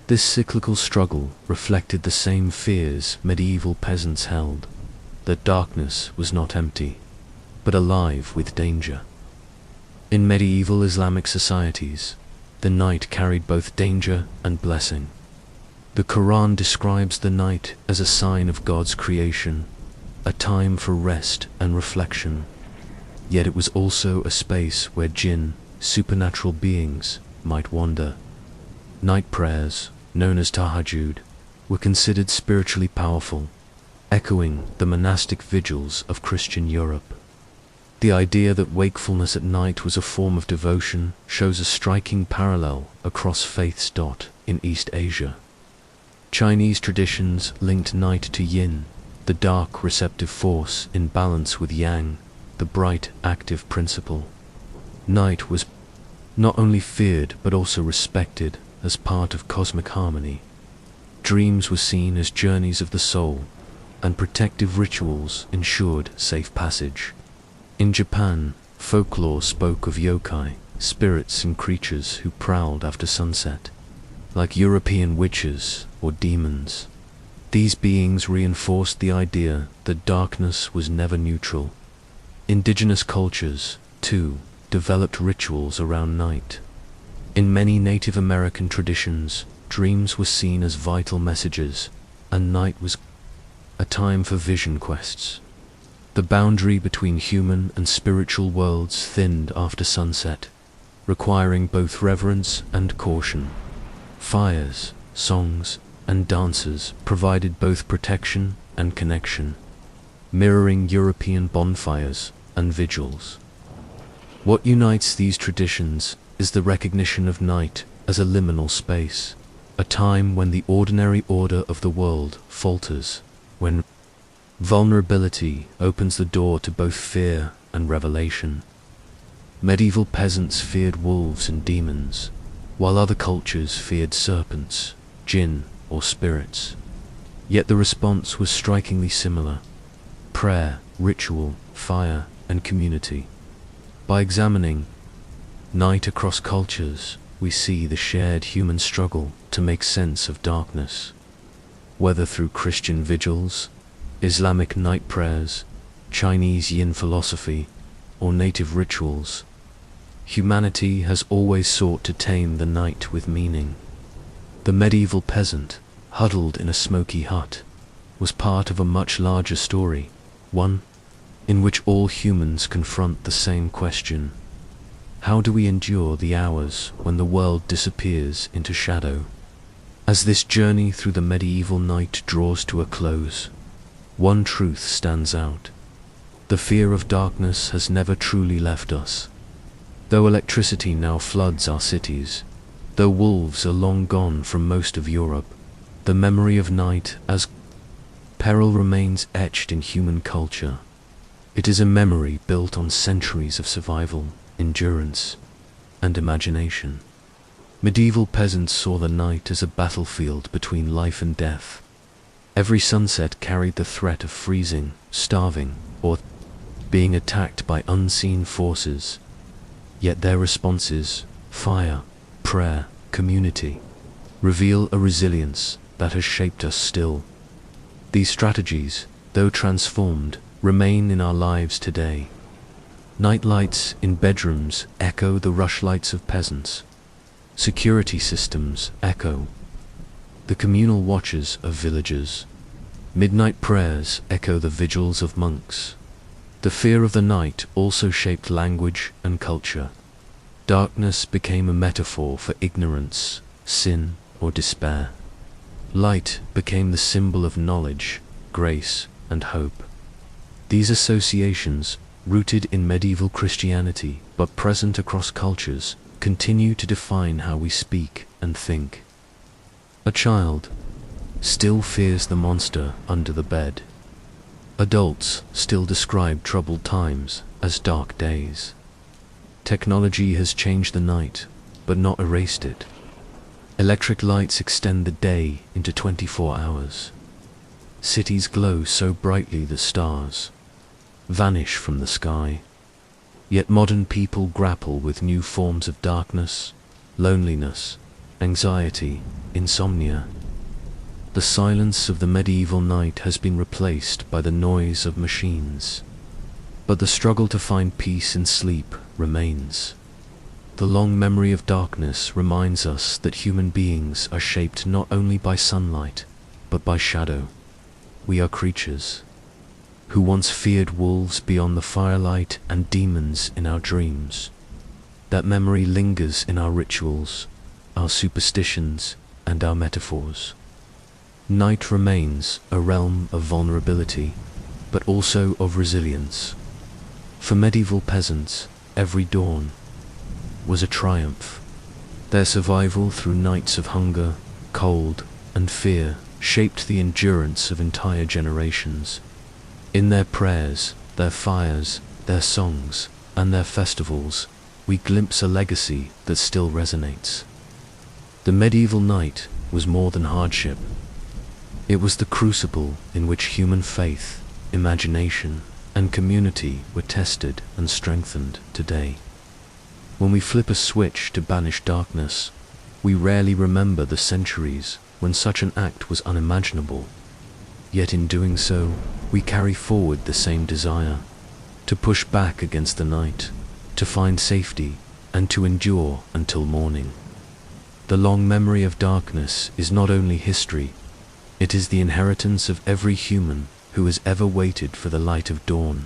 This cyclical struggle reflected the same fears medieval peasants held, that darkness was not empty, but alive with danger. In medieval Islamic societies, the night carried both danger and blessing. The Quran describes the night as a sign of God's creation, a time for rest and reflection. Yet it was also a space where jinn, supernatural beings, might wander. Night prayers, known as tahajjud, were considered spiritually powerful, echoing the monastic vigils of Christian Europe. The idea that wakefulness at night was a form of devotion shows a striking parallel across faiths. In East Asia, Chinese traditions linked night to yin, the dark receptive force in balance with yang, the bright active principle. Night was not only feared but also respected as part of cosmic harmony. Dreams were seen as journeys of the soul, and protective rituals ensured safe passage. In Japan, folklore spoke of yokai, spirits and creatures who prowled after sunset, like European witches or demons. These beings reinforced the idea that darkness was never neutral. Indigenous cultures, too, developed rituals around night. In many Native American traditions, dreams were seen as vital messages, and night was a time for vision quests. The boundary between human and spiritual worlds thinned after sunset, requiring both reverence and caution. Fires, songs, and dances provided both protection and connection, mirroring European bonfires and vigils. What unites these traditions is the recognition of night as a liminal space, a time when the ordinary order of the world falters, when vulnerability opens the door to both fear and revelation. Medieval peasants feared wolves and demons, while other cultures feared serpents, jinn, or spirits. Yet the response was strikingly similar: prayer, ritual, fire, and community. By examining night across cultures, we see the shared human struggle to make sense of darkness. Whether through Christian vigils, Islamic night prayers, Chinese yin philosophy, or native rituals, humanity has always sought to tame the night with meaning. The medieval peasant, huddled in a smoky hut, was part of a much larger story, one in which all humans confront the same question: how do we endure the hours when the world disappears into shadow? As this journey through the medieval night draws to a close, one truth stands out: the fear of darkness has never truly left us. Though electricity now floods our cities, though wolves are long gone from most of Europe, the memory of night as peril remains etched in human culture. It is a memory built on centuries of survival, endurance, and imagination. Medieval peasants saw the night as a battlefield between life and death. Every sunset carried the threat of freezing, starving, or being attacked by unseen forces. Yet their responses, fire, prayer, community, reveal a resilience that has shaped us still. These strategies, though transformed, remain in our lives today. Night lights in bedrooms echo the rushlights of peasants. Security systems echo. The communal watches of villagers. Midnight prayers echo the vigils of monks. The fear of the night also shaped language and culture. Darkness became a metaphor for ignorance, sin, or despair. Light became the symbol of knowledge, grace, and hope. These associations, rooted in medieval Christianity but present across cultures, continue to define how we speak and think. A child still fears the monster under the bed. Adults still describe troubled times as dark days. Technology has changed the night, but not erased it. Electric lights extend the day into 24 hours. Cities glow so brightly that stars vanish from the sky. Yet modern people grapple with new forms of darkness, loneliness, anxiety, insomnia. The silence of the medieval night has been replaced by the noise of machines. But the struggle to find peace in sleep remains. The long memory of darkness reminds us that human beings are shaped not only by sunlight, but by shadow. We are creatures who once feared wolves beyond the firelight and demons in our dreams. That memory lingers in our rituals, our superstitions, and our metaphors. Night remains a realm of vulnerability, but also of resilience. For medieval peasants, every dawn was a triumph. Their survival through nights of hunger, cold, and fear shaped the endurance of entire generations. In their prayers, their fires, their songs, and their festivals, we glimpse a legacy that still resonates. The medieval night was more than hardship. It was the crucible in which human faith, imagination, and community were tested and strengthened today. When we flip a switch to banish darkness, we rarely remember the centuries when such an act was unimaginable. Yet in doing so, we carry forward the same desire, to push back against the night, to find safety, and to endure until morning. The long memory of darkness is not only history, it is the inheritance of every human who has ever waited for the light of dawn.